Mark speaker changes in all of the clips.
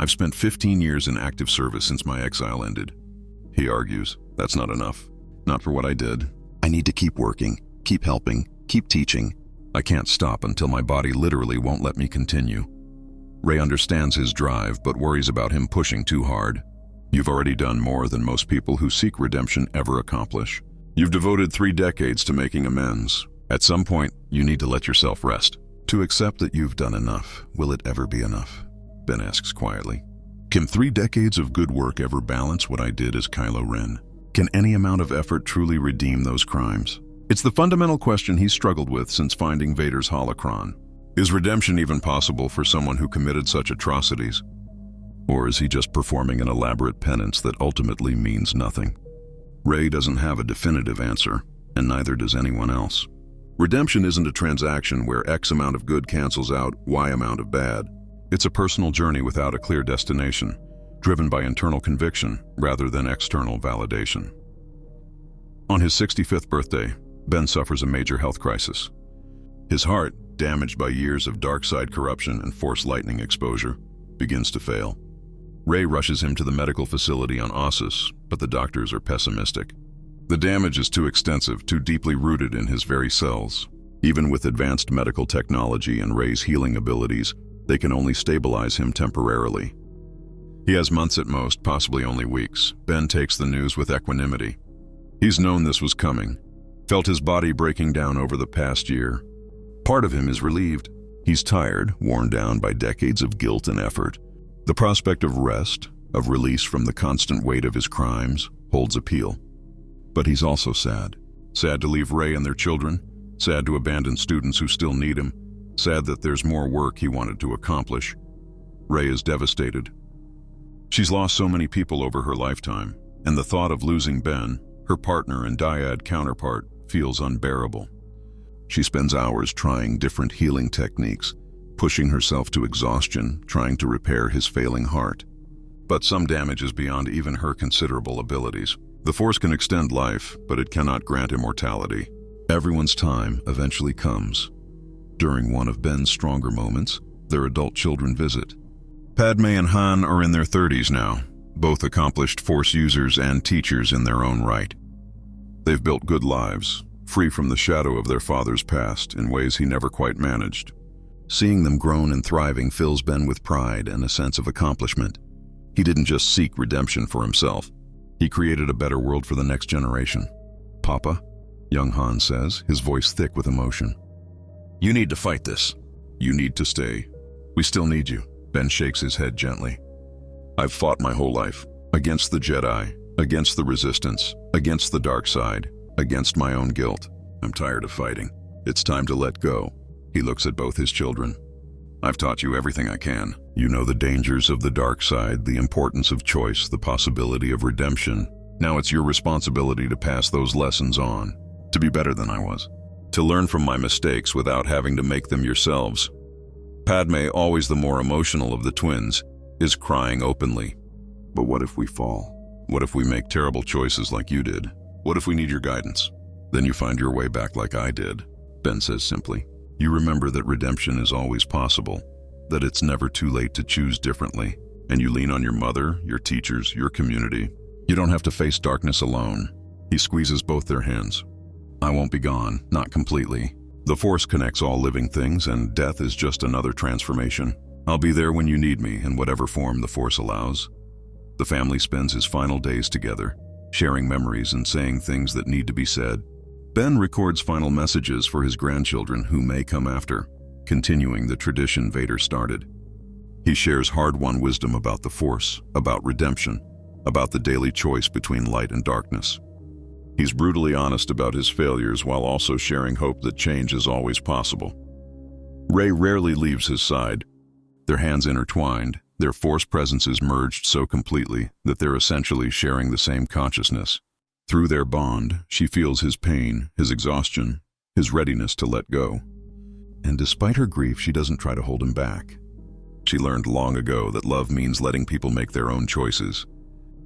Speaker 1: I've spent 15 years in active service since my exile ended. He argues, that's not enough. Not for what I did. I need to keep working, keep helping, keep teaching. I can't stop until my body literally won't let me continue. Rey understands his drive, but worries about him pushing too hard. You've already done more than most people who seek redemption ever accomplish. You've devoted 3 decades to making amends. At some point, you need to let yourself rest. To accept that you've done enough, will it ever be enough? Ben asks quietly. Can 3 decades of good work ever balance what I did as Kylo Ren? Can any amount of effort truly redeem those crimes? It's the fundamental question he's struggled with since finding Vader's Holocron. Is redemption even possible for someone who committed such atrocities? Or is he just performing an elaborate penance that ultimately means nothing? Rey doesn't have a definitive answer, and neither does anyone else. Redemption isn't a transaction where X amount of good cancels out Y amount of bad. It's a personal journey without a clear destination, driven by internal conviction rather than external validation. On his 65th birthday, Ben suffers a major health crisis. His heart, damaged by years of dark side corruption and force lightning exposure, begins to fail. Rey rushes him to the medical facility on Ossus, but the doctors are pessimistic. The damage is too extensive, too deeply rooted in his very cells. Even with advanced medical technology and Rey's healing abilities, they can only stabilize him temporarily. He has months at most, possibly only weeks. Ben takes the news with equanimity. He's known this was coming, felt his body breaking down over the past year. Part of him is relieved. He's tired, worn down by decades of guilt and effort. The prospect of rest, of release from the constant weight of his crimes, holds appeal. But he's also sad. Sad to leave Rey and their children, sad to abandon students who still need him, sad that there's more work he wanted to accomplish. Rey is devastated. She's lost so many people over her lifetime, and the thought of losing Ben, her partner and dyad counterpart, feels unbearable. She spends hours trying different healing techniques, pushing herself to exhaustion, trying to repair his failing heart. But some damage is beyond even her considerable abilities. The Force can extend life, but it cannot grant immortality. Everyone's time eventually comes. During one of Ben's stronger moments, their adult children visit. Padme and Han are in their 30s now, both accomplished Force users and teachers in their own right. They've built good lives, free from the shadow of their father's past in ways he never quite managed. Seeing them grown and thriving fills Ben with pride and a sense of accomplishment. He didn't just seek redemption for himself. He created a better world for the next generation. Papa, young Han says, his voice thick with emotion. You need to fight this. You need to stay. We still need you. Ben shakes his head gently. I've fought my whole life, against the Jedi, against the Resistance, against the dark side, against my own guilt. I'm tired of fighting. It's time to let go. He looks at both his children. I've taught you everything I can. You know the dangers of the dark side, the importance of choice, the possibility of redemption. Now it's your responsibility to pass those lessons on, to be better than I was, to learn from my mistakes without having to make them yourselves. Padme, always the more emotional of the twins, is crying openly. But what if we fall? What if we make terrible choices like you did? What if we need your guidance? Then you find your way back like I did, Ben says simply. You remember that redemption is always possible, that it's never too late to choose differently, and you lean on your mother, your teachers, your community. You don't have to face darkness alone. He squeezes both their hands. I won't be gone, not completely. The Force connects all living things, and death is just another transformation. I'll be there when you need me, in whatever form the Force allows. The family spends his final days together, sharing memories and saying things that need to be said. Ben records final messages for his grandchildren who may come after, continuing the tradition Vader started. He shares hard-won wisdom about the Force, about redemption, about the daily choice between light and darkness. He's brutally honest about his failures while also sharing hope that change is always possible. Rey rarely leaves his side. Their hands intertwined, their Force presences merged so completely that they're essentially sharing the same consciousness. Through their bond, she feels his pain, his exhaustion, his readiness to let go. And despite her grief, she doesn't try to hold him back. She learned long ago that love means letting people make their own choices,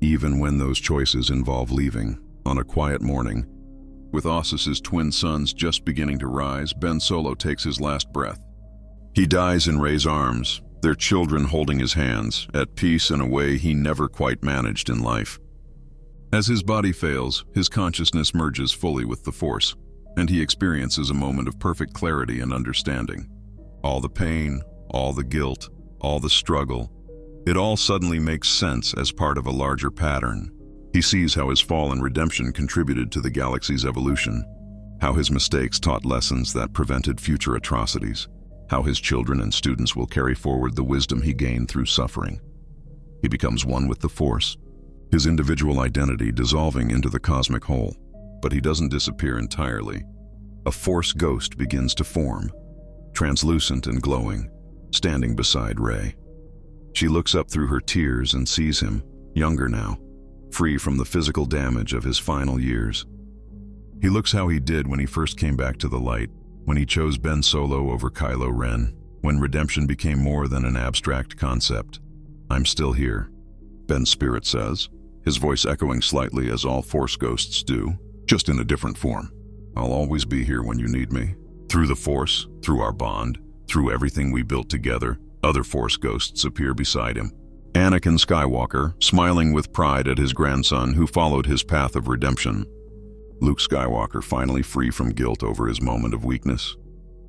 Speaker 1: even when those choices involve leaving. On a quiet morning, with Ossus's twin sons just beginning to rise, Ben Solo takes his last breath. He dies in Rey's arms, their children holding his hands, at peace in a way he never quite managed in life. As his body fails, his consciousness merges fully with the Force, and he experiences a moment of perfect clarity and understanding. All the pain, all the guilt, all the struggle, it all suddenly makes sense as part of a larger pattern. He sees how his fall and redemption contributed to the galaxy's evolution, how his mistakes taught lessons that prevented future atrocities, how his children and students will carry forward the wisdom he gained through suffering. He becomes one with the Force, his individual identity dissolving into the cosmic whole. But he doesn't disappear entirely. A Force ghost begins to form, translucent and glowing, standing beside Rey. She looks up through her tears and sees him, younger now, free from the physical damage of his final years. He looks how he did when he first came back to the light, when he chose Ben Solo over Kylo Ren, when redemption became more than an abstract concept. "I'm still here," Ben's spirit says, his voice echoing slightly as all Force ghosts do, just in a different form. "I'll always be here when you need me. Through the Force, through our bond, through everything we built together." Other Force ghosts appear beside him. Anakin Skywalker, smiling with pride at his grandson who followed his path of redemption. Luke Skywalker, finally free from guilt over his moment of weakness.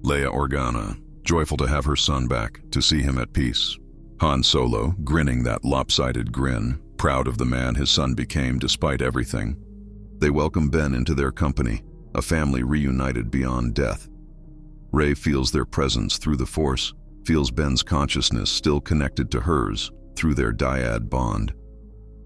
Speaker 1: Leia Organa, joyful to have her son back, to see him at peace. Han Solo, grinning that lopsided grin, proud of the man his son became despite everything. They welcome Ben into their company, a family reunited beyond death. Rey feels their presence through the Force, feels Ben's consciousness still connected to hers through their dyad bond.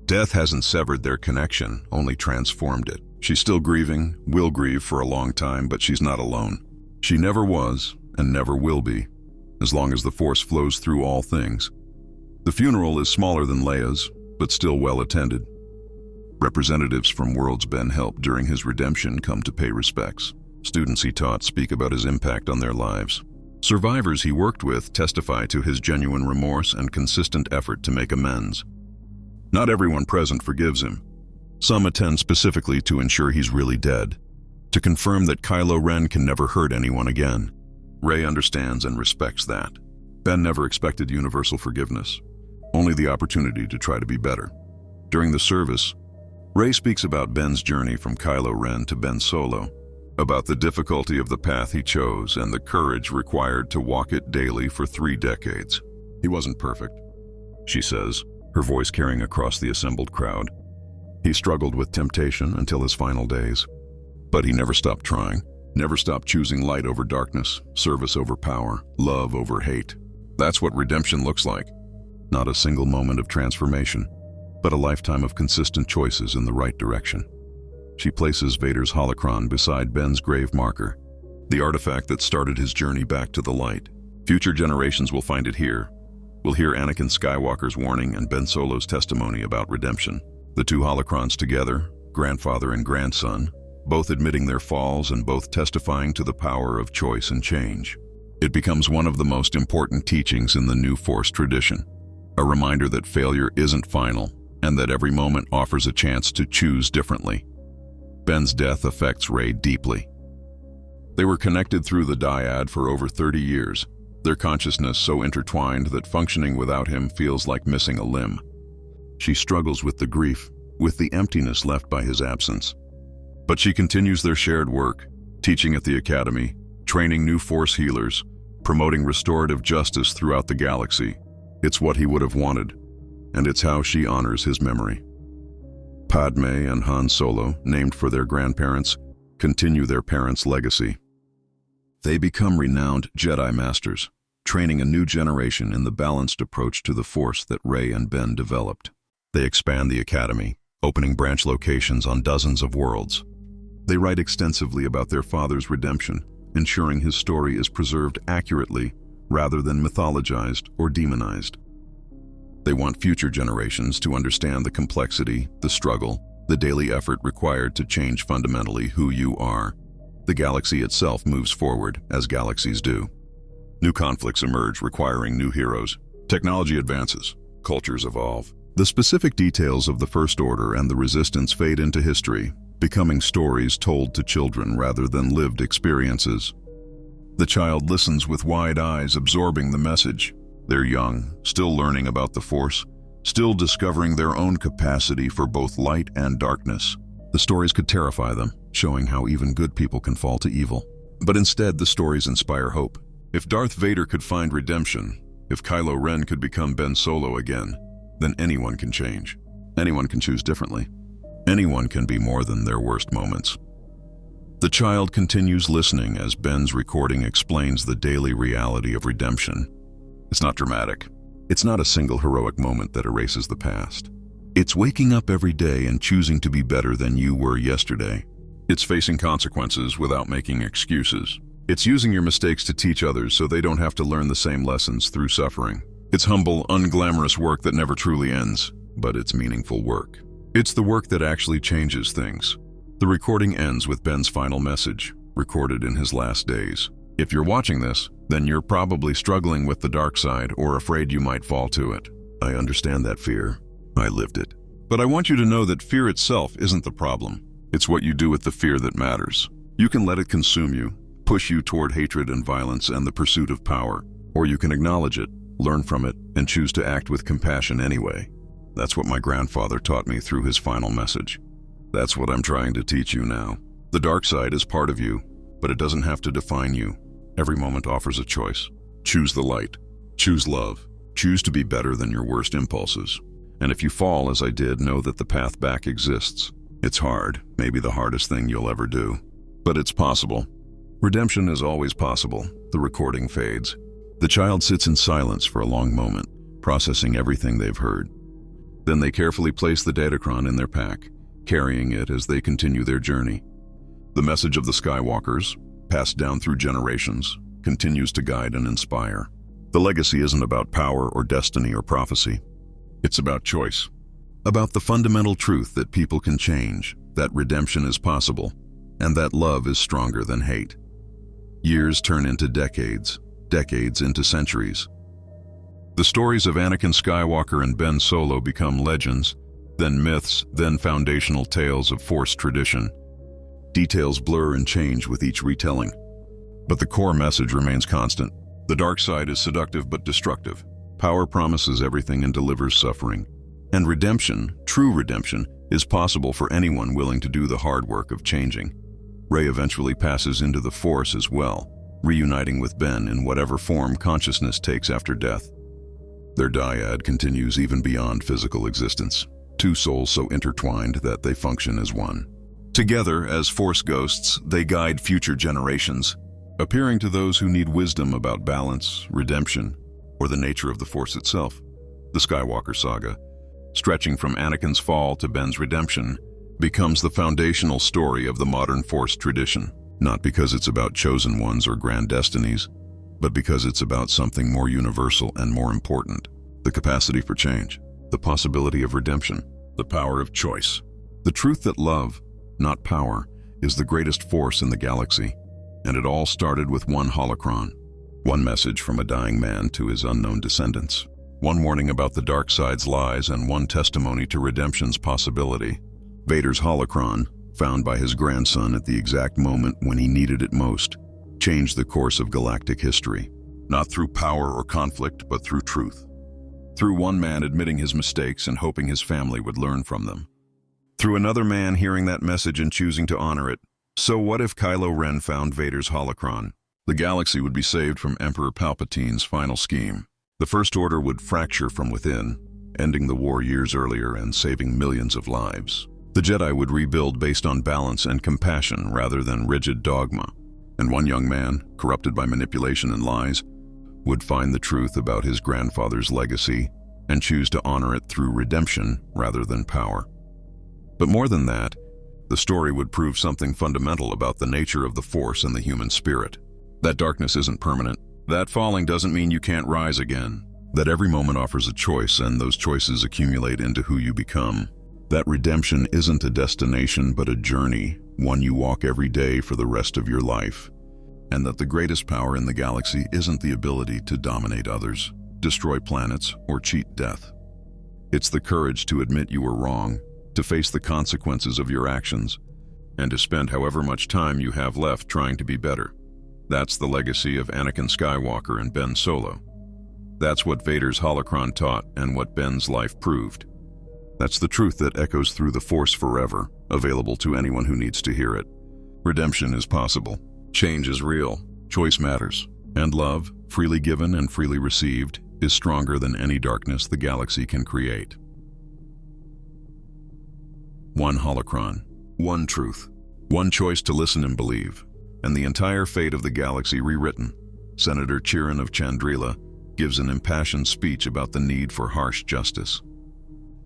Speaker 1: Death hasn't severed their connection, only transformed it. She's still grieving, will grieve for a long time, but she's not alone. She never was, and never will be, as long as the Force flows through all things. The funeral is smaller than Leia's, but still well attended. Representatives from worlds Ben helped during his redemption come to pay respects. Students he taught speak about his impact on their lives. Survivors he worked with testify to his genuine remorse and consistent effort to make amends. Not everyone present forgives him. Some attend specifically to ensure he's really dead, to confirm that Kylo Ren can never hurt anyone again. Rey understands and respects that. Ben never expected universal forgiveness, only the opportunity to try to be better. During the service, Rey speaks about Ben's journey from Kylo Ren to Ben Solo, about the difficulty of the path he chose and the courage required to walk it daily for 3 decades. "He wasn't perfect," she says, her voice carrying across the assembled crowd. "He struggled with temptation until his final days. But he never stopped trying, never stopped choosing light over darkness, service over power, love over hate. That's what redemption looks like. Not a single moment of transformation, but a lifetime of consistent choices in the right direction." She places Vader's Holocron beside Ben's grave marker, the artifact that started his journey back to the light. Future generations will find it here. We'll hear Anakin Skywalker's warning and Ben Solo's testimony about redemption. The 2 holocrons together, grandfather and grandson, both admitting their falls and both testifying to the power of choice and change. It becomes one of the most important teachings in the new Force tradition, a reminder that failure isn't final and that every moment offers a chance to choose differently. Ben's death affects Rey deeply. They were connected through the dyad for over 30 years, their consciousness so intertwined that functioning without him feels like missing a limb. She struggles with the grief, with the emptiness left by his absence. But she continues their shared work, teaching at the academy, training new Force healers, promoting restorative justice throughout the galaxy. It's what he would have wanted, and it's how she honors his memory. Padme and Han Solo, named for their grandparents, continue their parents' legacy. They become renowned Jedi Masters, training a new generation in the balanced approach to the Force that Rey and Ben developed. They expand the academy, opening branch locations on dozens of worlds. They write extensively about their father's redemption, ensuring his story is preserved accurately rather than mythologized or demonized. They want future generations to understand the complexity, the struggle, the daily effort required to change fundamentally who you are. The galaxy itself moves forward, as galaxies do. New conflicts emerge requiring new heroes. Technology advances. Cultures evolve. The specific details of the First Order and the Resistance fade into history, becoming stories told to children rather than lived experiences. The child listens with wide eyes, absorbing the message. They're young, still learning about the Force, still discovering their own capacity for both light and darkness. The stories could terrify them, showing how even good people can fall to evil. But instead, the stories inspire hope. If Darth Vader could find redemption, if Kylo Ren could become Ben Solo again, then anyone can change. Anyone can choose differently. Anyone can be more than their worst moments. The child continues listening as Ben's recording explains the daily reality of redemption. It's not dramatic. It's not a single heroic moment that erases the past. It's waking up every day and choosing to be better than you were yesterday. It's facing consequences without making excuses. It's using your mistakes to teach others so they don't have to learn the same lessons through suffering. It's humble, unglamorous work that never truly ends, but it's meaningful work. It's the work that actually changes things. The recording ends with Ben's final message, recorded in his last days. If you're watching this, then you're probably struggling with the dark side or afraid you might fall to it. I understand that fear. I lived it. But I want you to know that fear itself isn't the problem. It's what you do with the fear that matters. You can let it consume you, push you toward hatred and violence and the pursuit of power, or you can acknowledge it, learn from it, and choose to act with compassion anyway. That's what my grandfather taught me through his final message. That's what I'm trying to teach you now. The dark side is part of you, but it doesn't have to define you. Every moment offers a choice. Choose the light. Choose love. Choose to be better than your worst impulses. And if you fall, as I did, know that the path back exists. It's hard, maybe the hardest thing you'll ever do. But it's possible. Redemption is always possible. The recording fades. The child sits in silence for a long moment, processing everything they've heard. Then they carefully place the datacron in their pack, carrying it as they continue their journey. The message of the Skywalkers, passed down through generations, continues to guide and inspire. The legacy isn't about power or destiny or prophecy. It's about choice. About the fundamental truth that people can change, that redemption is possible, and that love is stronger than hate. Years turn into decades, decades into centuries. The stories of Anakin Skywalker and Ben Solo become legends, then myths, then foundational tales of Force tradition. Details blur and change with each retelling. But the core message remains constant. The dark side is seductive but destructive. Power promises everything and delivers suffering. And redemption, true redemption, is possible for anyone willing to do the hard work of changing. Rey eventually passes into the Force as well, reuniting with Ben in whatever form consciousness takes after death. Their dyad continues even beyond physical existence, two souls so intertwined that they function as one. Together, as Force ghosts, they guide future generations, appearing to those who need wisdom about balance, redemption, or the nature of the Force itself. The Skywalker saga, stretching from Anakin's fall to Ben's redemption, becomes the foundational story of the modern Force tradition, not because it's about chosen ones or grand destinies, but because it's about something more universal and more important: the capacity for change, the possibility of redemption, the power of choice, the truth that love, not power, is the greatest force in the galaxy. And it all started with one holocron, one message from a dying man to his unknown descendants, one warning about the dark side's lies and one testimony to redemption's possibility. Vader's holocron, found by his grandson at the exact moment when he needed it most, changed the course of galactic history, not through power or conflict, but through truth. Through one man admitting his mistakes and hoping his family would learn from them. Through another man hearing that message and choosing to honor it. So what if Kylo Ren found Vader's holocron? The galaxy would be saved from Emperor Palpatine's final scheme. The First Order would fracture from within, ending the war years earlier and saving millions of lives. The Jedi would rebuild based on balance and compassion rather than rigid dogma. And one young man, corrupted by manipulation and lies, would find the truth about his grandfather's legacy and choose to honor it through redemption rather than power. But more than that, the story would prove something fundamental about the nature of the Force and the human spirit. That darkness isn't permanent. That falling doesn't mean you can't rise again. That every moment offers a choice and those choices accumulate into who you become. That redemption isn't a destination but a journey, one you walk every day for the rest of your life. And that the greatest power in the galaxy isn't the ability to dominate others, destroy planets, or cheat death. It's the courage to admit you were wrong, to face the consequences of your actions, and to spend however much time you have left trying to be better. That's the legacy of Anakin Skywalker and Ben Solo. That's what Vader's holocron taught and what Ben's life proved. That's the truth that echoes through the Force forever, available to anyone who needs to hear it. Redemption is possible. Change is real. Choice matters. And love, freely given and freely received, is stronger than any darkness the galaxy can create. One holocron, one truth, one choice to listen and believe, and the entire fate of the galaxy rewritten. Senator Chiron of Chandrila gives an impassioned speech about the need for harsh justice.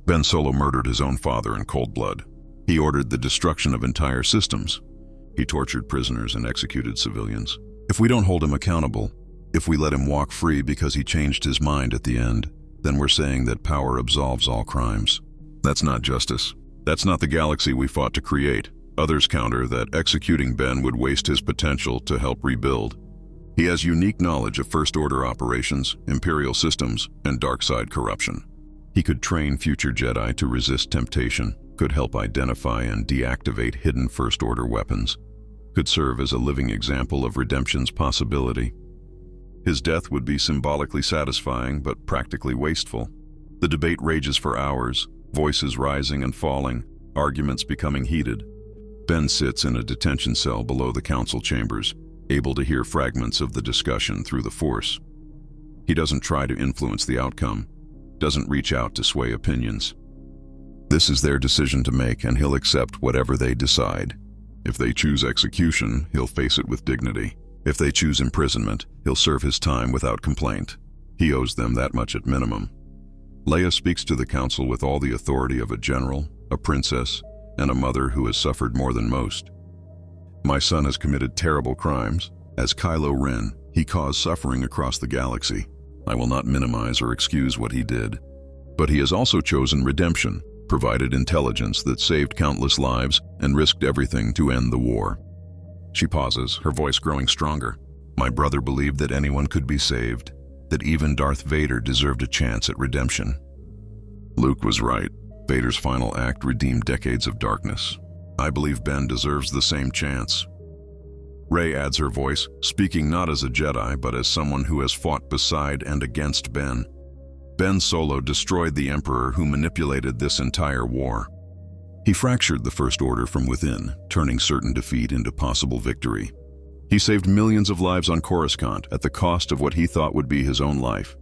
Speaker 1: Ben Solo murdered his own father in cold blood. He ordered the destruction of entire systems. He tortured prisoners and executed civilians. If we don't hold him accountable, if we let him walk free because he changed his mind at the end, then we're saying that power absolves all crimes. That's not justice. That's not the galaxy we fought to create. Others counter that executing Ben would waste his potential to help rebuild. He has unique knowledge of First Order operations, Imperial systems, and dark side corruption. He could train future Jedi to resist temptation, could help identify and deactivate hidden First Order weapons, could serve as a living example of redemption's possibility. His death would be symbolically satisfying but practically wasteful. The debate rages for hours, voices rising and falling, arguments becoming heated. Ben sits in a detention cell below the council chambers, able to hear fragments of the discussion through the Force. He doesn't try to influence the outcome, doesn't reach out to sway opinions. This is their decision to make, and he'll accept whatever they decide. If they choose execution, he'll face it with dignity. If they choose imprisonment, he'll serve his time without complaint. He owes them that much at minimum. Leia speaks to the council with all the authority of a general, a princess, and a mother who has suffered more than most. My son has committed terrible crimes. As Kylo Ren, he caused suffering across the galaxy. I will not minimize or excuse what he did. But he has also chosen redemption, provided intelligence that saved countless lives, and risked everything to end the war. She pauses, her voice growing stronger. My brother believed that anyone could be saved, that even Darth Vader deserved a chance at redemption. Luke was right. Vader's final act redeemed decades of darkness. I believe Ben deserves the same chance. Rey adds her voice, speaking not as a Jedi, but as someone who has fought beside and against Ben. Ben Solo destroyed the Emperor who manipulated this entire war. He fractured the First Order from within, turning certain defeat into possible victory. He saved millions of lives on Coruscant at the cost of what he thought would be his own life.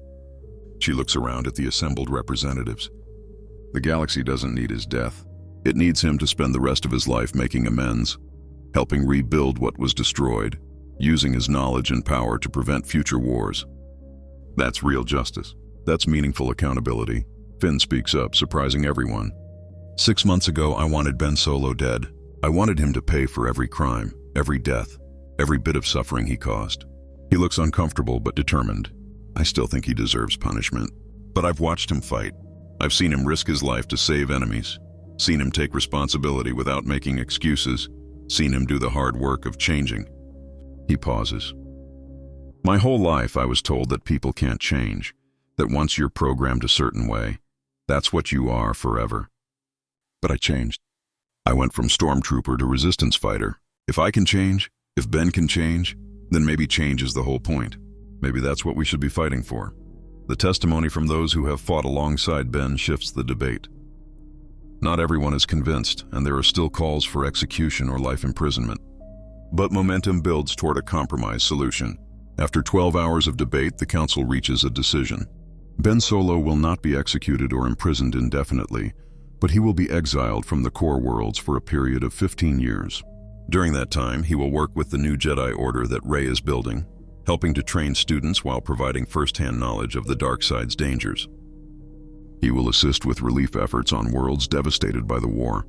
Speaker 1: She looks around at the assembled representatives. The galaxy doesn't need his death. It needs him to spend the rest of his life making amends, helping rebuild what was destroyed, using his knowledge and power to prevent future wars. That's real justice. That's meaningful accountability. Finn speaks up, surprising everyone. 6 months ago, I wanted Ben Solo dead. I wanted him to pay for every crime, every death, every bit of suffering he caused. He looks uncomfortable but determined. I still think he deserves punishment. But I've watched him fight. I've seen him risk his life to save enemies, seen him take responsibility without making excuses, seen him do the hard work of changing. He pauses. My whole life I was told that people can't change, that once you're programmed a certain way, that's what you are forever. But I changed. I went from stormtrooper to resistance fighter. If I can change, if Ben can change, then maybe change is the whole point. Maybe that's what we should be fighting for. The testimony from those who have fought alongside Ben shifts the debate. Not everyone is convinced, and there are still calls for execution or life imprisonment. But momentum builds toward a compromise solution. After 12 hours of debate, the council reaches a decision. Ben Solo will not be executed or imprisoned indefinitely, but he will be exiled from the core worlds for a period of 15 years. During that time, he will work with the new Jedi Order that Rey is building, helping to train students while providing first-hand knowledge of the dark side's dangers. He will assist with relief efforts on worlds devastated by the war.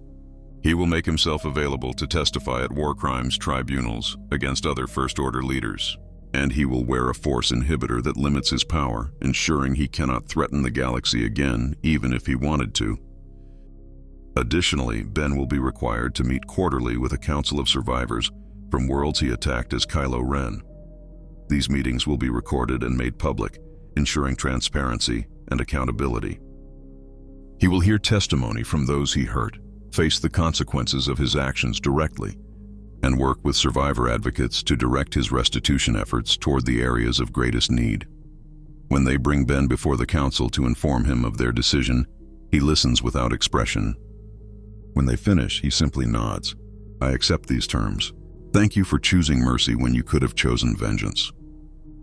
Speaker 1: He will make himself available to testify at war crimes tribunals against other First Order leaders, and he will wear a force inhibitor that limits his power, ensuring he cannot threaten the galaxy again, even if he wanted to. Additionally, Ben will be required to meet quarterly with a council of survivors from worlds he attacked as Kylo Ren. These meetings will be recorded and made public, ensuring transparency and accountability. He will hear testimony from those he hurt, face the consequences of his actions directly, and work with survivor advocates to direct his restitution efforts toward the areas of greatest need. When they bring Ben before the council to inform him of their decision, he listens without expression. When they finish, he simply nods. I accept these terms. Thank you for choosing mercy when you could have chosen vengeance.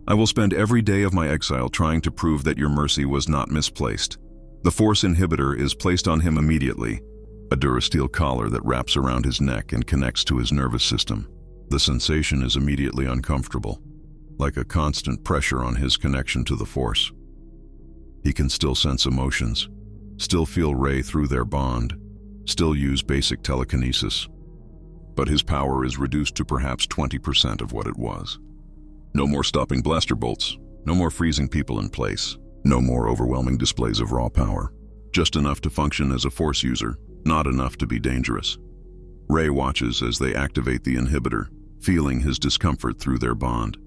Speaker 1: I will spend every day of my exile trying to prove that your mercy was not misplaced. The Force inhibitor is placed on him immediately, a durasteel collar that wraps around his neck and connects to his nervous system. The sensation is immediately uncomfortable, like a constant pressure on his connection to the Force. He can still sense emotions, still feel Rey through their bond, still use basic telekinesis. But his power is reduced to perhaps 20% of what it was. No more stopping blaster bolts, no more freezing people in place, no more overwhelming displays of raw power. Just enough to function as a Force user, not enough to be dangerous. Rey watches as they activate the inhibitor, feeling his discomfort through their bond.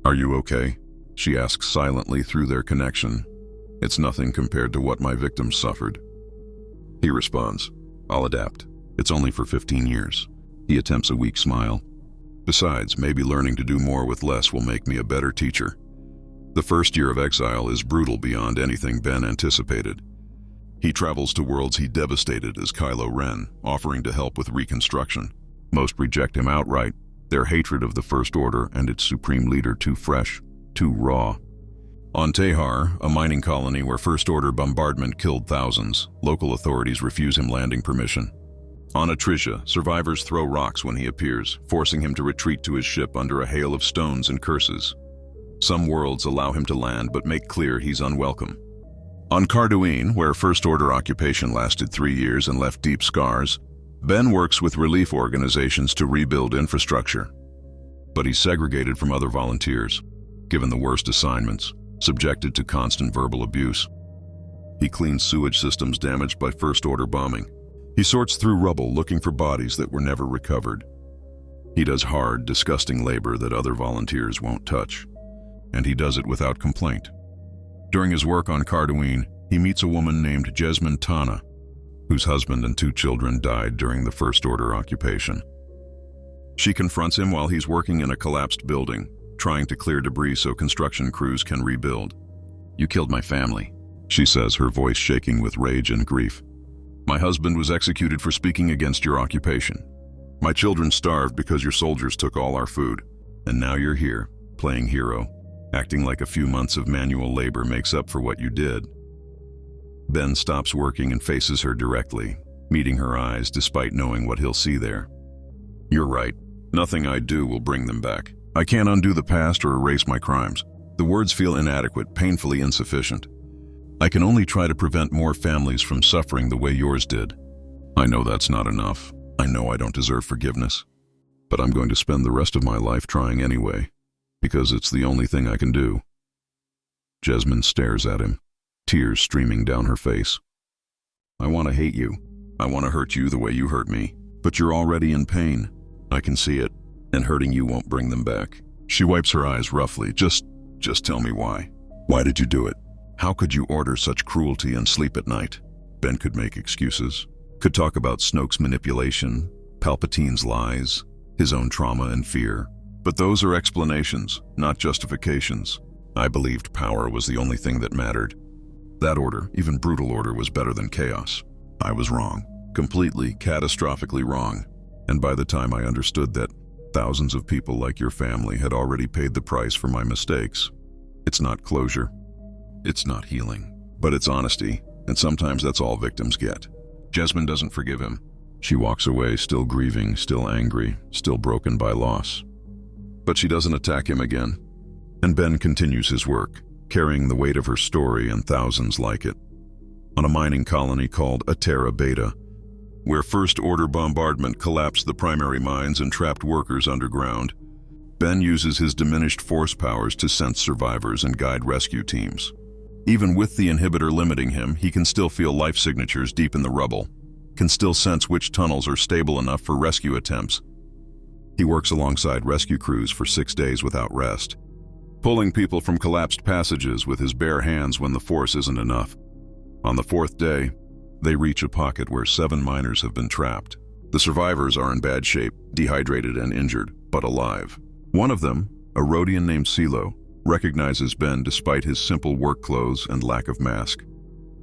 Speaker 1: Are you okay? She asks silently through their connection. It's nothing compared to what my victims suffered. He responds, I'll adapt. It's only for 15 years. He attempts a weak smile. Besides, maybe learning to do more with less will make me a better teacher. The first year of exile is brutal beyond anything Ben anticipated. He travels to worlds he devastated as Kylo Ren, offering to help with reconstruction. Most reject him outright, their hatred of the First Order and its supreme leader too fresh, too raw. On Tehar, a mining colony where First Order bombardment killed thousands, local authorities refuse him landing permission. On Atrisha, survivors throw rocks when he appears, forcing him to retreat to his ship under a hail of stones and curses. Some worlds allow him to land but make clear he's unwelcome. On Carduine, where First Order occupation lasted 3 years and left deep scars, Ben works with relief organizations to rebuild infrastructure. But he's segregated from other volunteers, given the worst assignments, subjected to constant verbal abuse. He cleans sewage systems damaged by First Order bombing. He sorts through rubble looking for bodies that were never recovered. He does hard, disgusting labor that other volunteers won't touch. And he does it without complaint. During his work on Carduine, he meets a woman named Jesmyn Tana, whose husband and 2 children died during the First Order occupation. She confronts him while he's working in a collapsed building, trying to clear debris so construction crews can rebuild. You killed my family, she says, her voice shaking with rage and grief. My husband was executed for speaking against your occupation. My children starved because your soldiers took all our food. And now you're here, playing hero, acting like a few months of manual labor makes up for what you did. Ben stops working and faces her directly, meeting her eyes despite knowing what he'll see there. You're right. Nothing I do will bring them back. I can't undo the past or erase my crimes. The words feel inadequate, painfully insufficient. I can only try to prevent more families from suffering the way yours did. I know that's not enough. I know I don't deserve forgiveness. But I'm going to spend the rest of my life trying anyway, because it's the only thing I can do. Jesmyn stares at him, tears streaming down her face. I want to hate you. I want to hurt you the way you hurt me. But you're already in pain. I can see it, and hurting you won't bring them back. She wipes her eyes roughly. Just tell me why. Why did you do it? How could you order such cruelty and sleep at night? Ben could make excuses, could talk about Snoke's manipulation, Palpatine's lies, his own trauma and fear. But those are explanations, not justifications. I believed power was the only thing that mattered. That order, even brutal order, was better than chaos. I was wrong, completely, catastrophically wrong. And by the time I understood that, thousands of people like your family had already paid the price for my mistakes. It's not closure. It's not healing, but it's honesty, and sometimes that's all victims get. Jesmyn doesn't forgive him. She walks away, still grieving, still angry, still broken by loss. But she doesn't attack him again. And Ben continues his work, carrying the weight of her story and thousands like it. On a mining colony called Atera Beta, where First Order bombardment collapsed the primary mines and trapped workers underground, Ben uses his diminished force powers to sense survivors and guide rescue teams. Even with the inhibitor limiting him, he can still feel life signatures deep in the rubble, can still sense which tunnels are stable enough for rescue attempts. He works alongside rescue crews for 6 days without rest, pulling people from collapsed passages with his bare hands when the force isn't enough. On the 4th day, they reach a pocket where 7 miners have been trapped. The survivors are in bad shape, dehydrated and injured, but alive. One of them, a Rhodian named Kylo, recognizes Ben despite his simple work clothes and lack of mask.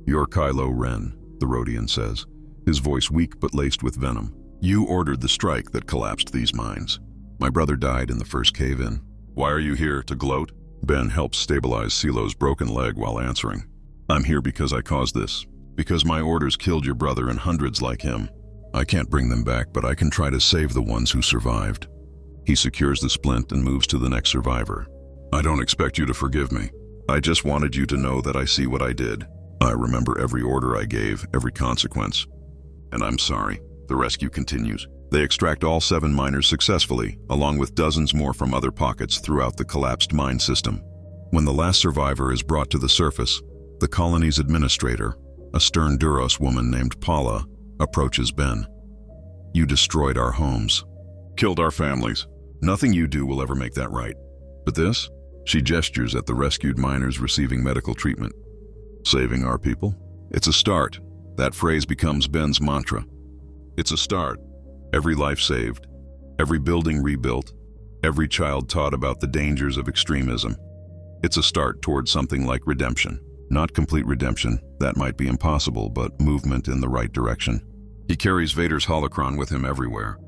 Speaker 1: "You're Kylo Ren," the Rodian says, his voice weak but laced with venom. "You ordered the strike that collapsed these mines. My brother died in the first cave-in. Why are you here, to gloat?" Ben helps stabilize Silo's broken leg while answering. "I'm here because I caused this. Because my orders killed your brother and hundreds like him. I can't bring them back, but I can try to save the ones who survived." He secures the splint and moves to the next survivor. "I don't expect you to forgive me. I just wanted you to know that I see what I did. I remember every order I gave, every consequence. And I'm sorry." The rescue continues. They extract all 7 miners successfully, along with dozens more from other pockets throughout the collapsed mine system. When the last survivor is brought to the surface, the colony's administrator, a stern Duros woman named Paula, approaches Ben. "You destroyed our homes. Killed our families. Nothing you do will ever make that right. But this?" She gestures at the rescued miners receiving medical treatment. "Saving our people? It's a start." That phrase becomes Ben's mantra. It's a start. Every life saved, every building rebuilt, every child taught about the dangers of extremism. It's a start towards something like redemption. Not complete redemption, that might be impossible, but movement in the right direction. He carries Vader's holocron with him everywhere,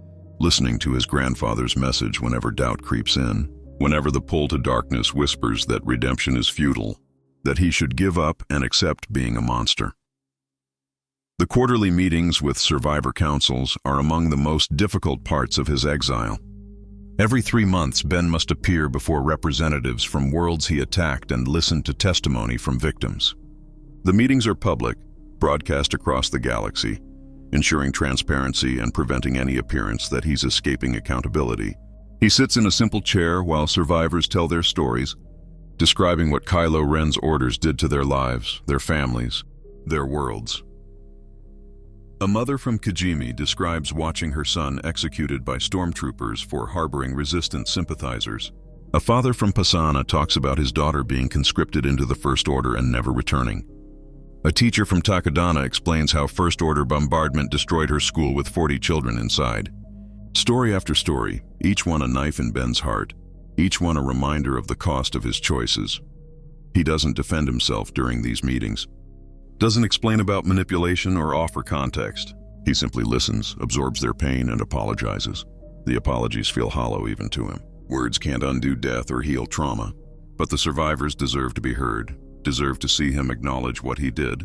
Speaker 1: listening to his grandfather's message whenever doubt creeps in, whenever the pull to darkness whispers that redemption is futile, that he should give up and accept being a monster. The quarterly meetings with survivor councils are among the most difficult parts of his exile. Every 3 months, Ben must appear before representatives from worlds he attacked and listen to testimony from victims. The meetings are public, broadcast across the galaxy, ensuring transparency and preventing any appearance that he's escaping accountability. He sits in a simple chair while survivors tell their stories, describing what Kylo Ren's orders did to their lives, their families, their worlds. A mother from Kijimi describes watching her son executed by stormtroopers for harboring resistant sympathizers. A father from Pasana talks about his daughter being conscripted into the First Order and never returning. A teacher from Takadana explains how First Order bombardment destroyed her school with 40 children inside. Story after story, each one a knife in Ben's heart, each one a reminder of the cost of his choices. He doesn't defend himself during these meetings. Doesn't explain about manipulation or offer context. He simply listens, absorbs their pain, and apologizes. The apologies feel hollow even to him. Words can't undo death or heal trauma, but the survivors deserve to be heard, deserve to see him acknowledge what he did,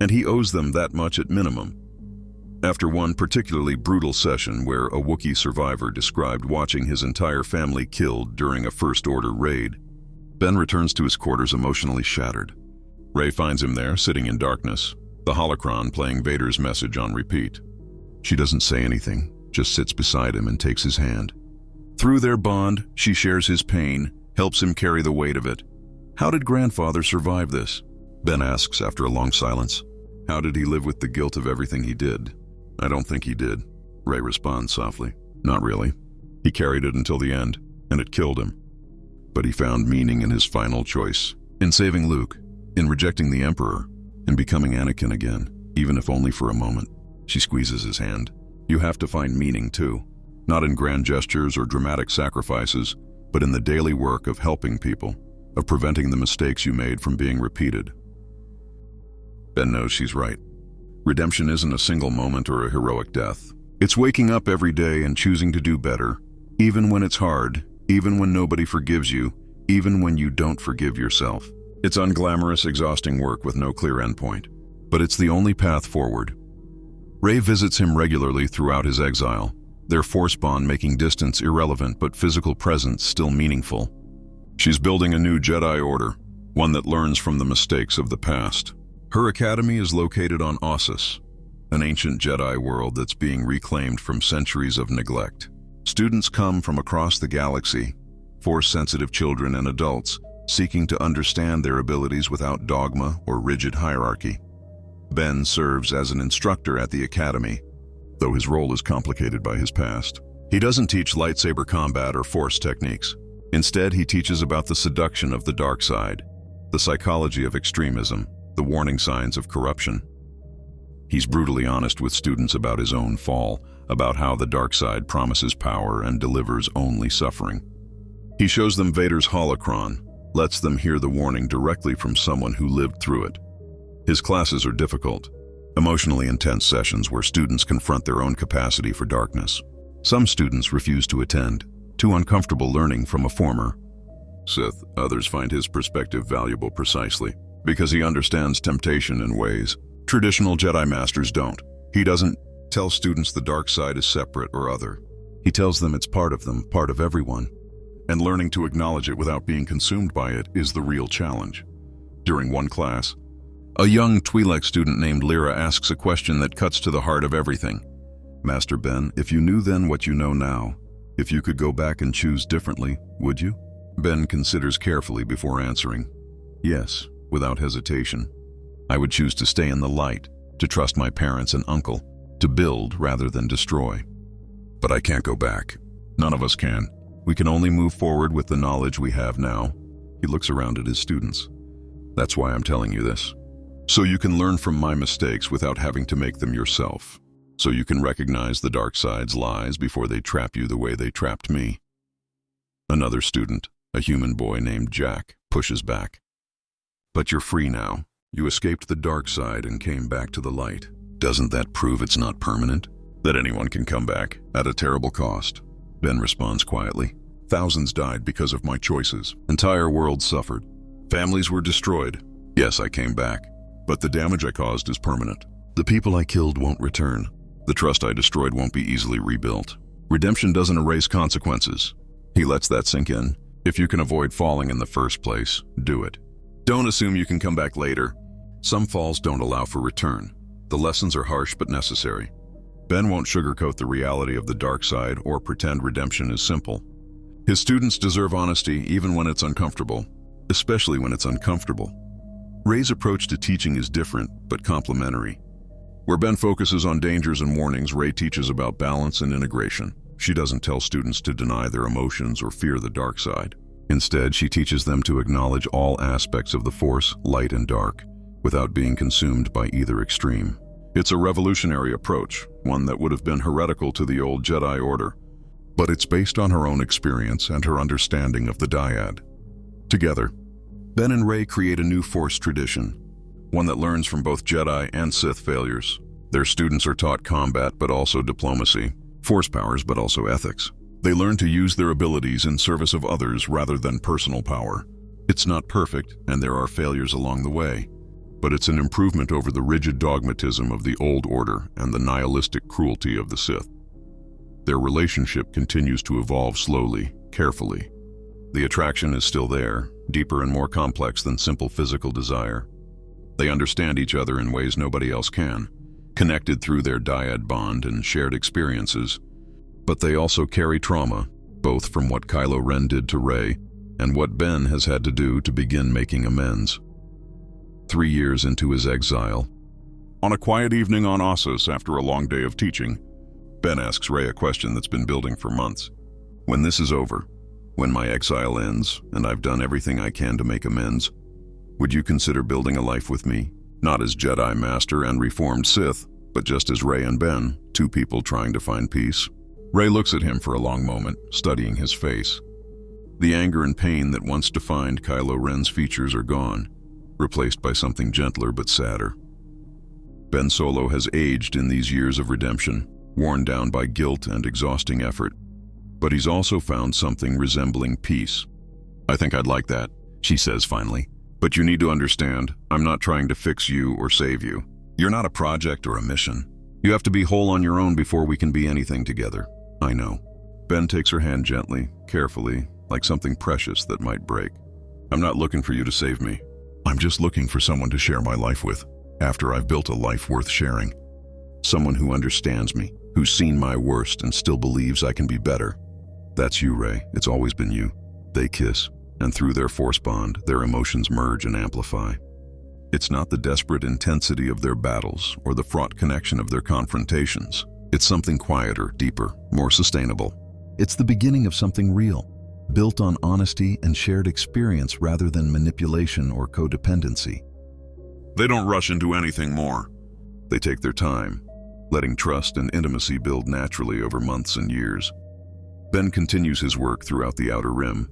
Speaker 1: and he owes them that much at minimum. After one particularly brutal session where a Wookiee survivor described watching his entire family killed during a First Order raid, Ben returns to his quarters emotionally shattered. Rey finds him there, sitting in darkness, the holocron playing Vader's message on repeat. She doesn't say anything, just sits beside him and takes his hand. Through their bond, she shares his pain, helps him carry the weight of it. "How did grandfather survive this?" Ben asks after a long silence. "How did he live with the guilt of everything he did?" "I don't think he did," Rey responds softly. "Not really. He carried it until the end, and it killed him. But he found meaning in his final choice, in saving Luke, in rejecting the Emperor, in becoming Anakin again, even if only for a moment." She squeezes his hand. "You have to find meaning too, not in grand gestures or dramatic sacrifices, but in the daily work of helping people, of preventing the mistakes you made from being repeated." Ben knows she's right. Redemption isn't a single moment or a heroic death. It's waking up every day and choosing to do better, even when it's hard, even when nobody forgives you, even when you don't forgive yourself. It's unglamorous, exhausting work with no clear endpoint, but it's the only path forward. Rey visits him regularly throughout his exile, their force bond making distance irrelevant but physical presence still meaningful. She's building a new Jedi Order, one that learns from the mistakes of the past. Her academy is located on Ossus, an ancient Jedi world that's being reclaimed from centuries of neglect. Students come from across the galaxy, Force-sensitive children and adults, seeking to understand their abilities without dogma or rigid hierarchy. Ben serves as an instructor at the academy, though his role is complicated by his past. He doesn't teach lightsaber combat or force techniques. Instead, he teaches about the seduction of the dark side, the psychology of extremism, the warning signs of corruption. He's brutally honest with students about his own fall, about how the dark side promises power and delivers only suffering. He shows them Vader's holocron, lets them hear the warning directly from someone who lived through it. His classes are difficult, emotionally intense sessions where students confront their own capacity for darkness. Some students refuse to attend, too uncomfortable learning from a former Sith. Others find his perspective valuable precisely because he understands temptation in ways traditional Jedi Masters don't. He doesn't tell students the dark side is separate or other. He tells them it's part of them, part of everyone. And learning to acknowledge it without being consumed by it is the real challenge. During one class, a young Twi'lek student named Lyra asks a question that cuts to the heart of everything. Master Ben, if you knew then what you know now, if you could go back and choose differently, would you? Ben considers carefully before answering. Yes, without hesitation. I would choose to stay in the light, to trust my parents and uncle, to build rather than destroy. But I can't go back. None of us can. We can only move forward with the knowledge we have now. He looks around at his students. That's why I'm telling you this. So you can learn from my mistakes without having to make them yourself. So you can recognize the dark side's lies before they trap you the way they trapped me. Another student, a human boy named Jack, pushes back. But you're free now. You escaped the dark side and came back to the light. Doesn't that prove it's not permanent? That anyone can come back, at a terrible cost? Ben responds quietly. Thousands died because of my choices. Entire worlds suffered. Families were destroyed. Yes, I came back. But the damage I caused is permanent. The people I killed won't return. The trust I destroyed won't be easily rebuilt. Redemption doesn't erase consequences. He lets that sink in. If you can avoid falling in the first place, do it. Don't assume you can come back later. Some falls don't allow for return. The lessons are harsh but necessary. Ben won't sugarcoat the reality of the dark side or pretend redemption is simple. His students deserve honesty even when it's uncomfortable, especially when it's uncomfortable. Rey's approach to teaching is different but complementary. Where Ben focuses on dangers and warnings, Rey teaches about balance and integration. She doesn't tell students to deny their emotions or fear the dark side. Instead, she teaches them to acknowledge all aspects of the Force, light and dark, without being consumed by either extreme. It's a revolutionary approach, one that would have been heretical to the old Jedi Order, but it's based on her own experience and her understanding of the dyad. Together, Ben and Rey create a new Force tradition, one that learns from both Jedi and Sith failures. Their students are taught combat but also diplomacy, Force powers but also ethics. They learn to use their abilities in service of others rather than personal power. It's not perfect, and there are failures along the way, but it's an improvement over the rigid dogmatism of the old order and the nihilistic cruelty of the Sith. Their relationship continues to evolve slowly, carefully. The attraction is still there, deeper and more complex than simple physical desire. They understand each other in ways nobody else can, connected through their dyad bond and shared experiences. But they also carry trauma, both from what Kylo Ren did to Rey and what Ben has had to do to begin making amends. 3 years into his exile, on a quiet evening on Ossus after a long day of teaching, Ben asks Rey a question that's been building for months. When this is over, when my exile ends and I've done everything I can to make amends, would you consider building a life with me? Not as Jedi Master and reformed Sith, but just as Rey and Ben, two people trying to find peace. Rey looks at him for a long moment, studying his face. The anger and pain that once defined Kylo Ren's features are gone, replaced by something gentler but sadder. Ben Solo has aged in these years of redemption, worn down by guilt and exhausting effort, but he's also found something resembling peace. I think I'd like that, she says finally. But you need to understand, I'm not trying to fix you or save you. You're not a project or a mission. You have to be whole on your own before we can be anything together. I know. Ben takes her hand gently, carefully, like something precious that might break. I'm not looking for you to save me. I'm just looking for someone to share my life with, after I've built a life worth sharing. Someone who understands me, who's seen my worst and still believes I can be better. That's you, Rey. It's always been you. They kiss, and through their Force bond, their emotions merge and amplify. It's not the desperate intensity of their battles or the fraught connection of their confrontations. It's something quieter, deeper, more sustainable. It's the beginning of something real, built on honesty and shared experience rather than manipulation or codependency. They don't rush into anything more. They take their time, letting trust and intimacy build naturally over months and years. Ben continues his work throughout the Outer Rim,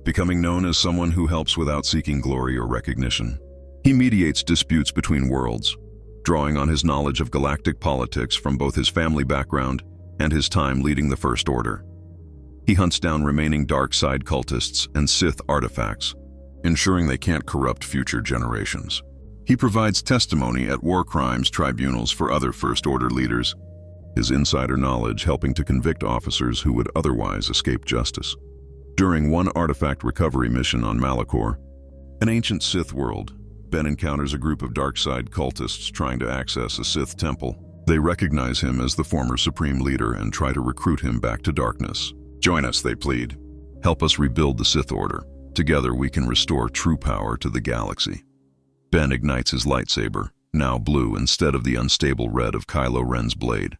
Speaker 1: becoming known as someone who helps without seeking glory or recognition. He mediates disputes between worlds, drawing on his knowledge of galactic politics from both his family background and his time leading the First Order. He hunts down remaining dark side cultists and Sith artifacts, ensuring they can't corrupt future generations. He provides testimony at war crimes tribunals for other First Order leaders, his insider knowledge helping to convict officers who would otherwise escape justice. During one artifact recovery mission on Malachor, an ancient Sith world, Ben encounters a group of dark side cultists trying to access a Sith temple. They recognize him as the former Supreme Leader and try to recruit him back to darkness. "Join us," they plead. "Help us rebuild the Sith Order. Together we can restore true power to the galaxy." Ben ignites his lightsaber, now blue instead of the unstable red of Kylo Ren's blade.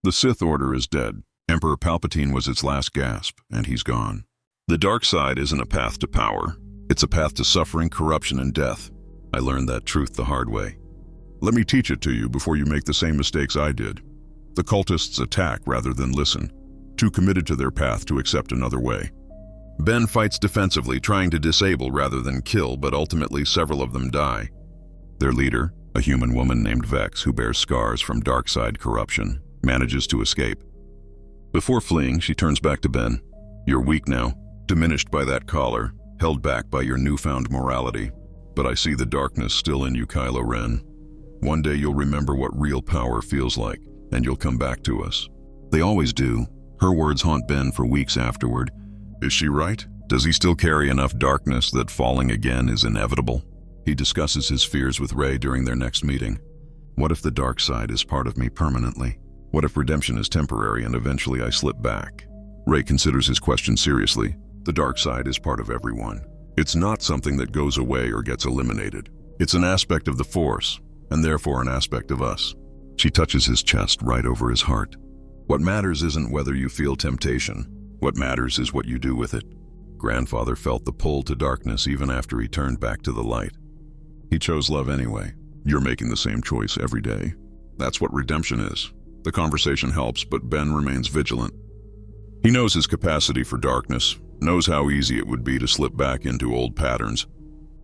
Speaker 1: The Sith Order is dead. Emperor Palpatine was its last gasp, and he's gone. The dark side isn't a path to power. It's a path to suffering, corruption, and death. I learned that truth the hard way. Let me teach it to you before you make the same mistakes I did. The cultists attack rather than listen, too committed to their path to accept another way. Ben fights defensively, trying to disable rather than kill, but ultimately several of them die. Their leader, a human woman named Vex who bears scars from dark side corruption, manages to escape. Before fleeing, she turns back to Ben. "You're weak now, diminished by that collar, held back by your newfound morality. But I see the darkness still in you, Kylo Ren. One day you'll remember what real power feels like, and you'll come back to us." They always do. Her words haunt Ben for weeks afterward. Is she right? Does he still carry enough darkness that falling again is inevitable? He discusses his fears with Rey during their next meeting. What if the dark side is part of me permanently? What if redemption is temporary and eventually I slip back? Rey considers his question seriously. The dark side is part of everyone. It's not something that goes away or gets eliminated. It's an aspect of the Force, and therefore an aspect of us. She touches his chest right over his heart. What matters isn't whether you feel temptation. What matters is what you do with it. Grandfather felt the pull to darkness even after he turned back to the light. He chose love anyway. You're making the same choice every day. That's what redemption is. The conversation helps, but Ben remains vigilant. He knows his capacity for darkness, knows how easy it would be to slip back into old patterns.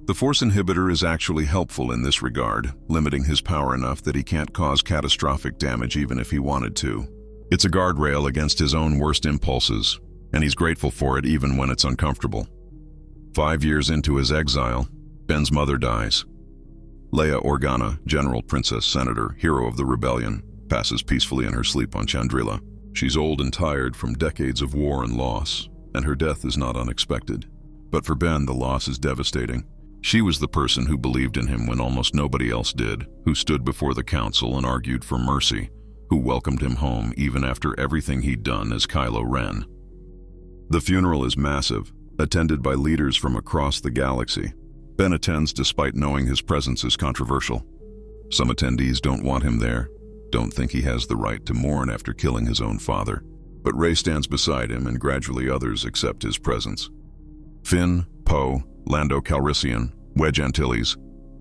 Speaker 1: The Force inhibitor is actually helpful in this regard, limiting his power enough that he can't cause catastrophic damage even if he wanted to. It's a guardrail against his own worst impulses, and he's grateful for it even when it's uncomfortable. 5 years into his exile, Ben's mother dies. Leia Organa, General Princess Senator, hero of the rebellion, passes peacefully in her sleep on Chandrila. She's old and tired from decades of war and loss, and her death is not unexpected. But for Ben, the loss is devastating. She was the person who believed in him when almost nobody else did, who stood before the council and argued for mercy, who welcomed him home even after everything he'd done as Kylo Ren. The funeral is massive, attended by leaders from across the galaxy. Ben attends despite knowing his presence is controversial. Some attendees don't want him there, don't think he has the right to mourn after killing his own father. But Rey stands beside him and gradually others accept his presence. Finn, Poe, Lando Calrissian, Wedge Antilles,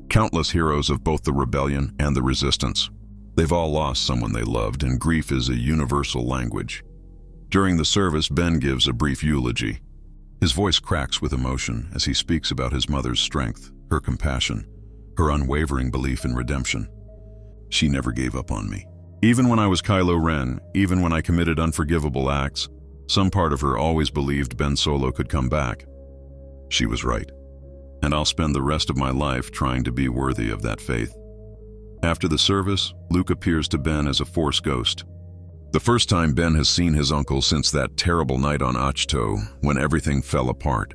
Speaker 1: countless heroes of both the rebellion and the resistance. They've all lost someone they loved, and grief is a universal language. During the service, Ben gives a brief eulogy. His voice cracks with emotion as he speaks about his mother's strength, her compassion, her unwavering belief in redemption. She never gave up on me. Even when I was Kylo Ren, even when I committed unforgivable acts, some part of her always believed Ben Solo could come back. She was right. And I'll spend the rest of my life trying to be worthy of that faith. After the service, Luke appears to Ben as a Force ghost. The first time Ben has seen his uncle since that terrible night on Ahch-To, when everything fell apart.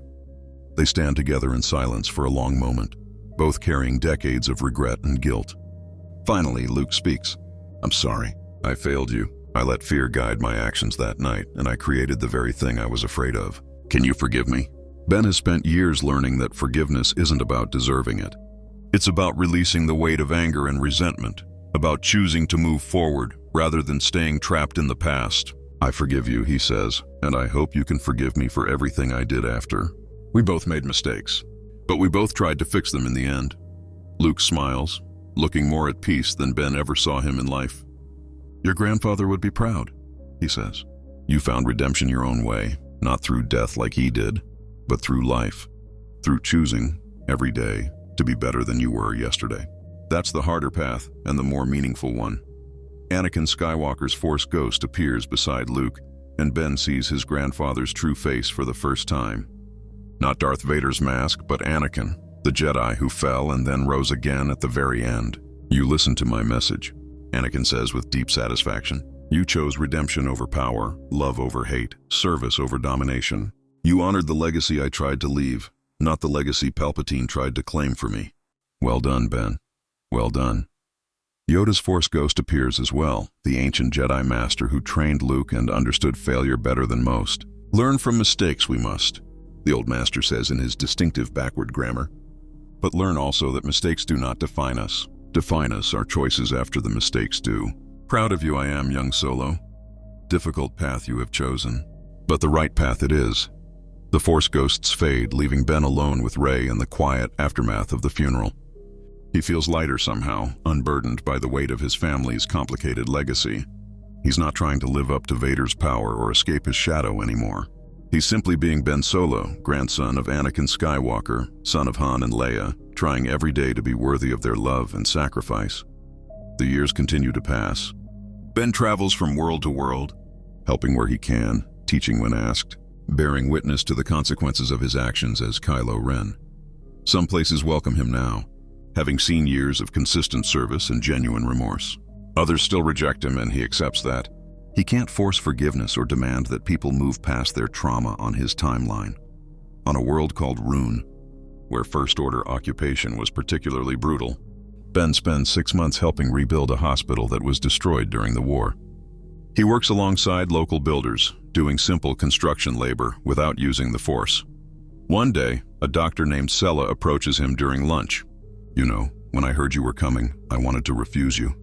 Speaker 1: They stand together in silence for a long moment, both carrying decades of regret and guilt. Finally, Luke speaks. "I'm sorry. I failed you. I let fear guide my actions that night, and I created the very thing I was afraid of. Can you forgive me?" Ben has spent years learning that forgiveness isn't about deserving it. It's about releasing the weight of anger and resentment, about choosing to move forward rather than staying trapped in the past. "I forgive you," he says, "and I hope you can forgive me for everything I did after. We both made mistakes, but we both tried to fix them in the end." Luke smiles, looking more at peace than Ben ever saw him in life. "Your grandfather would be proud," he says. "You found redemption your own way, not through death like he did." but through life, through choosing, every day, to be better than you were yesterday. That's the harder path and the more meaningful one. Anakin Skywalker's Force ghost appears beside Luke, and Ben sees his grandfather's true face for the first time. Not Darth Vader's mask, but Anakin, the Jedi who fell and then rose again at the very end. "You listened to my message," Anakin says with deep satisfaction. "You chose redemption over power, love over hate, service over domination. You honored the legacy I tried to leave, not the legacy Palpatine tried to claim for me. Well done, Ben. Well done." Yoda's Force ghost appears as well, the ancient Jedi Master who trained Luke and understood failure better than most. "Learn from mistakes we must," the old master says in his distinctive backward grammar. "But learn also that mistakes do not define us. Define us our choices after the mistakes do. Proud of you I am, young Solo. Difficult path you have chosen, but the right path it is." The Force ghosts fade, leaving Ben alone with Rey in the quiet aftermath of the funeral. He feels lighter somehow, unburdened by the weight of his family's complicated legacy. He's not trying to live up to Vader's power or escape his shadow anymore. He's simply being Ben Solo, grandson of Anakin Skywalker, son of Han and Leia, trying every day to be worthy of their love and sacrifice. The years continue to pass. Ben travels from world to world, helping where he can, teaching when asked, bearing witness to the consequences of his actions as Kylo Ren. Some places welcome him now, having seen years of consistent service and genuine remorse. Others still reject him, and he accepts that. He can't force forgiveness or demand that people move past their trauma on his timeline. On a world called Rune, where First Order occupation was particularly brutal, Ben spends 6 months helping rebuild a hospital that was destroyed during the war. He works alongside local builders, doing simple construction labor without using the Force. One day, a doctor named Sella approaches him during lunch. "You know, when I heard you were coming, I wanted to refuse you.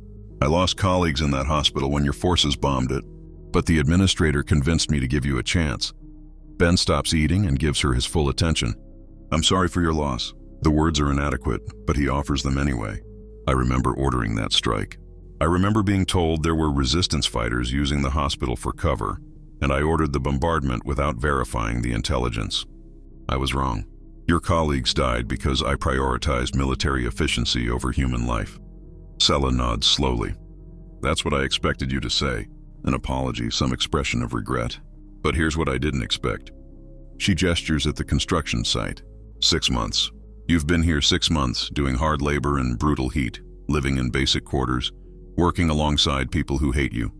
Speaker 1: I lost colleagues in that hospital when your forces bombed it, but the administrator convinced me to give you a chance." Ben stops eating and gives her his full attention. "I'm sorry for your loss." The words are inadequate, but he offers them anyway. "I remember ordering that strike. I remember being told there were resistance fighters using the hospital for cover, and I ordered the bombardment without verifying the intelligence. I was wrong. Your colleagues died because I prioritized military efficiency over human life." Sella nods slowly. "That's what I expected you to say. An apology, some expression of regret. But here's what I didn't expect." She gestures at the construction site. 6 months. You've been here 6 months, doing hard labor in brutal heat, living in basic quarters, working alongside people who hate you.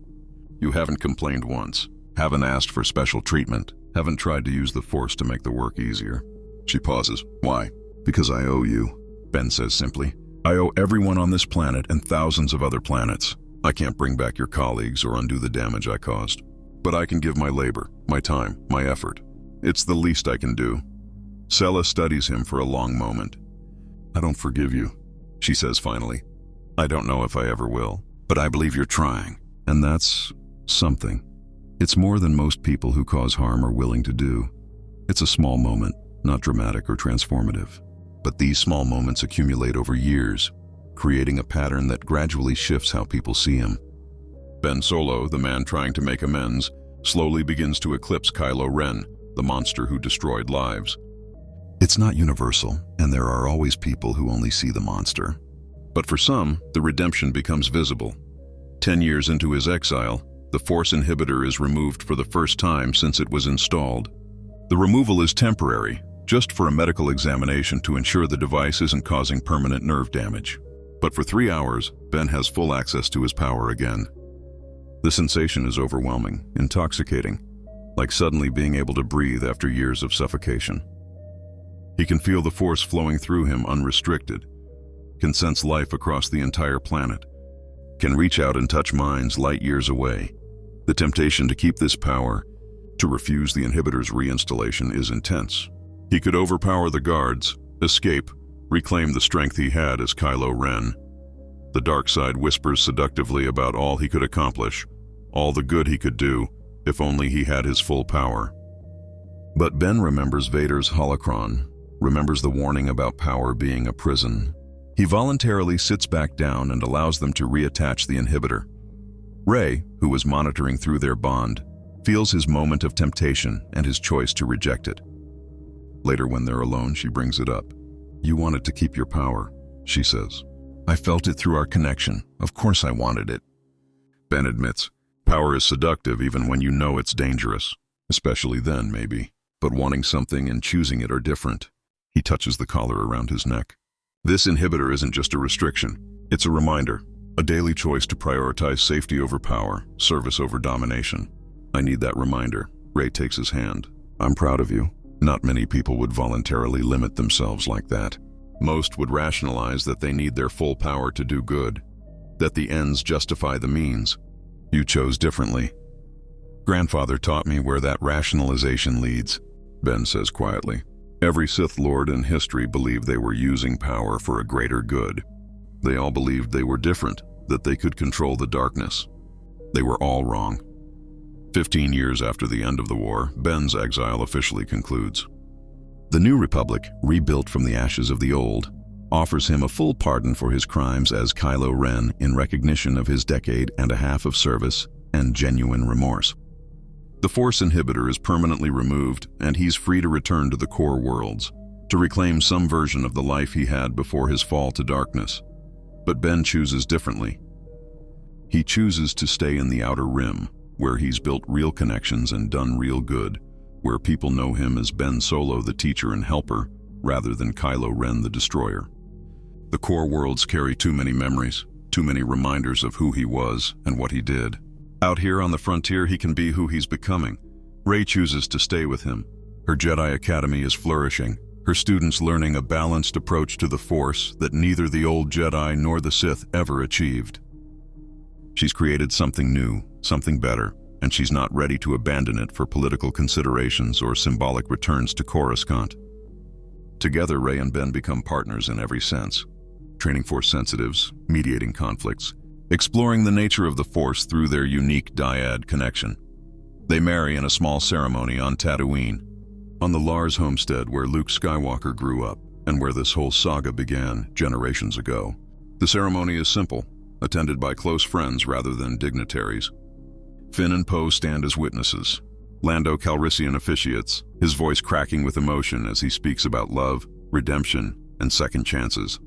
Speaker 1: You haven't complained once, haven't asked for special treatment, haven't tried to use the Force to make the work easier. She pauses. "Why?" "Because I owe you," Ben says simply. "I owe everyone on this planet and thousands of other planets. I can't bring back your colleagues or undo the damage I caused. But I can give my labor, my time, my effort. It's the least I can do." Sella studies him for a long moment. "I don't forgive you," she says finally. "I don't know if I ever will, but I believe you're trying, and that's something. It's more than most people who cause harm are willing to do. It's a small moment, not dramatic or transformative. But these small moments accumulate over years, creating a pattern that gradually shifts how people see him." Ben Solo, the man trying to make amends, slowly begins to eclipse Kylo Ren, the monster who destroyed lives. It's not universal, and there are always people who only see the monster. But for some, the redemption becomes visible. 10 years into his exile, the Force inhibitor is removed for the first time since it was installed. The removal is temporary, just for a medical examination to ensure the device isn't causing permanent nerve damage. But for 3 hours, Ben has full access to his power again. The sensation is overwhelming, intoxicating, like suddenly being able to breathe after years of suffocation. He can feel the Force flowing through him unrestricted, can sense life across the entire planet, can reach out and touch minds light years away. The temptation to keep this power, to refuse the inhibitor's reinstallation, is intense. He could overpower the guards, escape, reclaim the strength he had as Kylo Ren. The dark side whispers seductively about all he could accomplish, all the good he could do, if only he had his full power. But Ben remembers Vader's Holocron, remembers the warning about power being a prison. He voluntarily sits back down and allows them to reattach the inhibitor. Rey, who was monitoring through their bond, feels his moment of temptation and his choice to reject it. Later, when they're alone, she brings it up. "You wanted to keep your power," she says. "I felt it through our connection. Of course I wanted it." Ben admits, power is seductive even when you know it's dangerous. Especially then, maybe. But wanting something and choosing it are different. He touches the collar around his neck. This inhibitor isn't just a restriction. It's a reminder. A daily choice to prioritize safety over power, service over domination. I need that reminder. Ray takes his hand. "I'm proud of you." Not many people would voluntarily limit themselves like that. Most would rationalize that they need their full power to do good, that the ends justify the means. You chose differently. "Grandfather taught me where that rationalization leads," Ben says quietly. Every Sith Lord in history believed they were using power for a greater good. They all believed they were different, that they could control the darkness. They were all wrong. 15 years after the end of the war, Ben's exile officially concludes. The New Republic, rebuilt from the ashes of the old, offers him a full pardon for his crimes as Kylo Ren in recognition of his decade and a half of service and genuine remorse. The Force inhibitor is permanently removed, and he's free to return to the core worlds, to reclaim some version of the life he had before his fall to darkness. But Ben chooses differently. He chooses to stay in the Outer Rim, where he's built real connections and done real good, where people know him as Ben Solo, the teacher and helper, rather than Kylo Ren, the destroyer. The core worlds carry too many memories, too many reminders of who he was and what he did. Out here on the frontier, he can be who he's becoming. Rey chooses to stay with him. Her Jedi Academy is flourishing, her students learning a balanced approach to the Force that neither the old Jedi nor the Sith ever achieved. She's created something new, something better, and she's not ready to abandon it for political considerations or symbolic returns to Coruscant. Together, Rey and Ben become partners in every sense, training Force sensitives, mediating conflicts, exploring the nature of the Force through their unique dyad connection. They marry in a small ceremony on Tatooine, on the Lars homestead where Luke Skywalker grew up and where this whole saga began generations ago. The ceremony is simple, attended by close friends rather than dignitaries. Finn and Poe stand as witnesses. Lando Calrissian officiates, his voice cracking with emotion as he speaks about love, redemption, and second chances.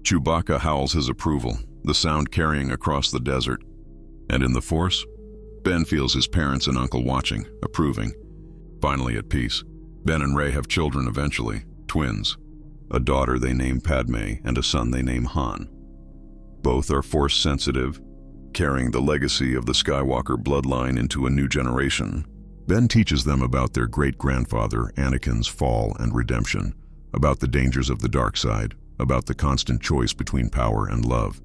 Speaker 1: Chewbacca howls his approval, the sound carrying across the desert. And in the Force, Ben feels his parents and uncle watching, approving. Finally at peace, Ben and Rey have children eventually, twins. A daughter they name Padme and a son they name Han. Both are Force sensitive, carrying the legacy of the Skywalker bloodline into a new generation. Ben teaches them about their great-grandfather Anakin's fall and redemption, about the dangers of the dark side, about the constant choice between power and love.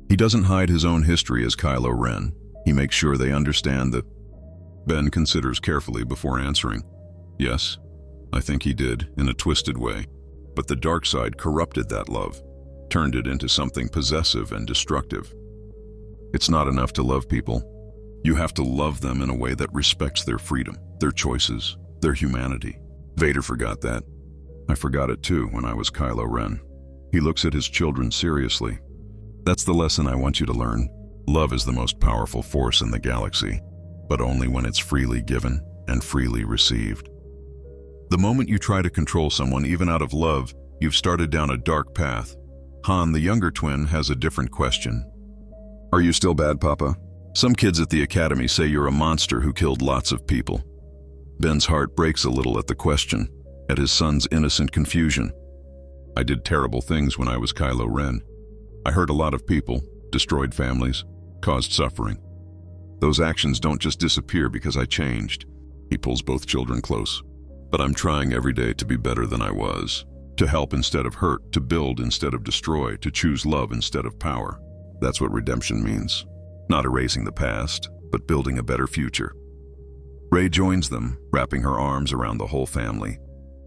Speaker 1: He doesn't hide his own history as Kylo Ren. He makes sure they understand that. Ben considers carefully before answering. Yes, I think he did, in a twisted way. But the dark side corrupted that love, turned it into something possessive and destructive. It's not enough to love people. You have to love them in a way that respects their freedom, their choices, their humanity. Vader forgot that. I forgot it too when I was Kylo Ren. He looks at his children seriously. That's the lesson I want you to learn. Love is the most powerful force in the galaxy, but only when it's freely given and freely received. The moment you try to control someone, even out of love, you've started down a dark path. Han, the younger twin, has a different question. Are you still bad, Papa? Some kids at the academy say you're a monster who killed lots of people. Ben's heart breaks a little at the question, at his son's innocent confusion. I did terrible things when I was Kylo Ren. I hurt a lot of people, destroyed families, caused suffering. Those actions don't just disappear because I changed. He pulls both children close. But I'm trying every day to be better than I was, to help instead of hurt, to build instead of destroy, to choose love instead of power. That's what redemption means. Not erasing the past, but building a better future. Rey joins them, wrapping her arms around the whole family.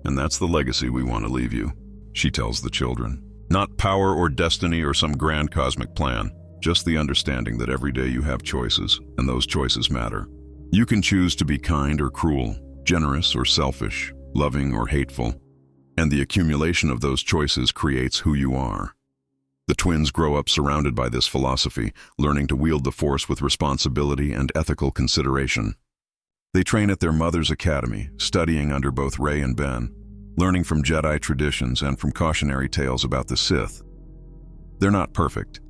Speaker 1: And that's the legacy we want to leave you, she tells the children. Not power or destiny or some grand cosmic plan, just the understanding that every day you have choices, and those choices matter. You can choose to be kind or cruel, generous or selfish, loving or hateful, and the accumulation of those choices creates who you are. The twins grow up surrounded by this philosophy, learning to wield the Force with responsibility and ethical consideration. They train at their mother's academy, studying under both Rey and Ben, learning from Jedi traditions and from cautionary tales about the Sith. They're not perfect.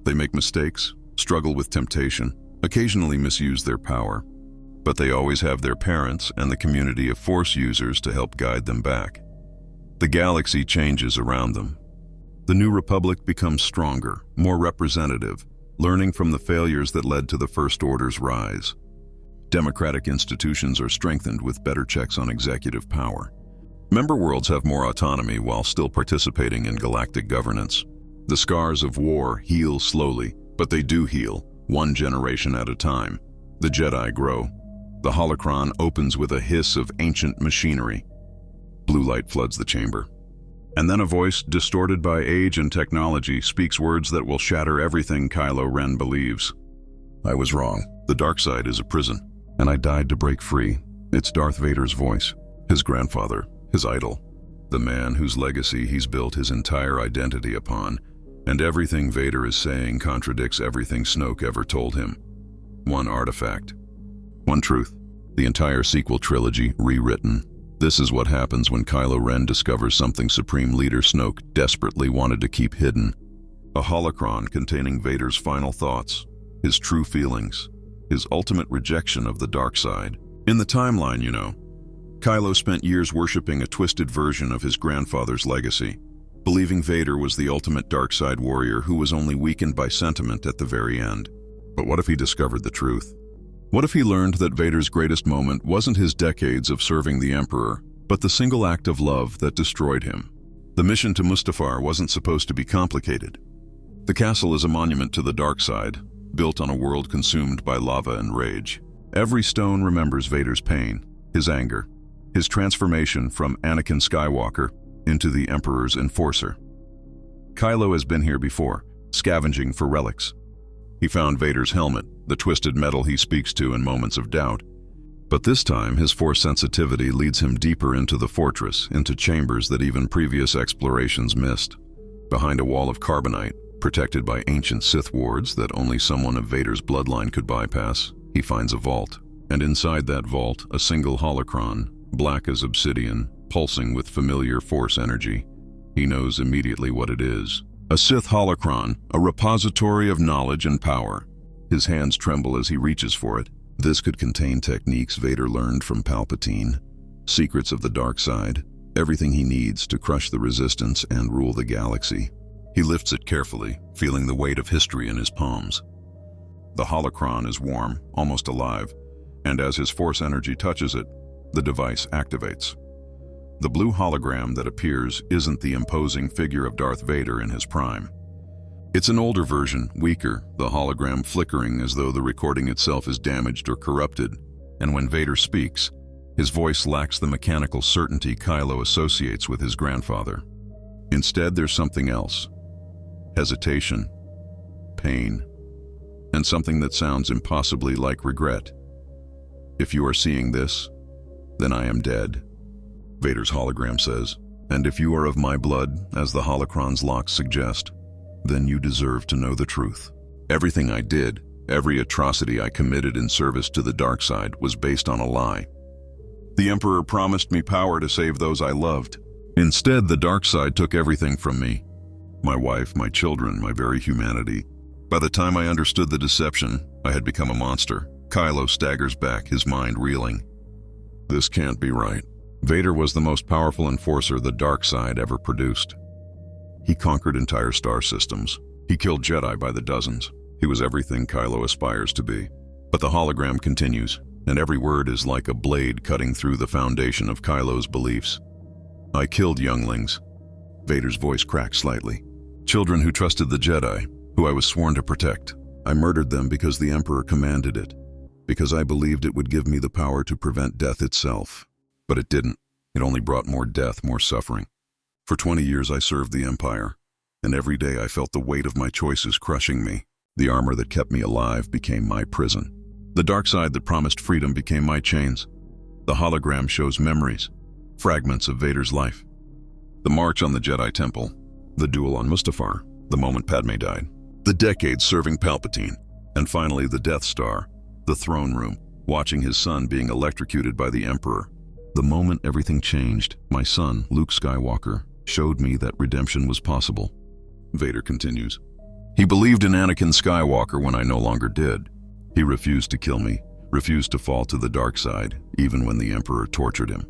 Speaker 1: They make mistakes, struggle with temptation, occasionally misuse their power, but they always have their parents and the community of Force users to help guide them back. The galaxy changes around them. The New Republic becomes stronger, more representative, learning from the failures that led to the First Order's rise. Democratic institutions are strengthened with better checks on executive power. Member worlds have more autonomy while still participating in galactic governance. The scars of war heal slowly, but they do heal, one generation at a time. The Jedi grow. The Holocron opens with a hiss of ancient machinery. Blue light floods the chamber. And then a voice, distorted by age and technology, speaks words that will shatter everything Kylo Ren believes. I was wrong. The dark side is a prison, and I died to break free. It's Darth Vader's voice, his grandfather, his idol, the man whose legacy he's built his entire identity upon, and everything Vader is saying contradicts everything Snoke ever told him. One artifact. One truth. The entire sequel trilogy rewritten. This is what happens when Kylo Ren discovers something Supreme Leader Snoke desperately wanted to keep hidden. A holocron containing Vader's final thoughts, his true feelings, his ultimate rejection of the dark side. In the timeline, Kylo spent years worshipping a twisted version of his grandfather's legacy, believing Vader was the ultimate dark side warrior who was only weakened by sentiment at the very end. But what if he discovered the truth? What if he learned that Vader's greatest moment wasn't his decades of serving the Emperor, but the single act of love that destroyed him? The mission to Mustafar wasn't supposed to be complicated. The castle is a monument to the dark side, built on a world consumed by lava and rage. Every stone remembers Vader's pain, his anger, his transformation from Anakin Skywalker into the Emperor's enforcer. Kylo has been here before, scavenging for relics. He found Vader's helmet, the twisted metal he speaks to in moments of doubt. But this time, his Force sensitivity leads him deeper into the fortress, into chambers that even previous explorations missed. Behind a wall of carbonite, protected by ancient Sith wards that only someone of Vader's bloodline could bypass, he finds a vault. And inside that vault, a single holocron, black as obsidian, pulsing with familiar Force energy. He knows immediately what it is. A Sith holocron, a repository of knowledge and power. His hands tremble as he reaches for it. This could contain techniques Vader learned from Palpatine, secrets of the dark side, everything he needs to crush the Resistance and rule the galaxy. He lifts it carefully, feeling the weight of history in his palms. The holocron is warm, almost alive, and as his Force energy touches it, the device activates. The blue hologram that appears isn't the imposing figure of Darth Vader in his prime. It's an older version, weaker, the hologram flickering as though the recording itself is damaged or corrupted, and when Vader speaks, his voice lacks the mechanical certainty Kylo associates with his grandfather. Instead, there's something else. Hesitation, pain, and something that sounds impossibly like regret. If you are seeing this, then I am dead, Vader's hologram says, and if you are of my blood, as the holocron's locks suggest, then you deserve to know the truth. Everything I did, every atrocity I committed in service to the dark side was based on a lie. The Emperor promised me power to save those I loved. Instead, the dark side took everything from me. My wife, my children, my very humanity. By the time I understood the deception, I had become a monster. Kylo staggers back, his mind reeling. This can't be right. Vader was the most powerful enforcer the dark side ever produced. He conquered entire star systems. He killed Jedi by the dozens. He was everything Kylo aspires to be. But the hologram continues, and every word is like a blade cutting through the foundation of Kylo's beliefs. I killed younglings. Vader's voice cracks slightly. Children who trusted the Jedi, who I was sworn to protect. I murdered them because the Emperor commanded it, because I believed it would give me the power to prevent death itself. But it didn't. It only brought more death, more suffering. For 20 years I served the Empire, and every day I felt the weight of my choices crushing me. The armor that kept me alive became my prison. The dark side that promised freedom became my chains. The hologram shows memories, fragments of Vader's life. The march on the Jedi Temple, the duel on Mustafar, the moment Padme died, the decades serving Palpatine, and finally the Death Star, the throne room, watching his son being electrocuted by the Emperor. The moment everything changed, my son, Luke Skywalker, showed me that redemption was possible. Vader continues. He believed in Anakin Skywalker when I no longer did. He refused to kill me, refused to fall to the dark side, even when the Emperor tortured him.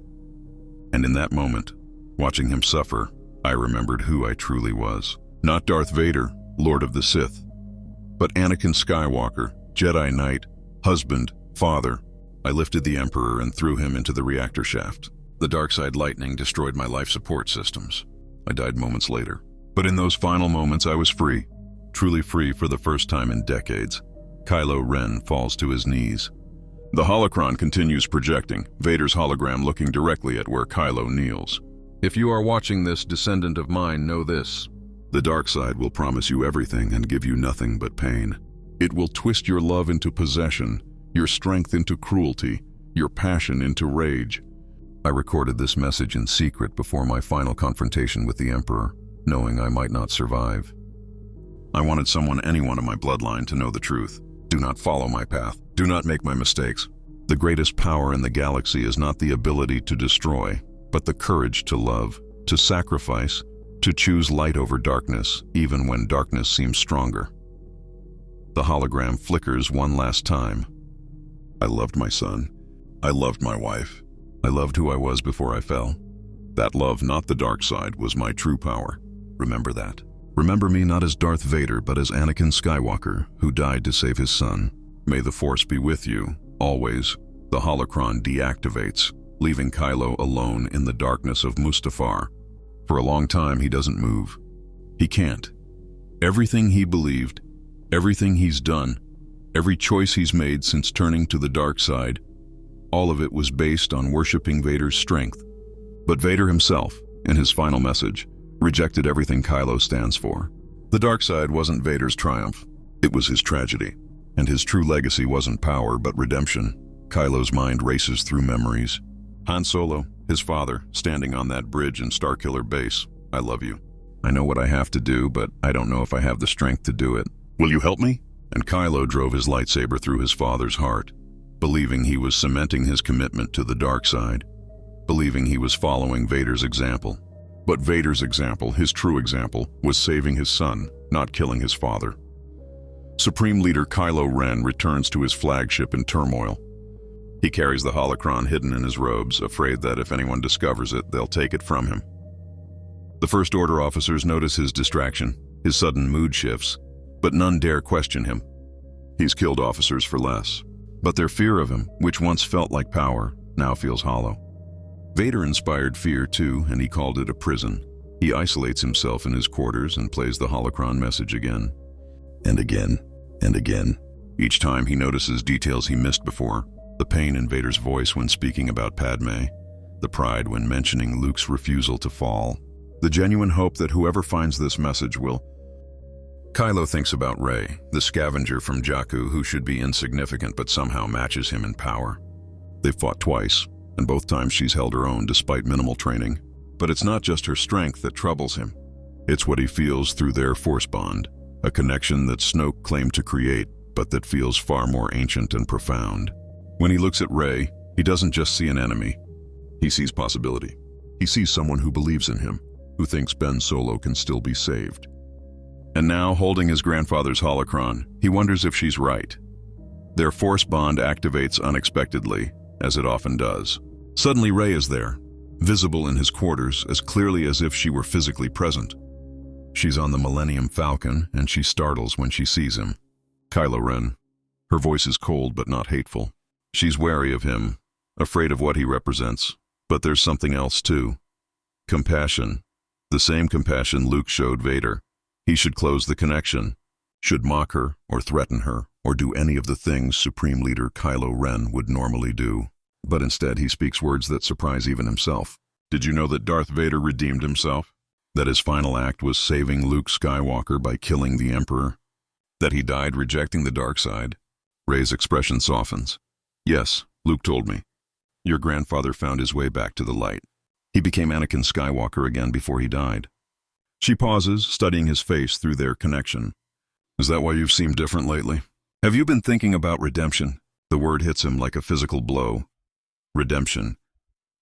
Speaker 1: And in that moment, watching him suffer, I remembered who I truly was. Not Darth Vader, Lord of the Sith, but Anakin Skywalker, Jedi Knight, husband, father. I lifted the Emperor and threw him into the reactor shaft. The dark side lightning destroyed my life support systems. I died moments later. But in those final moments, I was free. Truly free for the first time in decades. Kylo Ren falls to his knees. The Holocron continues projecting, Vader's hologram looking directly at where Kylo kneels. If you are watching this, descendant of mine, know this. The dark side will promise you everything and give you nothing but pain. It will twist your love into possession, your strength into cruelty, your passion into rage. I recorded this message in secret before my final confrontation with the Emperor, knowing I might not survive. I wanted anyone in my bloodline to know the truth. Do not follow my path. Do not make my mistakes. The greatest power in the galaxy is not the ability to destroy, but the courage to love, to sacrifice, to choose light over darkness, even when darkness seems stronger. The hologram flickers one last time. I loved my son. I loved my wife. I loved who I was before I fell. That love, not the dark side, was my true power. Remember that. Remember me not as Darth Vader, but as Anakin Skywalker, who died to save his son. May the Force be with you, always. The Holocron deactivates, leaving Kylo alone in the darkness of Mustafar. For a long time, he doesn't move. He can't. Everything he believed, everything he's done, every choice he's made since turning to the dark side, all of it was based on worshiping Vader's strength. But Vader himself, in his final message, rejected everything Kylo stands for. The dark side wasn't Vader's triumph. It was his tragedy. And his true legacy wasn't power, but redemption. Kylo's mind races through memories. Han Solo, his father, standing on that bridge in Starkiller Base. I love you. I know what I have to do, but I don't know if I have the strength to do it. Will you help me? And Kylo drove his lightsaber through his father's heart, believing he was cementing his commitment to the dark side, believing he was following Vader's example. But Vader's example, his true example, was saving his son, not killing his father. Supreme Leader Kylo Ren returns to his flagship in turmoil. He carries the holocron hidden in his robes, afraid that if anyone discovers it, they'll take it from him. The First Order officers notice his distraction, his sudden mood shifts, but none dare question him. He's killed officers for less, but their fear of him, which once felt like power, now feels hollow. Vader inspired fear too, and he called it a prison. He isolates himself in his quarters and plays the holocron message again. And again, and again. Each time he notices details he missed before. The pain in Vader's voice when speaking about Padme. The pride when mentioning Luke's refusal to fall. The genuine hope that whoever finds this message will... Kylo thinks about Rey, the scavenger from Jakku who should be insignificant but somehow matches him in power. They've fought twice, and both times she's held her own despite minimal training. But it's not just her strength that troubles him. It's what he feels through their Force bond, a connection that Snoke claimed to create, but that feels far more ancient and profound. When he looks at Rey, he doesn't just see an enemy. He sees possibility. He sees someone who believes in him, who thinks Ben Solo can still be saved. And now, holding his grandfather's holocron, he wonders if she's right. Their Force bond activates unexpectedly, as it often does. Suddenly Rey is there, visible in his quarters as clearly as if she were physically present. She's on the Millennium Falcon, and she startles when she sees him. Kylo Ren. Her voice is cold but not hateful. She's wary of him, afraid of what he represents. But there's something else too. Compassion. The same compassion Luke showed Vader. He should close the connection, should mock her or threaten her or do any of the things Supreme Leader Kylo Ren would normally do. But instead he speaks words that surprise even himself. Did you know that Darth Vader redeemed himself? That his final act was saving Luke Skywalker by killing the Emperor? That he died rejecting the dark side? Rey's expression softens. Yes, Luke told me. Your grandfather found his way back to the light. He became Anakin Skywalker again before he died. She pauses, studying his face through their connection. Is that why you've seemed different lately? Have you been thinking about redemption? The word hits him like a physical blow. Redemption.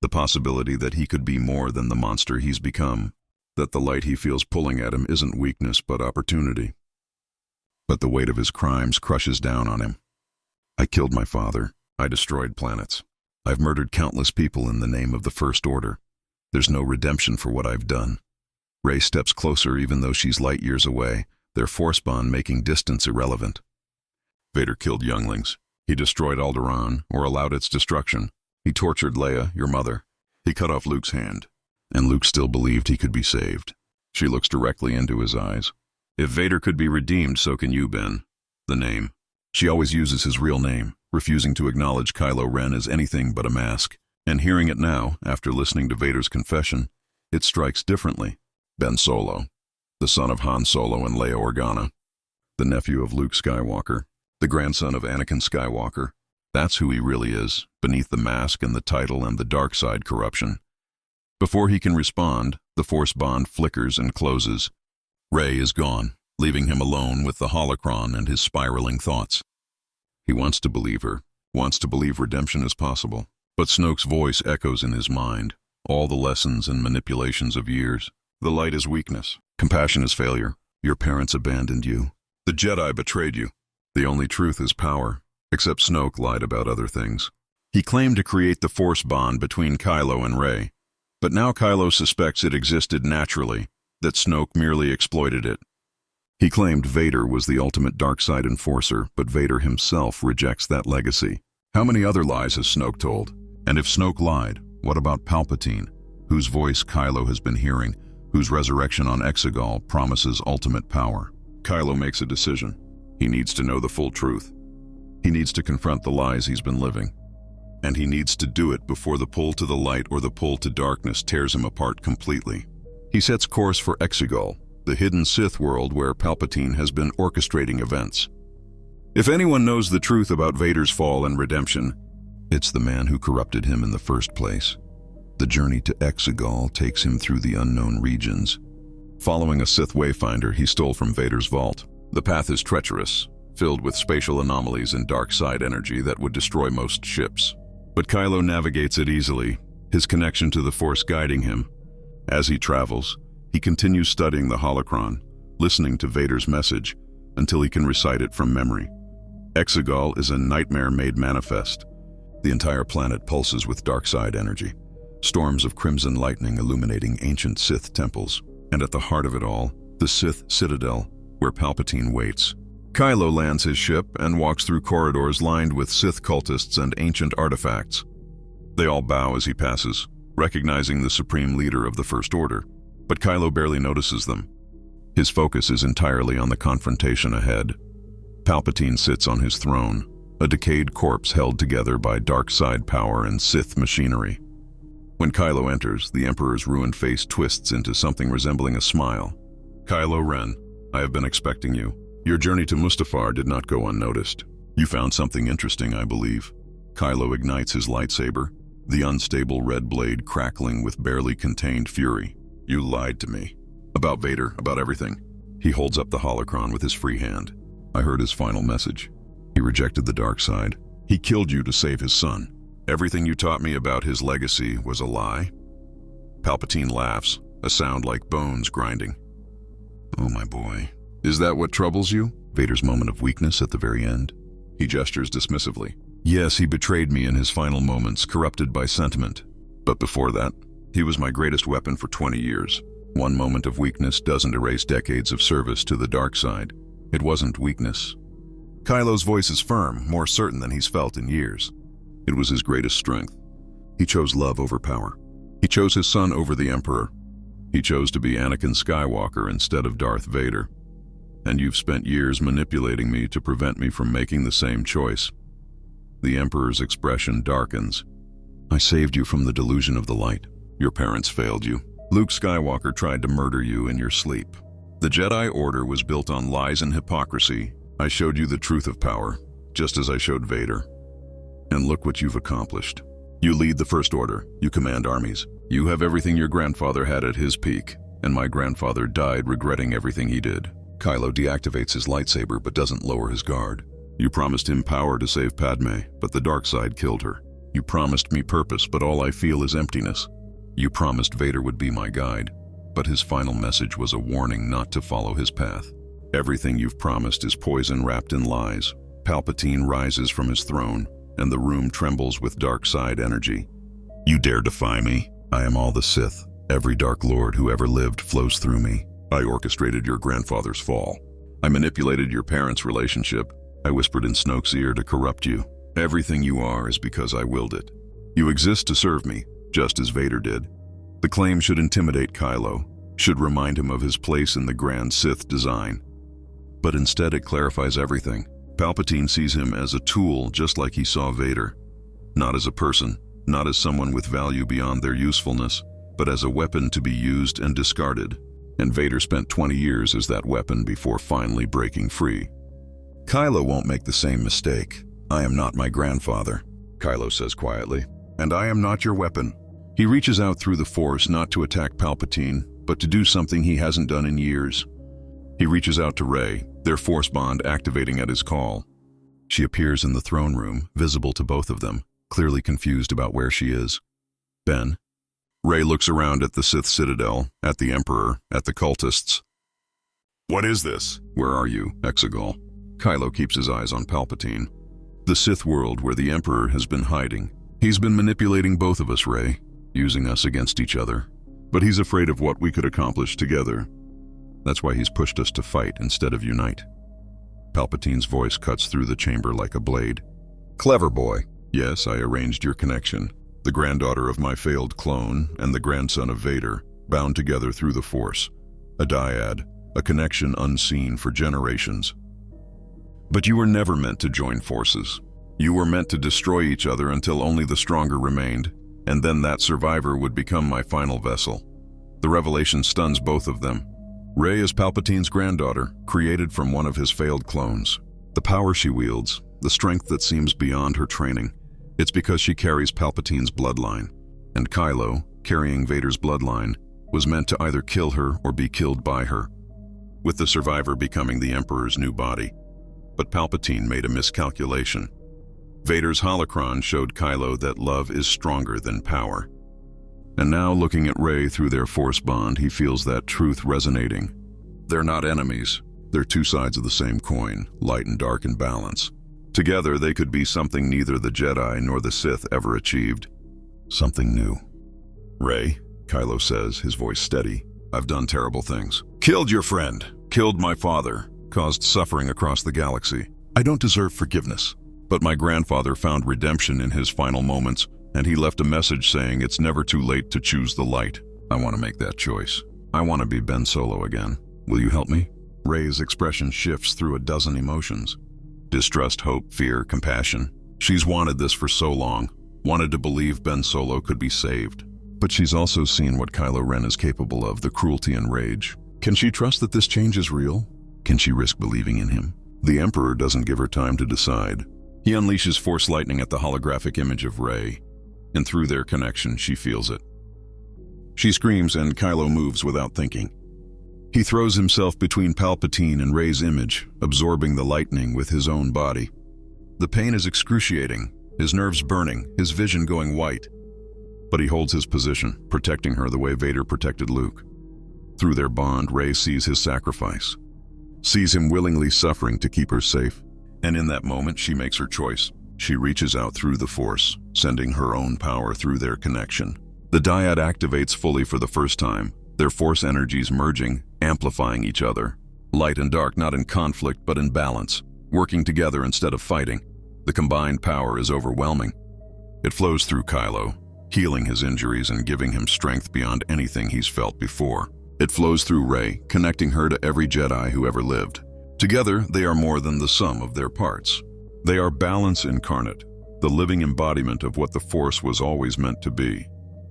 Speaker 1: The possibility that he could be more than the monster he's become, that the light he feels pulling at him isn't weakness but opportunity. But the weight of his crimes crushes down on him. I killed my father. I destroyed planets. I've murdered countless people in the name of the First Order. There's no redemption for what I've done. Rey steps closer even though she's light years away, their force bond making distance irrelevant. Vader killed younglings. He destroyed Alderaan, or allowed its destruction. He tortured Leia, your mother. He cut off Luke's hand. And Luke still believed he could be saved. She looks directly into his eyes. If Vader could be redeemed, so can you, Ben. The name. She always uses his real name, refusing to acknowledge Kylo Ren as anything but a mask. And hearing it now, after listening to Vader's confession, it strikes differently. Ben Solo, the son of Han Solo and Leia Organa, the nephew of Luke Skywalker, the grandson of Anakin Skywalker. That's who he really is, beneath the mask and the title and the dark side corruption. Before he can respond, the force bond flickers and closes. Rey is gone, leaving him alone with the holocron and his spiraling thoughts. He wants to believe her, wants to believe redemption is possible. But Snoke's voice echoes in his mind, all the lessons and manipulations of years. The light is weakness. Compassion is failure. Your parents abandoned you. The Jedi betrayed you. The only truth is power, except Snoke lied about other things. He claimed to create the force bond between Kylo and Rey, but now Kylo suspects it existed naturally, that Snoke merely exploited it. He claimed Vader was the ultimate dark side enforcer, but Vader himself rejects that legacy. How many other lies has Snoke told? And if Snoke lied, what about Palpatine, whose voice Kylo has been hearing, whose resurrection on Exegol promises ultimate power? Kylo makes a decision. He needs to know the full truth. He needs to confront the lies he's been living. And he needs to do it before the pull to the light or the pull to darkness tears him apart completely. He sets course for Exegol, the hidden Sith world where Palpatine has been orchestrating events. If anyone knows the truth about Vader's fall and redemption, it's the man who corrupted him in the first place. The journey to Exegol takes him through the unknown regions. Following a Sith wayfinder he stole from Vader's vault. The path is treacherous, filled with spatial anomalies and dark side energy that would destroy most ships. But Kylo navigates it easily, his connection to the Force guiding him. As he travels, he continues studying the holocron, listening to Vader's message, until he can recite it from memory. Exegol is a nightmare made manifest. The entire planet pulses with dark side energy, storms of crimson lightning illuminating ancient Sith temples, and at the heart of it all, the Sith Citadel, where Palpatine waits. Kylo lands his ship and walks through corridors lined with Sith cultists and ancient artifacts. They all bow as he passes, recognizing the supreme leader of the First Order, but Kylo barely notices them. His focus is entirely on the confrontation ahead. Palpatine sits on his throne, a decayed corpse held together by dark side power and Sith machinery. When Kylo enters, the Emperor's ruined face twists into something resembling a smile. Kylo Ren, I have been expecting you. Your journey to Mustafar did not go unnoticed. You found something interesting, I believe. Kylo ignites his lightsaber, the unstable red blade crackling with barely contained fury. You lied to me. About Vader, about everything. He holds up the holocron with his free hand. I heard his final message. He rejected the dark side. He killed you to save his son. Everything you taught me about his legacy was a lie? Palpatine laughs, a sound like bones grinding. Oh, my boy. Is that what troubles you? Vader's moment of weakness at the very end. He gestures dismissively. Yes, he betrayed me in his final moments, corrupted by sentiment. But before that, he was my greatest weapon for 20 years. One moment of weakness doesn't erase decades of service to the dark side. It wasn't weakness. Kylo's voice is firm, more certain than he's felt in years. It was his greatest strength. He chose love over power. He chose his son over the Emperor. He chose to be Anakin Skywalker instead of Darth Vader. And you've spent years manipulating me to prevent me from making the same choice. The Emperor's expression darkens. I saved you from the delusion of the light. Your parents failed you. Luke Skywalker tried to murder you in your sleep. The Jedi Order was built on lies and hypocrisy. I showed you the truth of power, just as I showed Vader. And look what you've accomplished. You lead the First Order. You command armies. You have everything your grandfather had at his peak, and my grandfather died regretting everything he did. Kylo deactivates his lightsaber but doesn't lower his guard. You promised him power to save Padme, but the dark side killed her. You promised me purpose, but all I feel is emptiness. You promised Vader would be my guide, but his final message was a warning not to follow his path. Everything you've promised is poison wrapped in lies. Palpatine rises from his throne, and the room trembles with dark side energy. You dare defy me? I am all the Sith. Every Dark Lord who ever lived flows through me. I orchestrated your grandfather's fall. I manipulated your parents' relationship. I whispered in Snoke's ear to corrupt you. Everything you are is because I willed it. You exist to serve me, just as Vader did. The claim should intimidate Kylo, should remind him of his place in the grand Sith design. But instead it clarifies everything. Palpatine sees him as a tool just like he saw Vader. Not as a person, not as someone with value beyond their usefulness, but as a weapon to be used and discarded. And Vader spent 20 years as that weapon before finally breaking free. Kylo won't make the same mistake. I am not my grandfather, Kylo says quietly, and I am not your weapon. He reaches out through the Force not to attack Palpatine, but to do something he hasn't done in years. He reaches out to Rey, their Force bond activating at his call. She appears in the throne room, visible to both of them, clearly confused about where she is. Ben. Rey looks around at the Sith Citadel, at the Emperor, at the cultists. What is this? Where are you, Exegol? Kylo keeps his eyes on Palpatine. The Sith world where the Emperor has been hiding. He's been manipulating both of us, Rey, using us against each other. But he's afraid of what we could accomplish together. That's why he's pushed us to fight instead of unite. Palpatine's voice cuts through the chamber like a blade. Clever boy. Yes, I arranged your connection. The granddaughter of my failed clone and the grandson of Vader, bound together through the Force. A dyad, a connection unseen for generations. But you were never meant to join forces. You were meant to destroy each other until only the stronger remained, and then that survivor would become my final vessel. The revelation stuns both of them. Rey is Palpatine's granddaughter, created from one of his failed clones. The power she wields, the strength that seems beyond her training, it's because she carries Palpatine's bloodline. And Kylo, carrying Vader's bloodline, was meant to either kill her or be killed by her, with the survivor becoming the Emperor's new body. But Palpatine made a miscalculation. Vader's holocron showed Kylo that love is stronger than power. And now, looking at Rey through their Force bond, he feels that truth resonating. They're not enemies. They're two sides of the same coin, light and dark in balance. Together, they could be something neither the Jedi nor the Sith ever achieved. Something new. Rey, Kylo says, his voice steady, I've done terrible things. Killed your friend. Killed my father. Caused suffering across the galaxy. I don't deserve forgiveness. But my grandfather found redemption in his final moments, and he left a message saying it's never too late to choose the light. I want to make that choice. I want to be Ben Solo again. Will you help me? Rey's expression shifts through a dozen emotions. Distrust, hope, fear, compassion. She's wanted this for so long, wanted to believe Ben Solo could be saved. But she's also seen what Kylo Ren is capable of, the cruelty and rage. Can she trust that this change is real? Can she risk believing in him? The Emperor doesn't give her time to decide. He unleashes Force lightning at the holographic image of Rey, and through their connection, she feels it. She screams and Kylo moves without thinking. He throws himself between Palpatine and Rey's image, absorbing the lightning with his own body. The pain is excruciating, his nerves burning, his vision going white. But he holds his position, protecting her the way Vader protected Luke. Through their bond, Rey sees his sacrifice, sees him willingly suffering to keep her safe. And in that moment, she makes her choice. She reaches out through the Force, sending her own power through their connection. The dyad activates fully for the first time, their Force energies merging, amplifying each other. Light and dark not in conflict but in balance, working together instead of fighting. The combined power is overwhelming. It flows through Kylo, healing his injuries and giving him strength beyond anything he's felt before. It flows through Rey, connecting her to every Jedi who ever lived. Together, they are more than the sum of their parts. They are balance incarnate, the living embodiment of what the Force was always meant to be.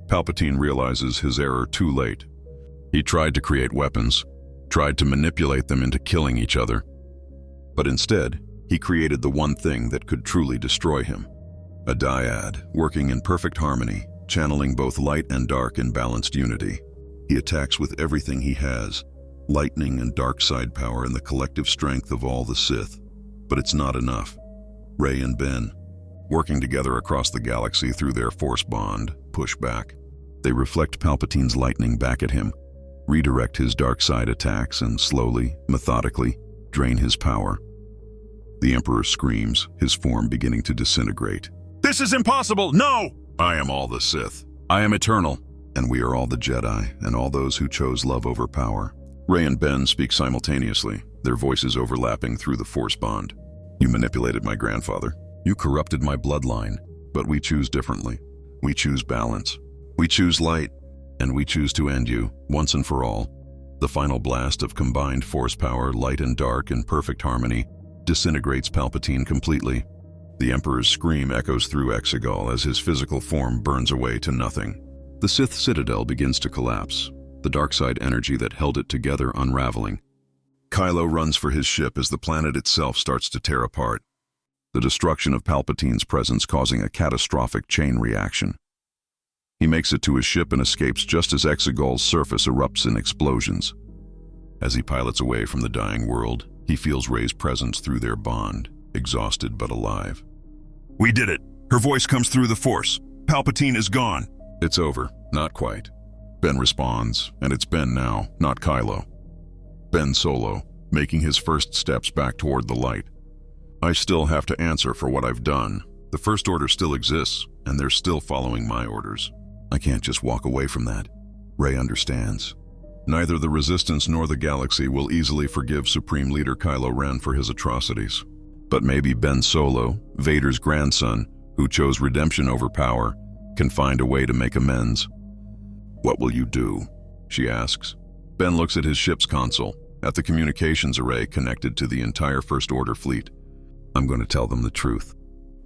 Speaker 1: Palpatine realizes his error too late. He tried to create weapons, tried to manipulate them into killing each other. But instead, he created the one thing that could truly destroy him. A dyad, working in perfect harmony, channeling both light and dark in balanced unity. He attacks with everything he has, lightning and dark side power and the collective strength of all the Sith. But it's not enough. Rey and Ben, working together across the galaxy through their force bond, push back. They reflect Palpatine's lightning back at him, redirect his dark side attacks, and slowly, methodically, drain his power. The Emperor screams, his form beginning to disintegrate. "This is impossible! No! I am all the Sith. I am eternal. And we are all the Jedi, and all those who chose love over power." Rey and Ben speak simultaneously, their voices overlapping through the force bond. "You manipulated my grandfather. You corrupted my bloodline. But we choose differently. We choose balance. We choose light. And we choose to end you, once and for all." The final blast of combined force power, light and dark in perfect harmony, disintegrates Palpatine completely. The Emperor's scream echoes through Exegol as his physical form burns away to nothing. The Sith Citadel begins to collapse, the dark side energy that held it together unraveling. Kylo runs for his ship as the planet itself starts to tear apart, the destruction of Palpatine's presence causing a catastrophic chain reaction. He makes it to his ship and escapes just as Exegol's surface erupts in explosions. As he pilots away from the dying world, he feels Rey's presence through their bond, exhausted but alive. "We did it! Her voice comes through the Force! Palpatine is gone!" "It's over. Not quite." Ben responds, and it's Ben now, not Kylo. Ben Solo, making his first steps back toward the light. "I still have to answer for what I've done. The First Order still exists, and they're still following my orders. I can't just walk away from that." Rey understands. Neither the Resistance nor the galaxy will easily forgive Supreme Leader Kylo Ren for his atrocities. But maybe Ben Solo, Vader's grandson, who chose redemption over power, can find a way to make amends. "What will you do?" she asks. Ben looks at his ship's console, at the communications array connected to the entire First Order fleet. "I'm going to tell them the truth.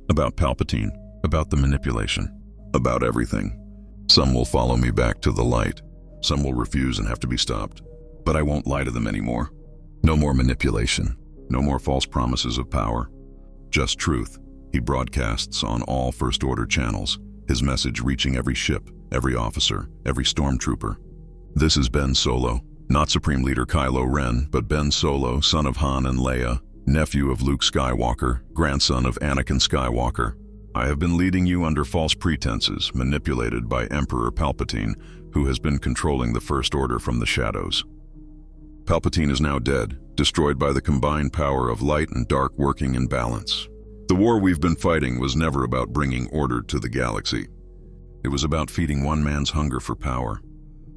Speaker 1: About Palpatine, about the manipulation, about everything. Some will follow me back to the light. Some will refuse and have to be stopped. But I won't lie to them anymore. No more manipulation. No more false promises of power. Just truth." He broadcasts on all First Order channels, his message reaching every ship, every officer, every stormtrooper. "This is Ben Solo, not Supreme Leader Kylo Ren, but Ben Solo, son of Han and Leia, nephew of Luke Skywalker, grandson of Anakin Skywalker. I have been leading you under false pretenses, manipulated by Emperor Palpatine, who has been controlling the First Order from the shadows. Palpatine is now dead, destroyed by the combined power of light and dark working in balance. The war we've been fighting was never about bringing order to the galaxy. It was about feeding one man's hunger for power.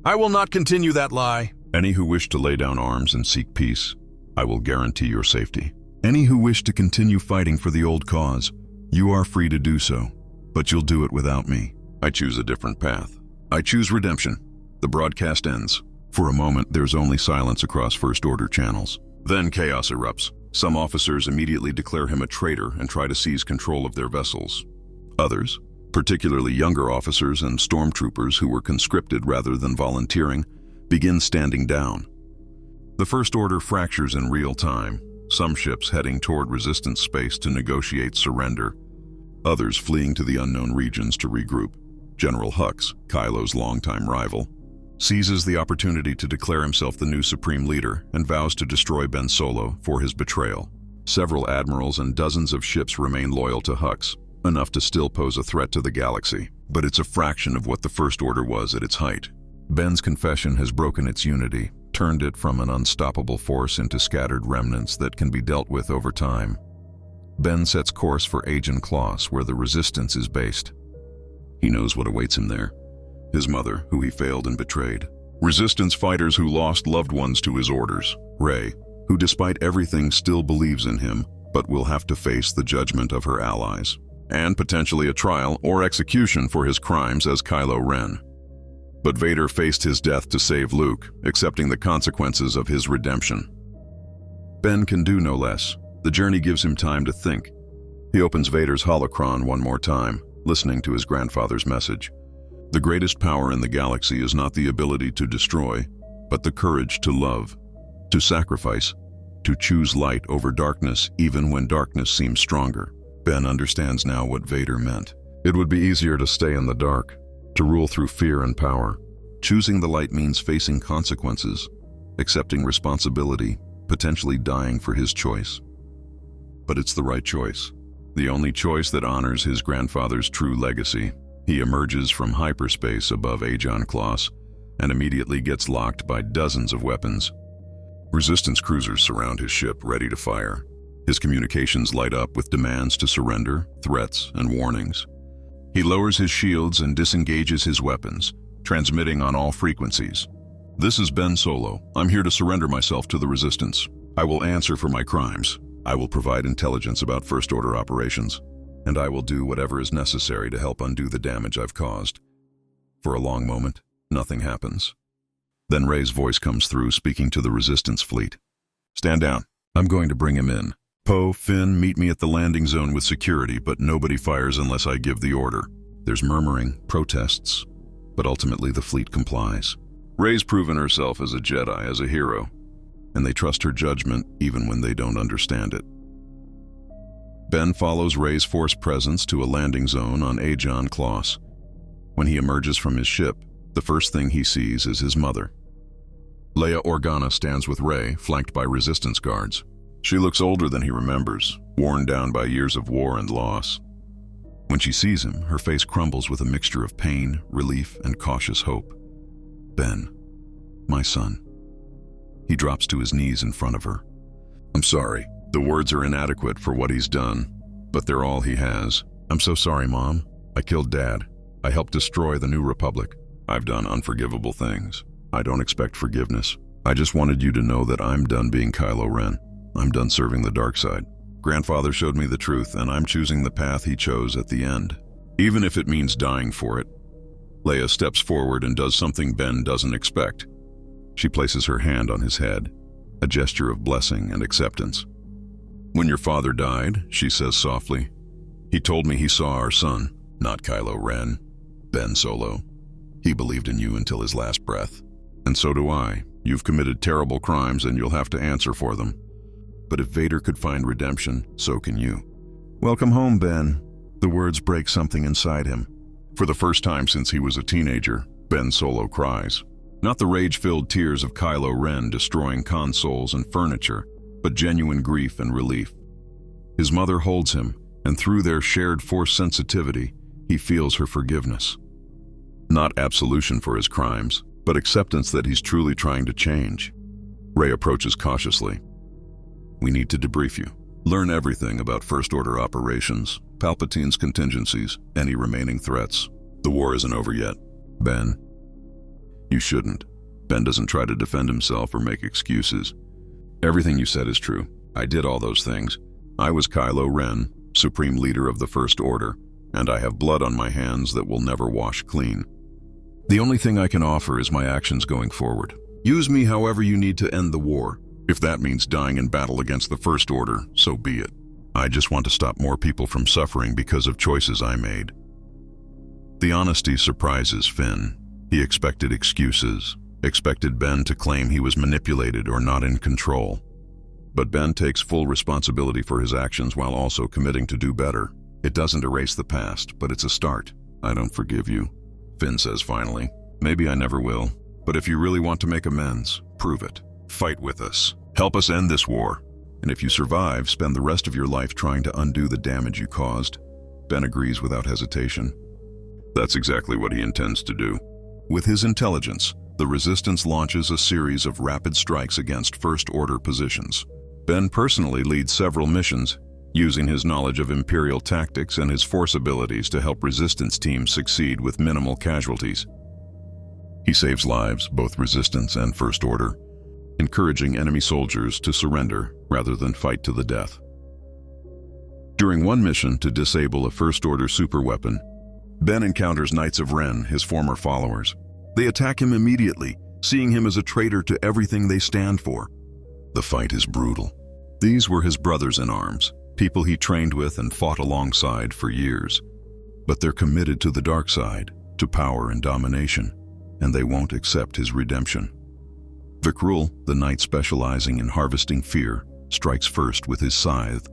Speaker 1: I will not continue that lie. Any who wish to lay down arms and seek peace, I will guarantee your safety. Any who wish to continue fighting for the old cause, you are free to do so, but you'll do it without me. I choose a different path. I choose redemption." The broadcast ends. For a moment, there's only silence across First Order channels. Then chaos erupts. Some officers immediately declare him a traitor and try to seize control of their vessels. Others, particularly younger officers and stormtroopers who were conscripted rather than volunteering, begin standing down. The First Order fractures in real time, some ships heading toward Resistance space to negotiate surrender, others fleeing to the unknown regions to regroup. General Hux, Kylo's longtime rival, seizes the opportunity to declare himself the new Supreme Leader and vows to destroy Ben Solo for his betrayal. Several admirals and dozens of ships remain loyal to Hux, enough to still pose a threat to the galaxy, but it's a fraction of what the First Order was at its height. Ben's confession has broken its unity, turned it from an unstoppable force into scattered remnants that can be dealt with over time. Ben sets course for Agen Kloss, where the Resistance is based. He knows what awaits him there. His mother, who he failed and betrayed. Resistance fighters who lost loved ones to his orders. Rey, who despite everything still believes in him, but will have to face the judgment of her allies, and potentially a trial or execution for his crimes as Kylo Ren. But Vader faced his death to save Luke, accepting the consequences of his redemption. Ben can do no less. The journey gives him time to think. He opens Vader's holocron one more time, listening to his grandfather's message. The greatest power in the galaxy is not the ability to destroy, but the courage to love, to sacrifice, to choose light over darkness even when darkness seems stronger. Ben understands now what Vader meant. It would be easier to stay in the dark, to rule through fear and power. Choosing the light means facing consequences, accepting responsibility, potentially dying for his choice. But it's the right choice. the only choice that honors his grandfather's true legacy. He emerges from hyperspace above Ajon Kloss and immediately gets locked by dozens of weapons. Resistance cruisers surround his ship, ready to fire. His communications light up with demands to surrender, threats, and warnings. He lowers his shields and disengages his weapons, transmitting on all frequencies. "This is Ben Solo. I'm here to surrender myself to the Resistance. I will answer for my crimes. I will provide intelligence about First Order operations, and I will do whatever is necessary to help undo the damage I've caused." For a long moment, nothing happens. Then Rey's voice comes through, speaking to the Resistance fleet. "Stand down. I'm going to bring him in. Poe, Finn, meet me at the landing zone with security, but nobody fires unless I give the order." There's murmuring, protests, but ultimately the fleet complies. Rey's proven herself as a Jedi, as a hero, and they trust her judgment even when they don't understand it. Ben follows Rey's force presence to a landing zone on Ajon Kloss. When he emerges from his ship, the first thing he sees is his mother. Leia Organa stands with Rey, flanked by Resistance guards. She looks older than he remembers, worn down by years of war and loss. When she sees him, her face crumbles with a mixture of pain, relief, and cautious hope. "Ben, my son." He drops to his knees in front of her. "I'm sorry. The words are inadequate for what he's done, but they're all he has. I'm so sorry, Mom. I killed Dad. I helped destroy the New Republic. I've done unforgivable things. I don't expect forgiveness. I just wanted you to know that I'm done being Kylo Ren. I'm done serving the dark side. Grandfather showed me the truth, and I'm choosing the path he chose at the end, even if it means dying for it." Leia steps forward and does something Ben doesn't expect. She places her hand on his head, a gesture of blessing and acceptance. "When your father died," she says softly, "he told me he saw our son, not Kylo Ren, Ben Solo. He believed in you until his last breath. And so do I. You've committed terrible crimes and you'll have to answer for them. But if Vader could find redemption, so can you." "Welcome home, Ben." The words break something inside him. For the first time since he was a teenager, Ben Solo cries. Not the rage-filled tears of Kylo Ren destroying consoles and furniture, but genuine grief and relief. His mother holds him, and through their shared Force sensitivity, he feels her forgiveness. Not absolution for his crimes, but acceptance that he's truly trying to change. Rey approaches cautiously. "We need to debrief you. Learn everything about First Order operations, Palpatine's contingencies, any remaining threats. The war isn't over yet. Ben." "You shouldn't." Ben doesn't try to defend himself or make excuses. "Everything you said is true. I did all those things. I was Kylo Ren, Supreme Leader of the First Order, and I have blood on my hands that will never wash clean. The only thing I can offer is my actions going forward. Use me however you need to end the war. If that means dying in battle against the First Order, so be it. I just want to stop more people from suffering because of choices I made." The honesty surprises Finn. He expected excuses, expected Ben to claim he was manipulated or not in control. But Ben takes full responsibility for his actions while also committing to do better. "It doesn't erase the past, but it's a start. I don't forgive you," Finn says finally. "Maybe I never will, but if you really want to make amends, prove it. Fight with us. Help us end this war. And if you survive, spend the rest of your life trying to undo the damage you caused." Ben agrees without hesitation. That's exactly what he intends to do. With his intelligence, the Resistance launches a series of rapid strikes against First Order positions. Ben personally leads several missions, using his knowledge of Imperial tactics and his Force abilities to help Resistance teams succeed with minimal casualties. He saves lives, both Resistance and First Order, encouraging enemy soldiers to surrender rather than fight to the death. During one mission to disable a First Order superweapon, Ben encounters Knights of Ren, his former followers. They attack him immediately, seeing him as a traitor to everything they stand for. The fight is brutal. These were his brothers in arms, people he trained with and fought alongside for years. But they're committed to the dark side, to power and domination, and they won't accept his redemption. Vikrul, the knight specializing in harvesting fear, strikes first with his scythe.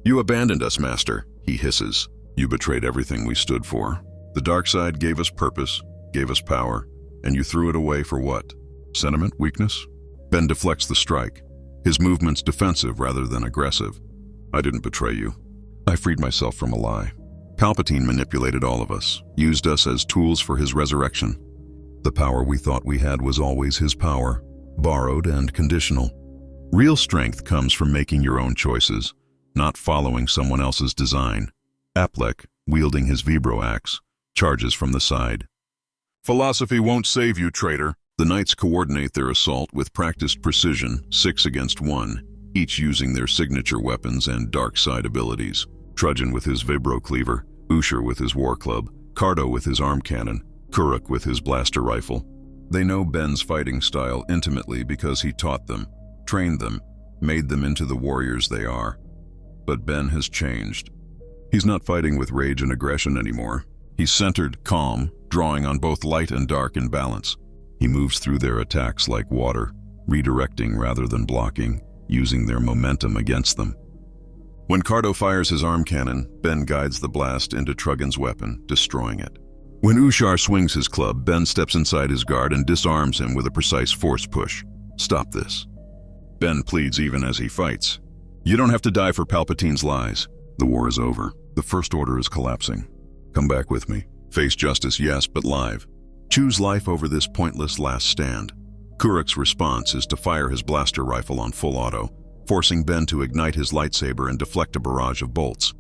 Speaker 1: "You abandoned us, Master," he hisses. "You betrayed everything we stood for. The dark side gave us purpose, gave us power, and you threw it away for what? Sentiment? Weakness?" Ben deflects the strike, his movements defensive rather than aggressive. "I didn't betray you. I freed myself from a lie. Palpatine manipulated all of us, used us as tools for his resurrection. The power we thought we had was always his power, borrowed and conditional. Real strength comes from making your own choices, not following someone else's design. Aplek, wielding his vibro axe, charges from the side. Philosophy won't save you, traitor. The knights coordinate their assault with practiced precision, 6 against 1, each using their signature weapons and dark side abilities. Trudgen with his vibro cleaver, Usher with his war club, Cardo with his arm cannon, Kuruk with his blaster rifle. They know Ben's fighting style intimately because he taught them, trained them, made them into the warriors they are. But Ben has changed. He's not fighting with rage and aggression anymore. He's centered, calm, drawing on both light and dark in balance. He moves through their attacks like water, redirecting rather than blocking, using their momentum against them. When Cardo fires his arm cannon, Ben guides the blast into Truggen's weapon, destroying it. When Ushar swings his club, Ben steps inside his guard and disarms him with a precise force push. Stop this. Ben pleads even as he fights. You don't have to die for Palpatine's lies. The war is over. The First Order is collapsing. Come back with me. Face justice, yes, but live. Choose life over this pointless last stand. Kuruk's response is to fire his blaster rifle on full auto, forcing Ben to ignite his lightsaber and deflect a barrage of bolts.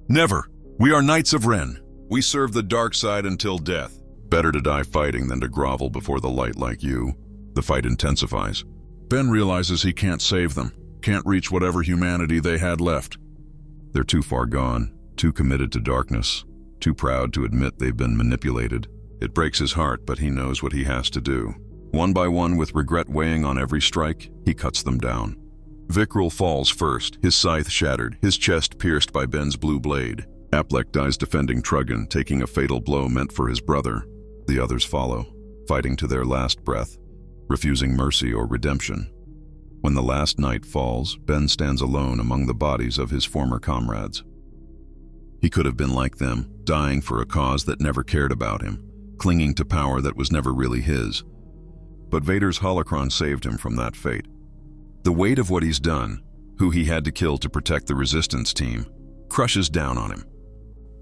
Speaker 1: Never! We are Knights of Ren. We serve the dark side until death. Better to die fighting than to grovel before the light like you. The fight intensifies. Ben realizes he can't save them, can't reach whatever humanity they had left. They're too far gone, too committed to darkness, too proud to admit they've been manipulated. It breaks his heart, but he knows what he has to do. One by one, with regret weighing on every strike, he cuts them down. Vikrul falls first, his scythe shattered, his chest pierced by Ben's blue blade. Aplek dies defending Truggen, taking a fatal blow meant for his brother. The others follow, fighting to their last breath, refusing mercy or redemption. When the last knight falls, Ben stands alone among the bodies of his former comrades. He could have been like them, dying for a cause that never cared about him, clinging to power that was never really his. But Vader's Holocron saved him from that fate. The weight of what he's done, who he had to kill to protect the resistance team, crushes down on him.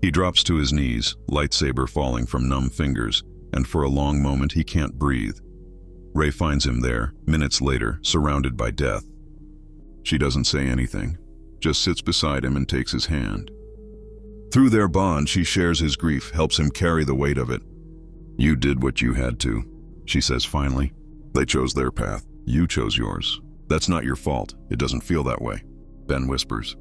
Speaker 1: He drops to his knees, lightsaber falling from numb fingers, and for a long moment he can't breathe. Rey finds him there, minutes later, surrounded by death. She doesn't say anything, just sits beside him and takes his hand. Through their bond, she shares his grief, helps him carry the weight of it. You did what you had to, she says finally. They chose their path. You chose yours. That's not your fault. It doesn't feel that way. Ben whispers.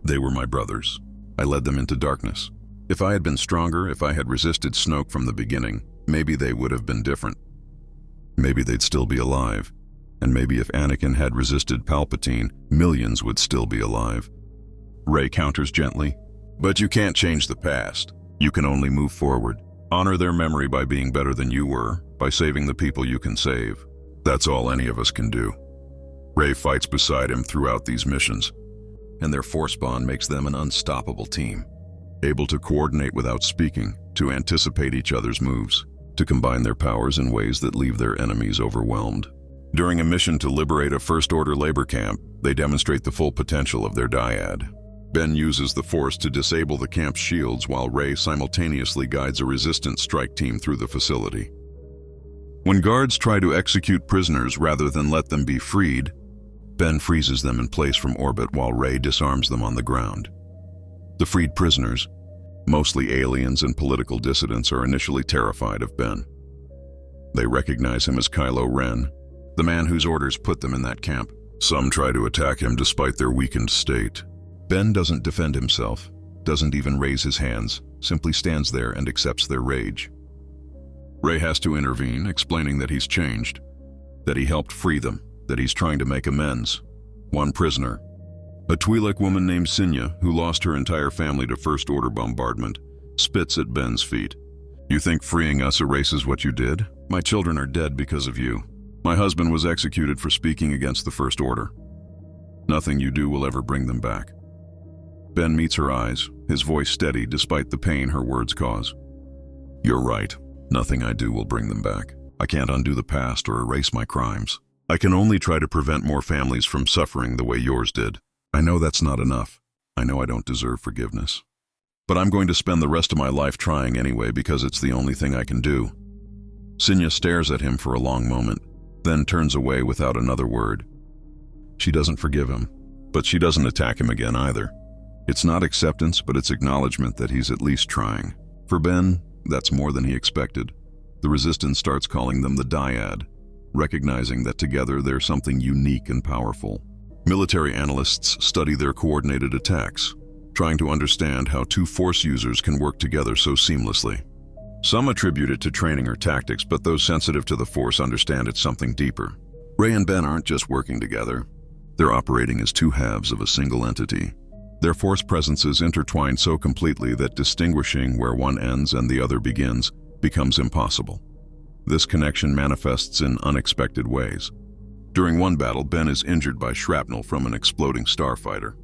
Speaker 1: They were my brothers. I led them into darkness. If I had been stronger, if I had resisted Snoke from the beginning, maybe they would have been different. Maybe they'd still be alive. And maybe if Anakin had resisted Palpatine, millions would still be alive. Rey counters gently. But you can't change the past. You can only move forward. Honor their memory by being better than you were, by saving the people you can save. That's all any of us can do. Rey fights beside him throughout these missions, and their force bond makes them an unstoppable team, able to coordinate without speaking, to anticipate each other's moves, to combine their powers in ways that leave their enemies overwhelmed. During a mission to liberate a First Order labor camp, they demonstrate the full potential of their dyad. Ben uses the Force to disable the camp's shields while Rey simultaneously guides a resistance strike team through the facility. When guards try to execute prisoners rather than let them be freed, Ben freezes them in place from orbit while Rey disarms them on the ground. The freed prisoners, mostly aliens and political dissidents, are initially terrified of Ben. They recognize him as Kylo Ren, the man whose orders put them in that camp. Some try to attack him despite their weakened state. Ben doesn't defend himself, doesn't even raise his hands, simply stands there and accepts their rage. Rey has to intervene, explaining that he's changed, that he helped free them, that he's trying to make amends. One prisoner, a Twi'lek woman named Sinya, who lost her entire family to First Order bombardment, spits at Ben's feet. You think freeing us erases what you did? My children are dead because of you. My husband was executed for speaking against the First Order. Nothing you do will ever bring them back. Ben meets her eyes, his voice steady despite the pain her words cause. You're right. Nothing I do will bring them back. I can't undo the past or erase my crimes. I can only try to prevent more families from suffering the way yours did. I know that's not enough. I know I don't deserve forgiveness. But I'm going to spend the rest of my life trying anyway because it's the only thing I can do. Sinya stares at him for a long moment, then turns away without another word. She doesn't forgive him, but she doesn't attack him again either. It's not acceptance, but it's acknowledgement that he's at least trying. For Ben, that's more than he expected. The Resistance starts calling them the Dyad, recognizing that together they're something unique and powerful. Military analysts study their coordinated attacks, trying to understand how two Force users can work together so seamlessly. Some attribute it to training or tactics, but those sensitive to the Force understand it's something deeper. Rey and Ben aren't just working together. They're operating as two halves of a single entity. Their Force presences intertwine so completely that distinguishing where one ends and the other begins becomes impossible. This connection manifests in unexpected ways. During one battle, Ben is injured by shrapnel from an exploding starfighter.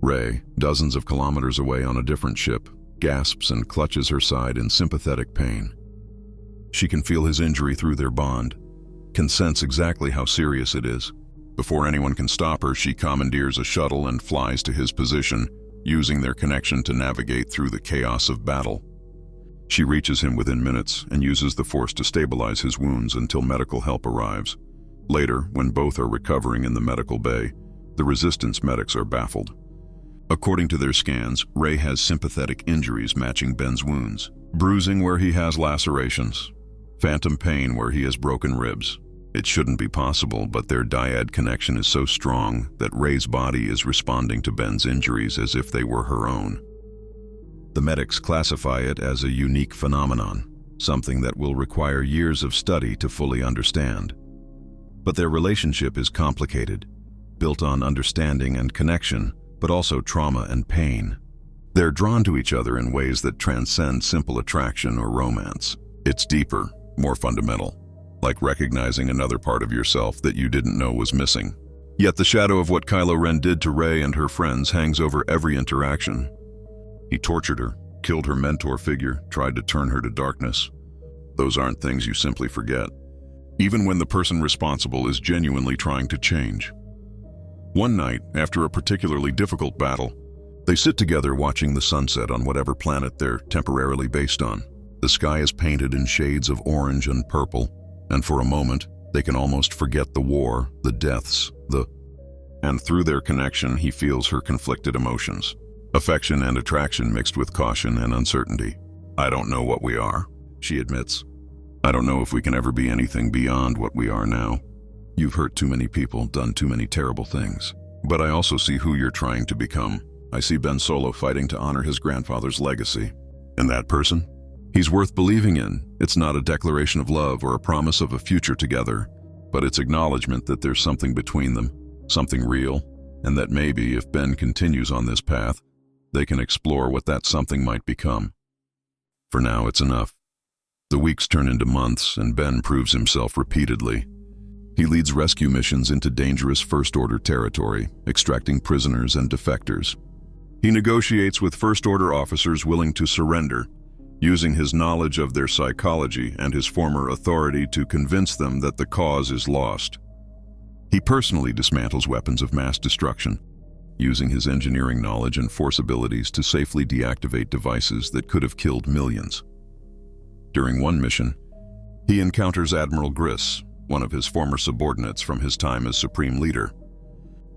Speaker 1: Rey, dozens of kilometers away on a different ship, gasps and clutches her side in sympathetic pain. She can feel his injury through their bond, can sense exactly how serious it is. Before anyone can stop her, she commandeers a shuttle and flies to his position, using their connection to navigate through the chaos of battle. She reaches him within minutes and uses the Force to stabilize his wounds until medical help arrives. Later, when both are recovering in the medical bay, the Resistance medics are baffled. According to their scans, Rey has sympathetic injuries matching Ben's wounds. Bruising where he has lacerations. Phantom pain where he has broken ribs. It shouldn't be possible, but their dyad connection is so strong that Rey's body is responding to Ben's injuries as if they were her own. The medics classify it as a unique phenomenon, something that will require years of study to fully understand. But their relationship is complicated, built on understanding and connection, but also trauma and pain. They're drawn to each other in ways that transcend simple attraction or romance. It's deeper, more fundamental, like recognizing another part of yourself that you didn't know was missing. Yet the shadow of what Kylo Ren did to Rey and her friends hangs over every interaction. He tortured her, killed her mentor figure, tried to turn her to darkness. Those aren't things you simply forget, even when the person responsible is genuinely trying to change. One night, after a particularly difficult battle, they sit together watching the sunset on whatever planet they're temporarily based on. The sky is painted in shades of orange and purple, and for a moment, they can almost forget the war, the deaths, And through their connection, he feels her conflicted emotions. Affection and attraction mixed with caution and uncertainty. I don't know what we are, she admits. I don't know if we can ever be anything beyond what we are now. You've hurt too many people, done too many terrible things. But I also see who you're trying to become. I see Ben Solo fighting to honor his grandfather's legacy. And that person? He's worth believing in. It's not a declaration of love or a promise of a future together, but it's acknowledgement that there's something between them, something real, and that maybe if Ben continues on this path, they can explore what that something might become. For now, it's enough. The weeks turn into months, and Ben proves himself repeatedly. He leads rescue missions into dangerous First Order territory, extracting prisoners and defectors. He negotiates with First Order officers willing to surrender, using his knowledge of their psychology and his former authority to convince them that the cause is lost. He personally dismantles weapons of mass destruction, using his engineering knowledge and Force abilities to safely deactivate devices that could have killed millions. During one mission, he encounters Admiral Griss, one of his former subordinates from his time as Supreme Leader.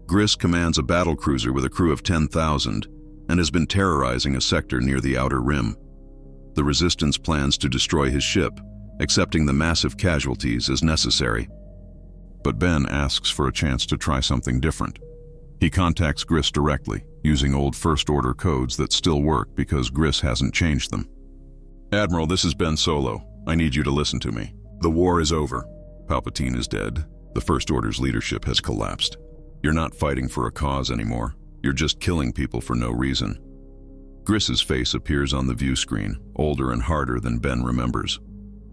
Speaker 1: Griss commands a battle cruiser with a crew of 10,000 and has been terrorizing a sector near the Outer Rim. The Resistance plans to destroy his ship, accepting the massive casualties as necessary. But Ben asks for a chance to try something different. He contacts Griss directly, using old First Order codes that still work because Griss hasn't changed them. Admiral, this is Ben Solo. I need you to listen to me. The war is over. Palpatine is dead. The First Order's leadership has collapsed. You're not fighting for a cause anymore. You're just killing people for no reason. Griss's face appears on the view screen, older and harder than Ben remembers.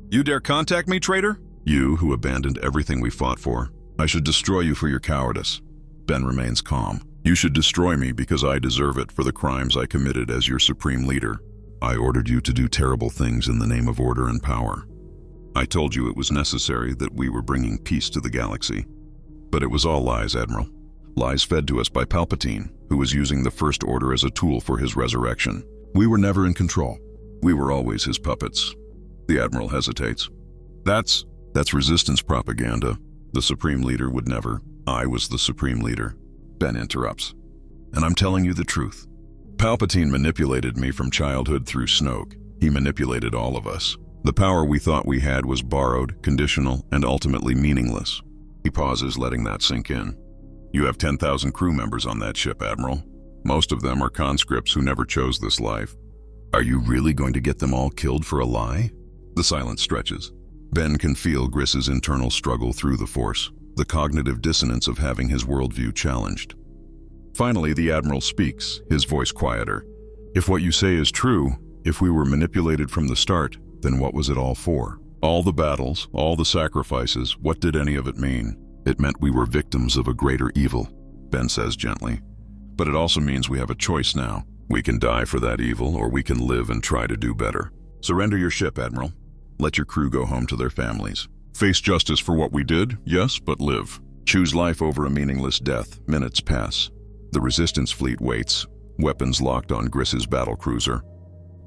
Speaker 1: You dare contact me, traitor? You who abandoned everything we fought for. I should destroy you for your cowardice. Ben remains calm. You should destroy me because I deserve it for the crimes I committed as your supreme leader. I ordered you to do terrible things in the name of order and power. I told you it was necessary, that we were bringing peace to the galaxy. But it was all lies, Admiral. Lies fed to us by Palpatine. who was using the First Order as a tool for his resurrection. We were never in control. We were always his puppets. The Admiral hesitates. That's Resistance propaganda. The Supreme Leader would never. I was the Supreme Leader. Ben interrupts. And I'm telling you the truth. Palpatine manipulated me from childhood through Snoke. He manipulated all of us. The power we thought we had was borrowed, conditional, and ultimately meaningless. He pauses, letting that sink in. You have 10,000 crew members on that ship, Admiral. Most of them are conscripts who never chose this life. Are you really going to get them all killed for a lie? The silence stretches. Ben can feel Griss's internal struggle through the Force, the cognitive dissonance of having his worldview challenged. Finally, the Admiral speaks, his voice quieter. If what you say is true, if we were manipulated from the start, then what was it all for? All the battles, all the sacrifices, what did any of it mean? It meant we were victims of a greater evil, Ben says gently. But it also means we have a choice now. We can die for that evil, or we can live and try to do better. Surrender your ship, Admiral. Let your crew go home to their families. Face justice for what we did, yes, but live. Choose life over a meaningless death. Minutes pass. The Resistance fleet waits, weapons locked on Griss's battlecruiser.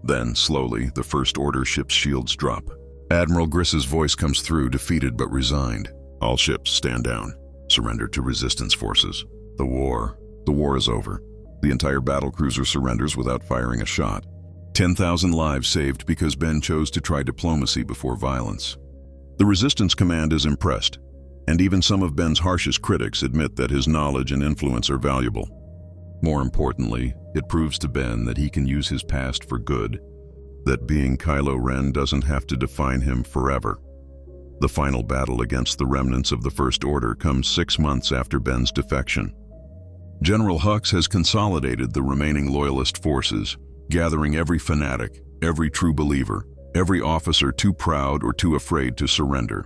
Speaker 1: Then, slowly, the First Order ship's shields drop. Admiral Griss's voice comes through, defeated but resigned. All ships stand down. Surrender to Resistance forces. The war is over. The entire battlecruiser surrenders without firing a shot. 10,000 lives saved because Ben chose to try diplomacy before violence. The Resistance command is impressed, and even some of Ben's harshest critics admit that his knowledge and influence are valuable. More importantly, it proves to Ben that he can use his past for good, that being Kylo Ren doesn't have to define him forever. The final battle against the remnants of the First Order comes 6 months after Ben's defection. General Hux has consolidated the remaining Loyalist forces, gathering every fanatic, every true believer, every officer too proud or too afraid to surrender.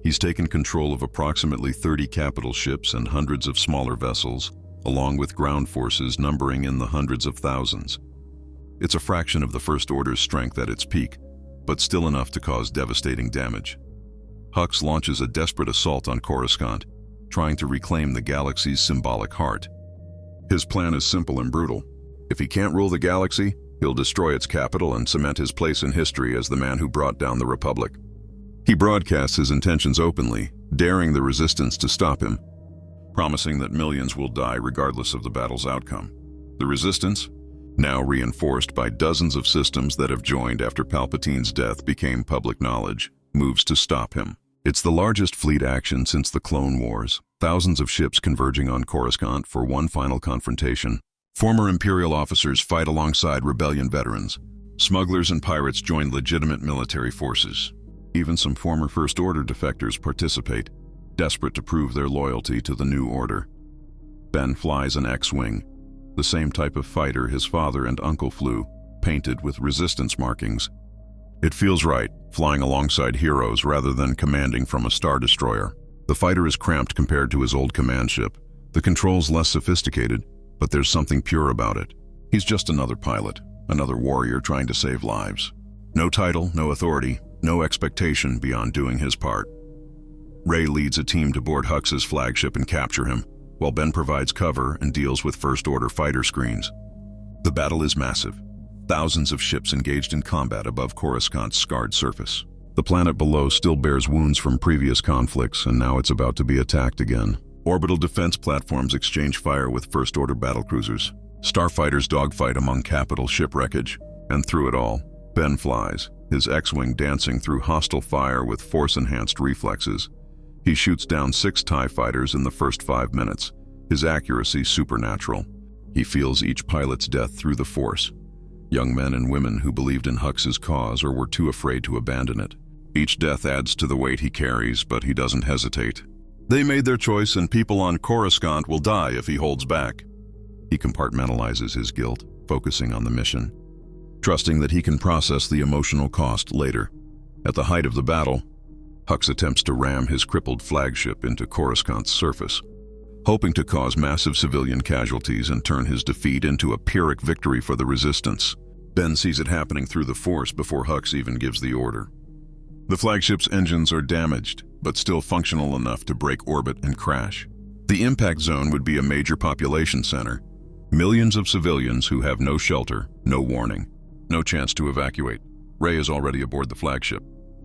Speaker 1: He's taken control of approximately 30 capital ships and hundreds of smaller vessels, along with ground forces numbering in the hundreds of thousands. It's a fraction of the First Order's strength at its peak, but still enough to cause devastating damage. Hux launches a desperate assault on Coruscant, trying to reclaim the galaxy's symbolic heart. His plan is simple and brutal. If he can't rule the galaxy, he'll destroy its capital and cement his place in history as the man who brought down the Republic. He broadcasts his intentions openly, daring the Resistance to stop him, promising that millions will die regardless of the battle's outcome. The Resistance, now reinforced by dozens of systems that have joined after Palpatine's death became public knowledge, moves to stop him. It's the largest fleet action since the Clone Wars, thousands of ships converging on Coruscant for one final confrontation. Former Imperial officers fight alongside rebellion veterans. Smugglers and pirates join legitimate military forces. Even some former First Order defectors participate, desperate to prove their loyalty to the new order. Ben flies an X-Wing, the same type of fighter his father and uncle flew, painted with Resistance markings. It feels right, flying alongside heroes rather than commanding from a Star Destroyer. The fighter is cramped compared to his old command ship. The controls less sophisticated, but there's something pure about it. He's just another pilot, another warrior trying to save lives. No title, no authority, no expectation beyond doing his part. Rey leads a team to board Hux's flagship and capture him, while Ben provides cover and deals with First Order fighter screens. The battle is massive. Thousands of ships engaged in combat above Coruscant's scarred surface. The planet below still bears wounds from previous conflicts, and now it's about to be attacked again. Orbital defense platforms exchange fire with First Order battlecruisers. Starfighters dogfight among capital ship wreckage. And through it all, Ben flies, his X-Wing dancing through hostile fire with Force-enhanced reflexes. He shoots down 6 TIE fighters in the first 5 minutes, his accuracy supernatural. He feels each pilot's death through the Force. Young men and women who believed in Hux's cause or were too afraid to abandon it. Each death adds to the weight he carries, but he doesn't hesitate. They made their choice, and people on Coruscant will die if he holds back. He compartmentalizes his guilt, focusing on the mission, trusting that he can process the emotional cost later. At the height of the battle, Hux attempts to ram his crippled flagship into Coruscant's surface, hoping to cause massive civilian casualties and turn his defeat into a Pyrrhic victory for the Resistance. Ben sees it happening through the Force before Hux even gives the order. The flagship's engines are damaged, but still functional enough to break orbit and crash. The impact zone would be a major population center, Millions of civilians who have no shelter, no warning, no chance to evacuate. Rey is already aboard the flagship,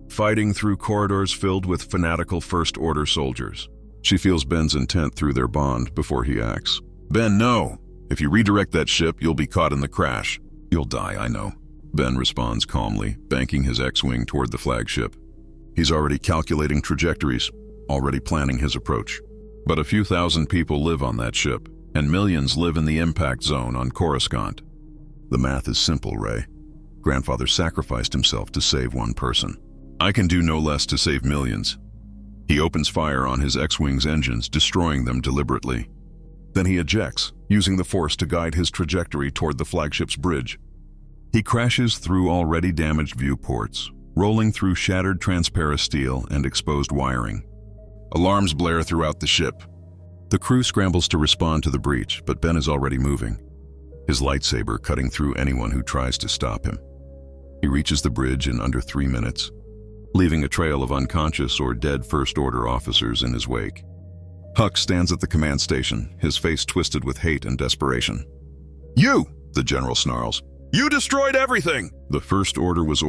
Speaker 1: fighting through corridors filled with fanatical First Order soldiers. She feels Ben's intent through their bond before he acts. "Ben, no! If you redirect that ship, you'll be caught in the crash. You'll die, I know." Ben responds calmly, banking his X-Wing toward the flagship. He's already calculating trajectories, already planning his approach. But a few thousand people live on that ship, and millions live in the impact zone on Coruscant. The math is simple, Rey. Grandfather sacrificed himself to save one person. I can do no less to save millions. He opens fire on his X-Wing's engines, destroying them deliberately. Then he ejects, using the Force to guide his trajectory toward the flagship's bridge. He crashes through already damaged viewports, rolling through shattered transparent steel and exposed wiring. Alarms blare throughout the ship. The crew scrambles to respond to the breach, but Ben is already moving, his lightsaber cutting through anyone who tries to stop him. He reaches the bridge in under 3 minutes, leaving a trail of unconscious or dead First Order officers in his wake. Hux stands at the command station, his face twisted with hate and desperation. "You!" the general snarls. "You destroyed everything!" The First Order was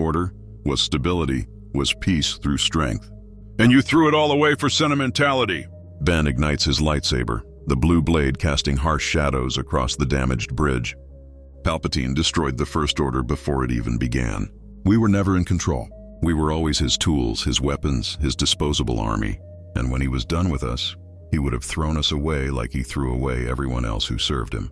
Speaker 1: stability, was peace through strength. "And you threw it all away for sentimentality!" Ben ignites his lightsaber, the blue blade casting harsh shadows across the damaged bridge. Palpatine destroyed the First Order before it even began. We were never in control. We were always his tools, his weapons, his disposable army. And when he was done with us, he would have thrown us away like he threw away everyone else who served him.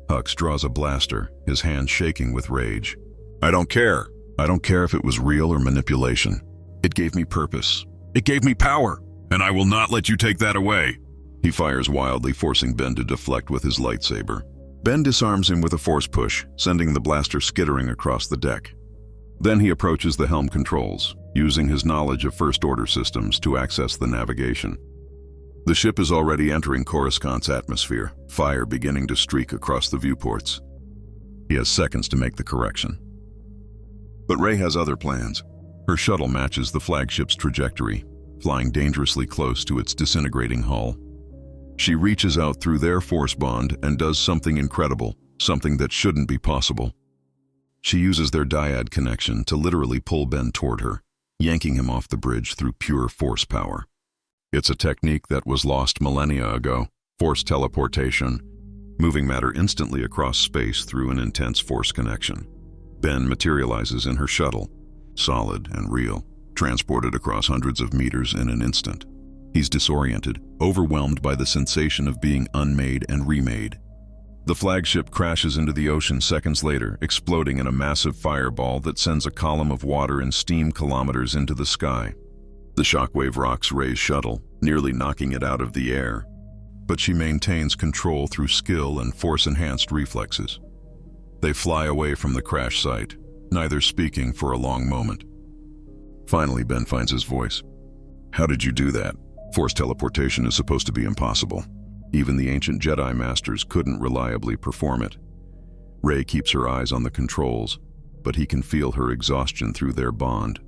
Speaker 1: Hux draws a blaster, his hand shaking with rage. "I don't care. I don't care if it was real or manipulation. It gave me purpose. It gave me power, and I will not let you take that away." He fires wildly, forcing Ben to deflect with his lightsaber. Ben disarms him with a force push, sending the blaster skittering across the deck. Then he approaches the helm controls, using his knowledge of First Order systems to access the navigation. The ship is already entering Coruscant's atmosphere, fire beginning to streak across the viewports. He has seconds to make the correction. But Rey has other plans. Her shuttle matches the flagship's trajectory, flying dangerously close to its disintegrating hull. She reaches out through their force bond and does something incredible, something that shouldn't be possible. She uses their dyad connection to literally pull Ben toward her, yanking him off the bridge through pure force power. It's a technique that was lost millennia ago, force teleportation, moving matter instantly across space through an intense force connection. Ben materializes in her shuttle, solid and real, transported across hundreds of meters in an instant. He's disoriented, overwhelmed by the sensation of being unmade and remade. The flagship crashes into the ocean seconds later, exploding in a massive fireball that sends a column of water and steam kilometers into the sky. The shockwave rocks Rey's shuttle, nearly knocking it out of the air. But she maintains control through skill and force-enhanced reflexes. They fly away from the crash site, neither speaking for a long moment. Finally, Ben finds his voice. "How did you do that? Force teleportation is supposed to be impossible. Even the ancient Jedi Masters couldn't reliably perform it." Rey keeps her eyes on the controls, but he can feel her exhaustion through their bond.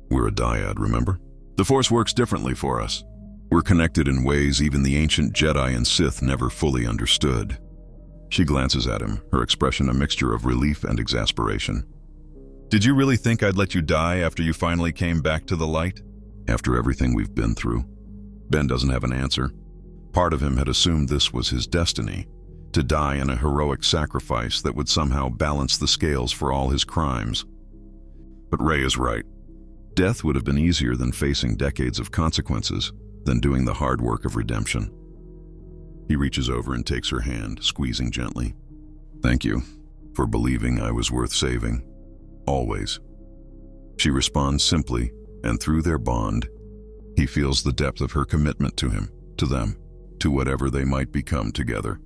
Speaker 1: "We're a dyad, remember? The Force works differently for us. We're connected in ways even the ancient Jedi and Sith never fully understood." She glances at him, her expression a mixture of relief and exasperation. "Did you really think I'd let you die after you finally came back to the light? After everything we've been through?" Ben doesn't have an answer. Part of him had assumed this was his destiny, to die in a heroic sacrifice that would somehow balance the scales for all his crimes. But Rey is right. Death would have been easier than facing decades of consequences, than doing the hard work of redemption. He reaches over and takes her hand, squeezing gently. "Thank you for believing I was worth saving. Always." She responds simply, and through their bond, he feels the depth of her commitment to him, to them, to whatever they might become together.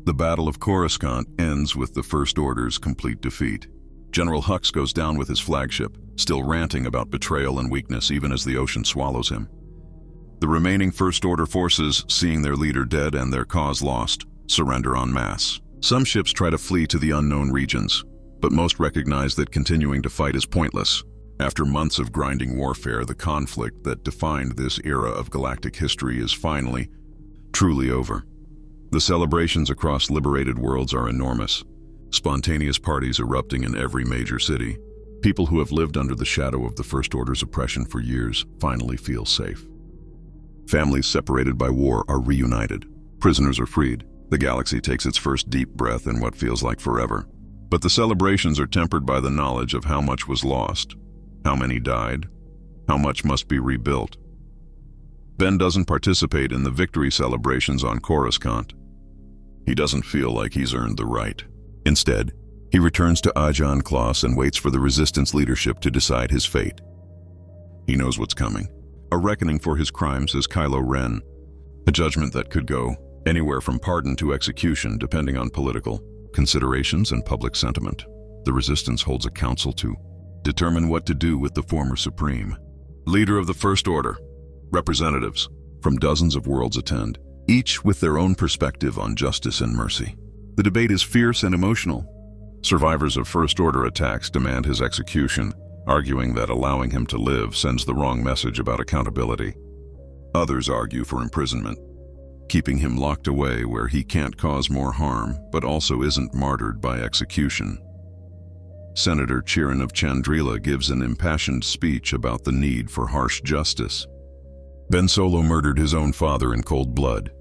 Speaker 1: The Battle of Coruscant ends with the First Order's complete defeat. General Hux goes down with his flagship, still ranting about betrayal and weakness even as the ocean swallows him. The remaining First Order forces, seeing their leader dead and their cause lost, surrender en masse. Some ships try to flee to the unknown regions, but most recognize that continuing to fight is pointless. After months of grinding warfare, the conflict that defined this era of galactic history is finally, truly over. The celebrations across liberated worlds are enormous. Spontaneous parties erupting in every major city. People who have lived under the shadow of the First Order's oppression for years finally feel safe. Families separated by war are reunited. Prisoners are freed. The galaxy takes its first deep breath in what feels like forever. But the celebrations are tempered by the knowledge of how much was lost, how many died, how much must be rebuilt. Ben doesn't participate in the victory celebrations on Coruscant. He doesn't feel like he's earned the right. Instead, he returns to Ajan Kloss and waits for the Resistance leadership to decide his fate. He knows what's coming. A reckoning for his crimes as Kylo Ren. A judgment that could go anywhere from pardon to execution depending on political considerations and public sentiment. The Resistance holds a council to determine what to do with the former Supreme. Leader of the First Order. Representatives from dozens of worlds attend, each with their own perspective on justice and mercy. The debate is fierce and emotional. Survivors of First Order attacks demand his execution, arguing that allowing him to live sends the wrong message about accountability. Others argue for imprisonment, keeping him locked away where he can't cause more harm but also isn't martyred by execution. Senator Chiron of Chandrila gives an impassioned speech about the need for harsh justice. Ben Solo murdered his own father in cold blood.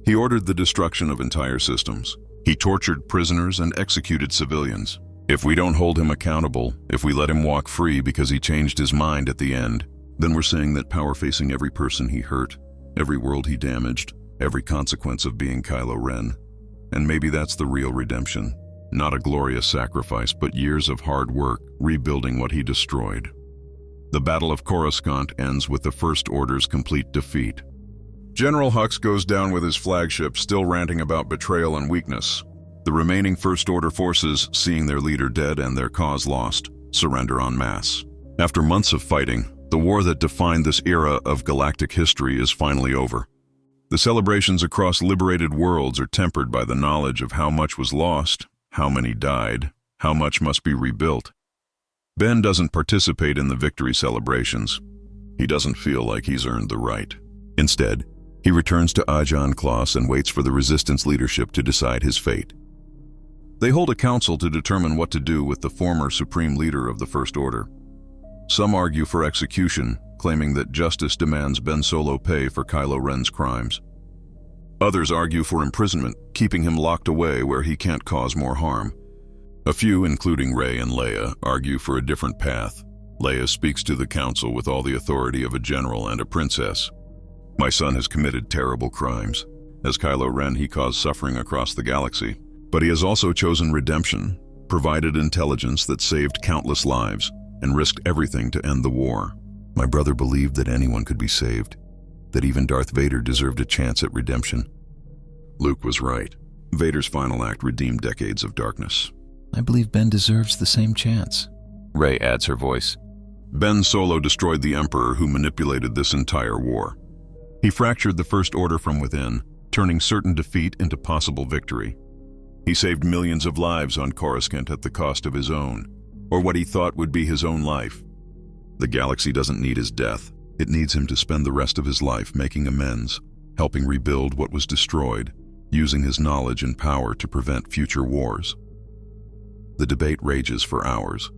Speaker 1: He ordered the destruction of entire systems. He tortured prisoners and executed civilians. If we don't hold him accountable, if we let him walk free because he changed his mind at the end, then we're saying that power facing every person he hurt, every world he damaged, every consequence of being Kylo Ren. And maybe that's the real redemption. Not a glorious sacrifice, but years of hard work rebuilding what he destroyed. The Battle of Coruscant ends with the First Order's complete defeat. General Hux goes down with his flagship, still ranting about betrayal and weakness. The remaining First Order forces, seeing their leader dead and their cause lost, surrender en masse. After months of fighting, the war that defined this era of galactic history is finally over. The celebrations across liberated worlds are tempered by the knowledge of how much was lost, how many died, how much must be rebuilt. Ben doesn't participate in the victory celebrations. He doesn't feel like he's earned the right. Instead, he returns to Ajan Kloss and waits for the Resistance leadership to decide his fate. They hold a council to determine what to do with the former Supreme Leader of the First Order. Some argue for execution, claiming that justice demands Ben Solo pay for Kylo Ren's crimes. Others argue for imprisonment, keeping him locked away where he can't cause more harm. A few, including Rey and Leia, argue for a different path. Leia speaks to the council with all the authority of a general and a princess. My son has committed terrible crimes. As Kylo Ren, he caused suffering across the galaxy. But he has also chosen redemption, provided intelligence that saved countless lives, and risked everything to end the war. My brother believed that anyone could be saved, that even Darth Vader deserved a chance at redemption. Luke was right. Vader's final act redeemed decades of darkness.
Speaker 2: I believe Ben deserves the same chance. Rey adds her voice.
Speaker 1: Ben Solo destroyed the Emperor who manipulated this entire war. He fractured the First Order from within, turning certain defeat into possible victory. He saved millions of lives on Coruscant at the cost of his own, or what he thought would be his own life. The galaxy doesn't need his death. It needs him to spend the rest of his life making amends, helping rebuild what was destroyed, using his knowledge and power to prevent future wars. The debate rages for hours.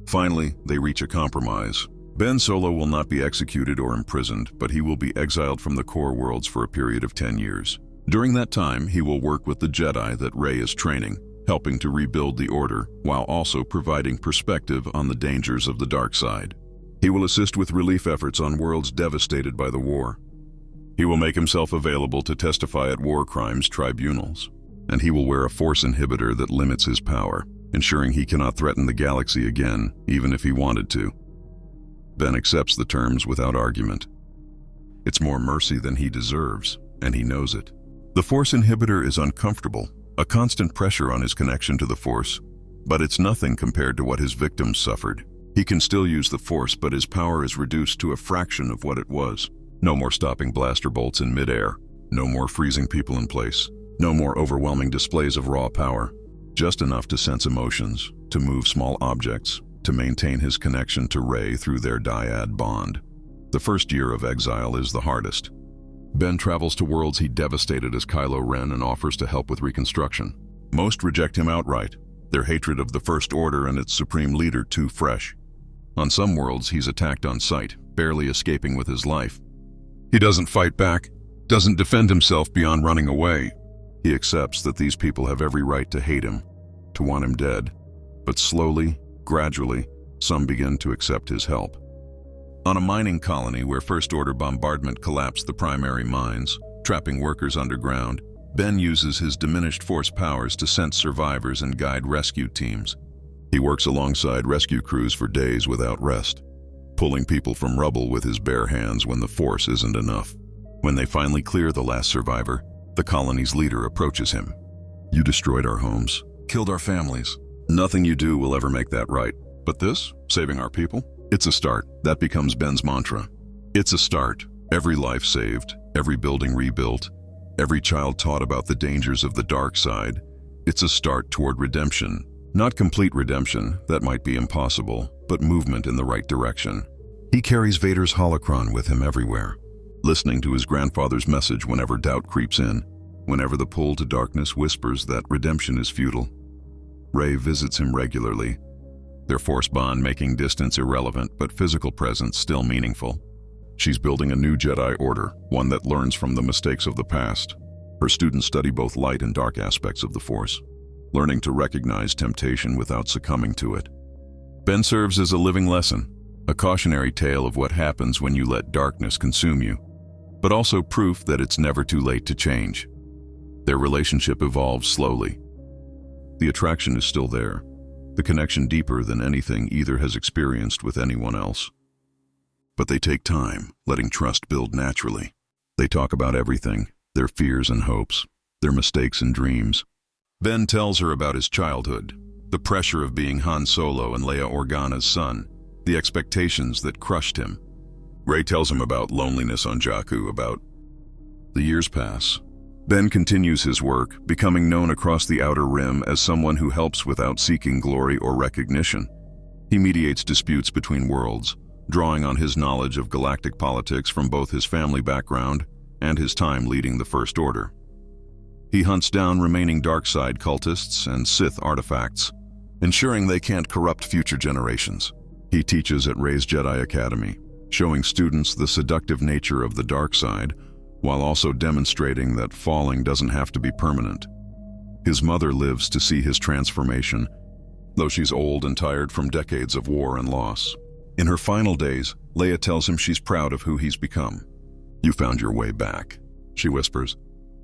Speaker 1: Finally, they reach a compromise. Ben Solo will not be executed or imprisoned, but he will be exiled from the core worlds for a period of 10 years. During that time, he will work with the Jedi that Rey is training, helping to rebuild the Order, while also providing perspective on the dangers of the dark side. He will assist with relief efforts on worlds devastated by the war. He will make himself available to testify at war crimes tribunals, and he will wear a force inhibitor that limits his power, ensuring he cannot threaten the galaxy again, even if he wanted to. Ben accepts the terms without argument. It's more mercy than he deserves, and he knows it. The force inhibitor is uncomfortable, a constant pressure on his connection to the force, but it's nothing compared to what his victims suffered. He can still use the force, but his power is reduced to a fraction of what it was. No more stopping blaster bolts in midair, no more freezing people in place, no more overwhelming displays of raw power, just enough to sense emotions, to move small objects, to maintain his connection to Rey through their dyad bond. The first year of exile is the hardest. Ben travels to worlds he devastated as Kylo Ren and offers to help with reconstruction. Most reject him outright, their hatred of the First Order and its supreme leader too fresh. On some worlds, he's attacked on sight, barely escaping with his life. He doesn't fight back, doesn't defend himself beyond running away. He accepts that these people have every right to hate him, to want him dead. But slowly, gradually, some begin to accept his help. On a mining colony where First Order bombardment collapsed the primary mines, trapping workers underground, Ben uses his diminished force powers to sense survivors and guide rescue teams. He works alongside rescue crews for days without rest, pulling people from rubble with his bare hands when the force isn't enough. When they finally clear the last survivor, the colony's leader approaches him. "You destroyed our homes, killed our families. Nothing you do will ever make that right. But this, saving our people, it's a start." That becomes Ben's mantra. It's a start. Every life saved, every building rebuilt, every child taught about the dangers of the dark side. It's a start toward redemption. Not complete redemption, that might be impossible, but movement in the right direction. He carries Vader's Holocron with him everywhere, listening to his grandfather's message whenever doubt creeps in, whenever the pull to darkness whispers that redemption is futile. Rey visits him regularly, their force bond making distance irrelevant but physical presence still meaningful. She's building a new Jedi Order, one that learns from the mistakes of the past. Her students study both light and dark aspects of the Force, learning to recognize temptation without succumbing to it. Ben serves as a living lesson, a cautionary tale of what happens when you let darkness consume you, but also proof that it's never too late to change. Their relationship evolves slowly. The attraction is still there, the connection deeper than anything either has experienced with anyone else. But they take time, letting trust build naturally. They talk about everything, their fears and hopes, their mistakes and dreams. Ben tells her about his childhood, the pressure of being Han Solo and Leia Organa's son, the expectations that crushed him. Rey tells him about loneliness on Jakku, about the years pass. Ben continues his work, becoming known across the Outer Rim as someone who helps without seeking glory or recognition. He mediates disputes between worlds, drawing on his knowledge of galactic politics from both his family background and his time leading the First Order. He hunts down remaining dark-side cultists and Sith artifacts, ensuring they can't corrupt future generations. He teaches at Rey's Jedi Academy, showing students the seductive nature of the dark side, while also demonstrating that falling doesn't have to be permanent. His mother lives to see his transformation, though she's old and tired from decades of war and loss. In her final days, Leia tells him she's proud of who he's become. "You found your way back," she whispers.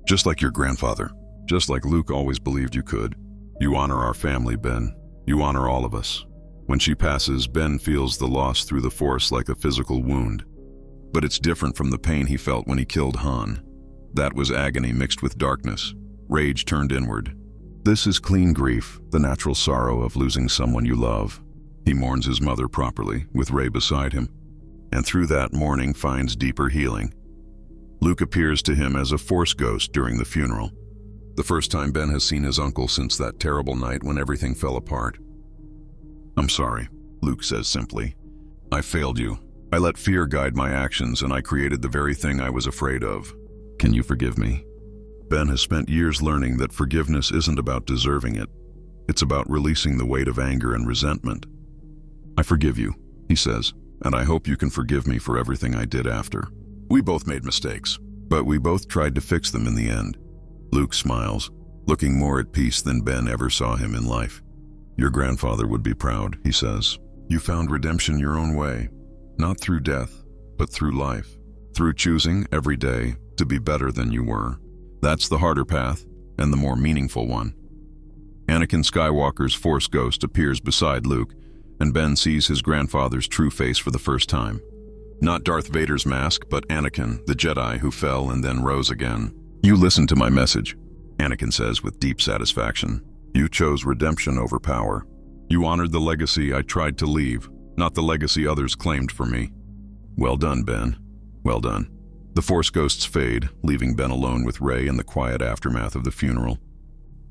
Speaker 1: "Just like your grandfather, just like Luke always believed you could. You honor our family, Ben. You honor all of us." When she passes, Ben feels the loss through the Force like a physical wound. But it's different from the pain he felt when he killed Han. That was agony mixed with darkness, rage turned inward. This is clean grief, the natural sorrow of losing someone you love. He mourns his mother properly, with Rey beside him, and through that mourning finds deeper healing. Luke appears to him as a Force ghost during the funeral, the first time Ben has seen his uncle since that terrible night when everything fell apart. "I'm sorry," Luke says simply. "I failed you. I let fear guide my actions, and I created the very thing I was afraid of. Can you forgive me?" Ben has spent years learning that forgiveness isn't about deserving it. It's about releasing the weight of anger and resentment. "I forgive you," he says, "and I hope you can forgive me for everything I did after. We both made mistakes, but we both tried to fix them in the end." Luke smiles, looking more at peace than Ben ever saw him in life. "Your grandfather would be proud," he says. "You found redemption your own way. Not through death, but through life. Through choosing every day to be better than you were. That's the harder path, and the more meaningful one." Anakin Skywalker's Force ghost appears beside Luke, and Ben sees his grandfather's true face for the first time. Not Darth Vader's mask, but Anakin, the Jedi who fell and then rose again. "You listened to my message," Anakin says with deep satisfaction. "You chose redemption over power. You honored the legacy I tried to leave, not the legacy others claimed for me. Well done, Ben. Well done." The Force ghosts fade, leaving Ben alone with Rey in the quiet aftermath of the funeral.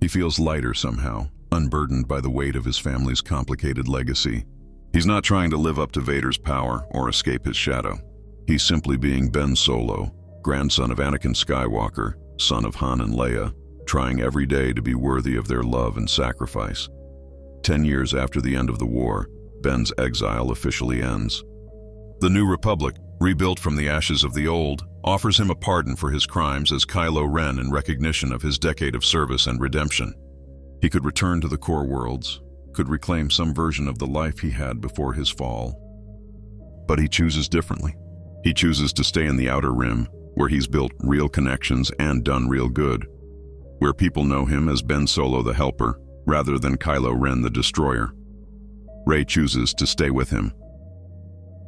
Speaker 1: He feels lighter somehow, unburdened by the weight of his family's complicated legacy. He's not trying to live up to Vader's power or escape his shadow. He's simply being Ben Solo, grandson of Anakin Skywalker, son of Han and Leia, trying every day to be worthy of their love and sacrifice. 10 years after the end of the war, Ben's exile officially ends. The New Republic, rebuilt from the ashes of the old, offers him a pardon for his crimes as Kylo Ren in recognition of his decade of service and redemption. He could return to the core worlds, could reclaim some version of the life he had before his fall. But he chooses differently. He chooses to stay in the Outer Rim, where he's built real connections and done real good, where people know him as Ben Solo the Helper, rather than Kylo Ren the Destroyer. Rey chooses to stay with him.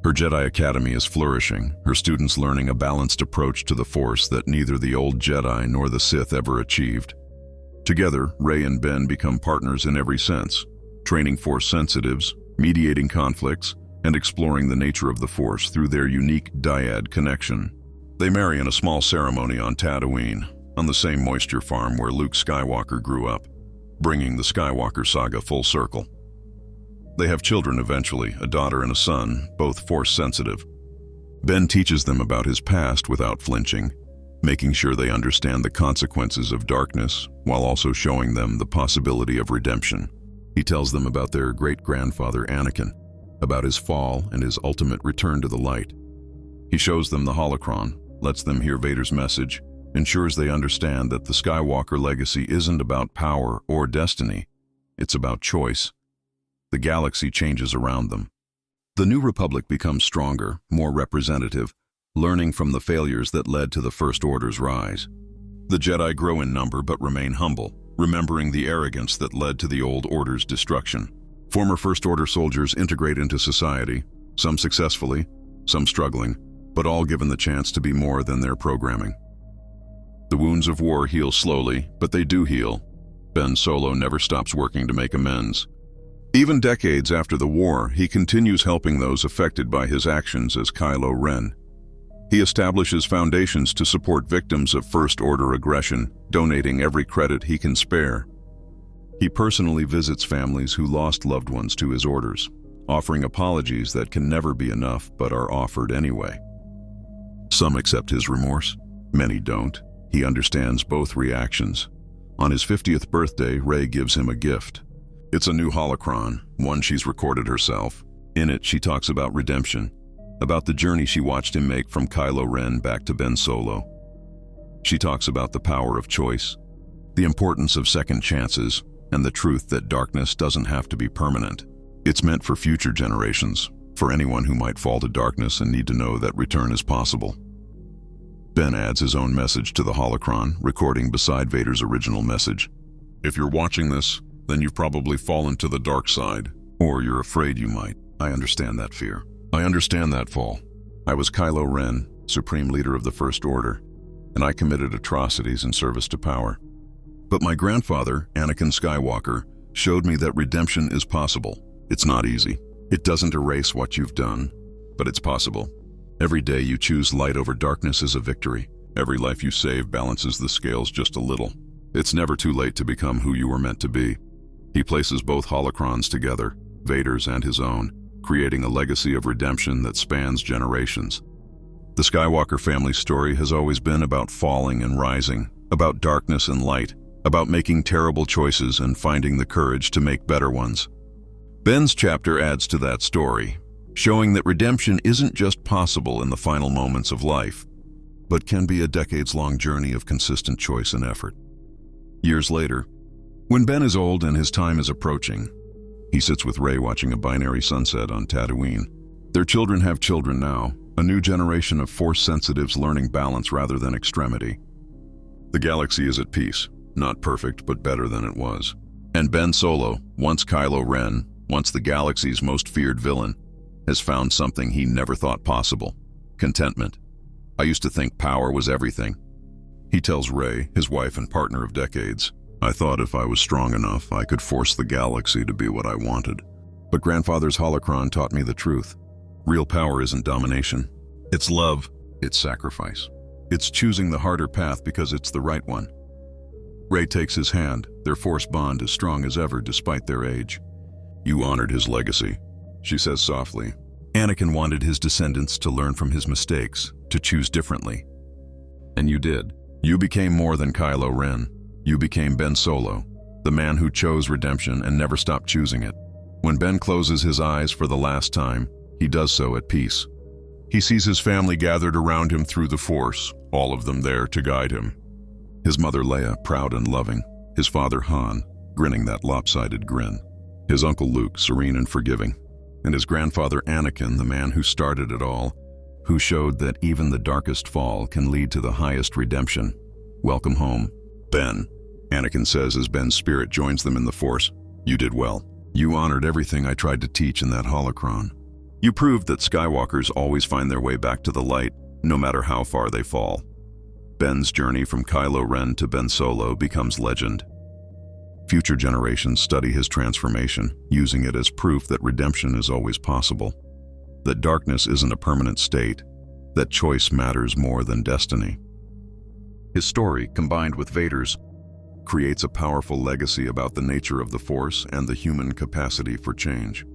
Speaker 1: Her Jedi Academy is flourishing, her students learning a balanced approach to the Force that neither the old Jedi nor the Sith ever achieved. Together, Rey and Ben become partners in every sense, training Force sensitives, mediating conflicts, and exploring the nature of the Force through their unique dyad connection. They marry in a small ceremony on Tatooine, on the same moisture farm where Luke Skywalker grew up, bringing the Skywalker saga full circle. They have children eventually, a daughter and a son, both Force-sensitive. Ben teaches them about his past without flinching, making sure they understand the consequences of darkness while also showing them the possibility of redemption. He tells them about their great-grandfather Anakin, about his fall and his ultimate return to the light. He shows them the Holocron, lets them hear Vader's message, ensures they understand that the Skywalker legacy isn't about power or destiny, it's about choice. The galaxy changes around them. The New Republic becomes stronger, more representative, learning from the failures that led to the First Order's rise. The Jedi grow in number but remain humble, remembering the arrogance that led to the Old Order's destruction. Former First Order soldiers integrate into society, some successfully, some struggling, but all given the chance to be more than their programming. The wounds of war heal slowly, but they do heal. Ben Solo never stops working to make amends. Even decades after the war, he continues helping those affected by his actions as Kylo Ren. He establishes foundations to support victims of First Order aggression, donating every credit he can spare. He personally visits families who lost loved ones to his orders, offering apologies that can never be enough but are offered anyway. Some accept his remorse, many don't. He understands both reactions. On his 50th birthday, Rey gives him a gift. It's a new holocron, one she's recorded herself. In it, she talks about redemption, about the journey she watched him make from Kylo Ren back to Ben Solo. She talks about the power of choice, the importance of second chances, and the truth that darkness doesn't have to be permanent. It's meant for future generations, for anyone who might fall to darkness and need to know that return is possible. Ben adds his own message to the holocron, recording beside Vader's original message. If you're watching this, then you've probably fallen to the dark side, or you're afraid you might. I understand that fear. I understand that fall. I was Kylo Ren, Supreme Leader of the First Order, and I committed atrocities in service to power. But my grandfather, Anakin Skywalker, showed me that redemption is possible. It's not easy. It doesn't erase what you've done, but it's possible. Every day you choose light over darkness is a victory. Every life you save balances the scales just a little. It's never too late to become who you were meant to be. He places both holocrons together, Vader's and his own, creating a legacy of redemption that spans generations. The Skywalker family's story has always been about falling and rising, about darkness and light, about making terrible choices and finding the courage to make better ones. Ben's chapter adds to that story, showing that redemption isn't just possible in the final moments of life, but can be a decades-long journey of consistent choice and effort. Years later, when Ben is old and his time is approaching, he sits with Rey watching a binary sunset on Tatooine. Their children have children now, a new generation of Force sensitives learning balance rather than extremity. The galaxy is at peace, not perfect, but better than it was. And Ben Solo, once Kylo Ren, once the galaxy's most feared villain, has found something he never thought possible: contentment. I used to think power was everything. He tells Rey, his wife and partner of decades, I thought if I was strong enough, I could force the galaxy to be what I wanted. But Grandfather's holocron taught me the truth. Real power isn't domination. It's love. It's sacrifice. It's choosing the harder path because it's the right one. Rey takes his hand. Their Force bond is strong as ever despite their age. You honored his legacy, she says softly. Anakin wanted his descendants to learn from his mistakes, to choose differently. And you did. You became more than Kylo Ren. You became Ben Solo, the man who chose redemption and never stopped choosing it. When Ben closes his eyes for the last time, he does so at peace. He sees his family gathered around him through the Force, all of them there to guide him. His mother Leia, proud and loving. His father Han, grinning that lopsided grin. His uncle Luke, serene and forgiving. And his grandfather Anakin, the man who started it all, who showed that even the darkest fall can lead to the highest redemption. Welcome home, Ben. Anakin says as Ben's spirit joins them in the Force. You did well. You honored everything I tried to teach in that holocron. You proved that Skywalkers always find their way back to the light, no matter how far they fall. Ben's journey from Kylo Ren to Ben Solo becomes legend. Future generations study his transformation, using it as proof that redemption is always possible, that darkness isn't a permanent state, that choice matters more than destiny. His story, combined with Vader's, creates a powerful legacy about the nature of the Force and the human capacity for change.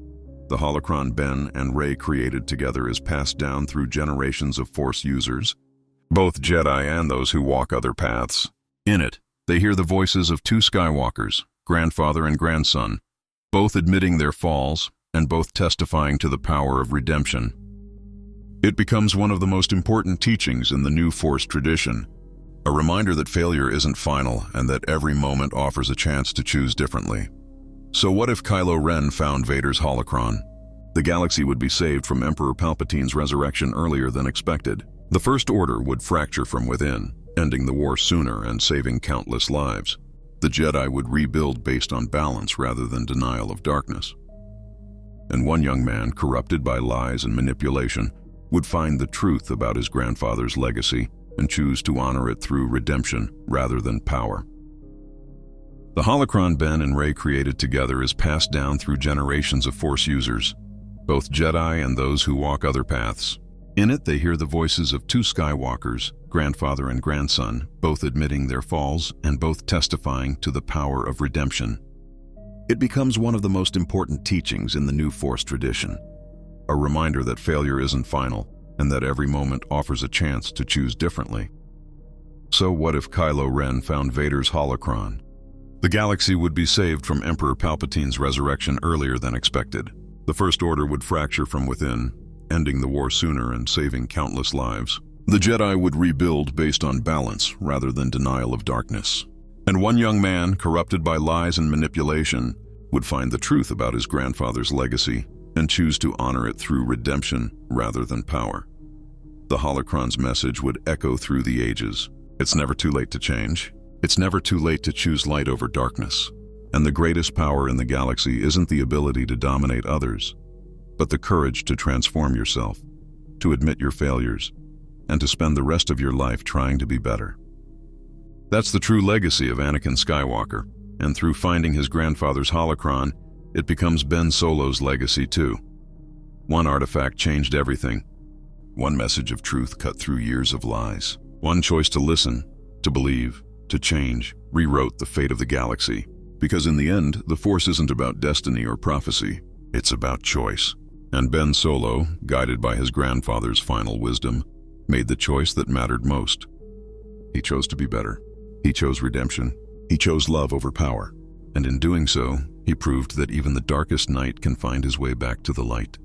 Speaker 1: The holocron Ben and Rey created together is passed down through generations of Force users, both Jedi and those who walk other paths. In it, they hear the voices of two Skywalkers, grandfather and grandson, both admitting their falls and both testifying to the power of redemption. It becomes one of the most important teachings in the new Force tradition, a reminder that failure isn't final and that every moment offers a chance to choose differently. So what if Kylo Ren found Vader's holocron? The galaxy would be saved from Emperor Palpatine's resurrection earlier than expected. The First Order would fracture from within, ending the war sooner and saving countless lives. The Jedi would rebuild based on balance rather than denial of darkness. And one young man, corrupted by lies and manipulation, would find the truth about his grandfather's legacy and choose to honor it through redemption rather than power. The holocron Ben and Rey created together is passed down through generations of Force users, both Jedi and those who walk other paths. In it, they hear the voices of two Skywalkers, grandfather and grandson, both admitting their falls and both testifying to the power of redemption. It becomes one of the most important teachings in the new Force tradition, a reminder that failure isn't final and that every moment offers a chance to choose differently. So what if Kylo Ren found Vader's holocron? The galaxy would be saved from Emperor Palpatine's resurrection earlier than expected. The First Order would fracture from within, ending the war sooner and saving countless lives. The Jedi would rebuild based on balance rather than denial of darkness. And one young man, corrupted by lies and manipulation, would find the truth about his grandfather's legacy and choose to honor it through redemption rather than power. The holocron's message would echo through the ages. It's never too late to change. It's never too late to choose light over darkness. And the greatest power in the galaxy isn't the ability to dominate others, but the courage to transform yourself, to admit your failures, and to spend the rest of your life trying to be better. That's the true legacy of Anakin Skywalker, and through finding his grandfather's holocron, it becomes Ben Solo's legacy too. One artifact changed everything. One message of truth cut through years of lies. One choice to listen, to believe, to change, rewrote the fate of the galaxy. Because in the end, the Force isn't about destiny or prophecy, it's about choice. And Ben Solo, guided by his grandfather's final wisdom, made the choice that mattered most. He chose to be better. He chose redemption. He chose love over power. And in doing so, he proved that even the darkest night can find his way back to the light.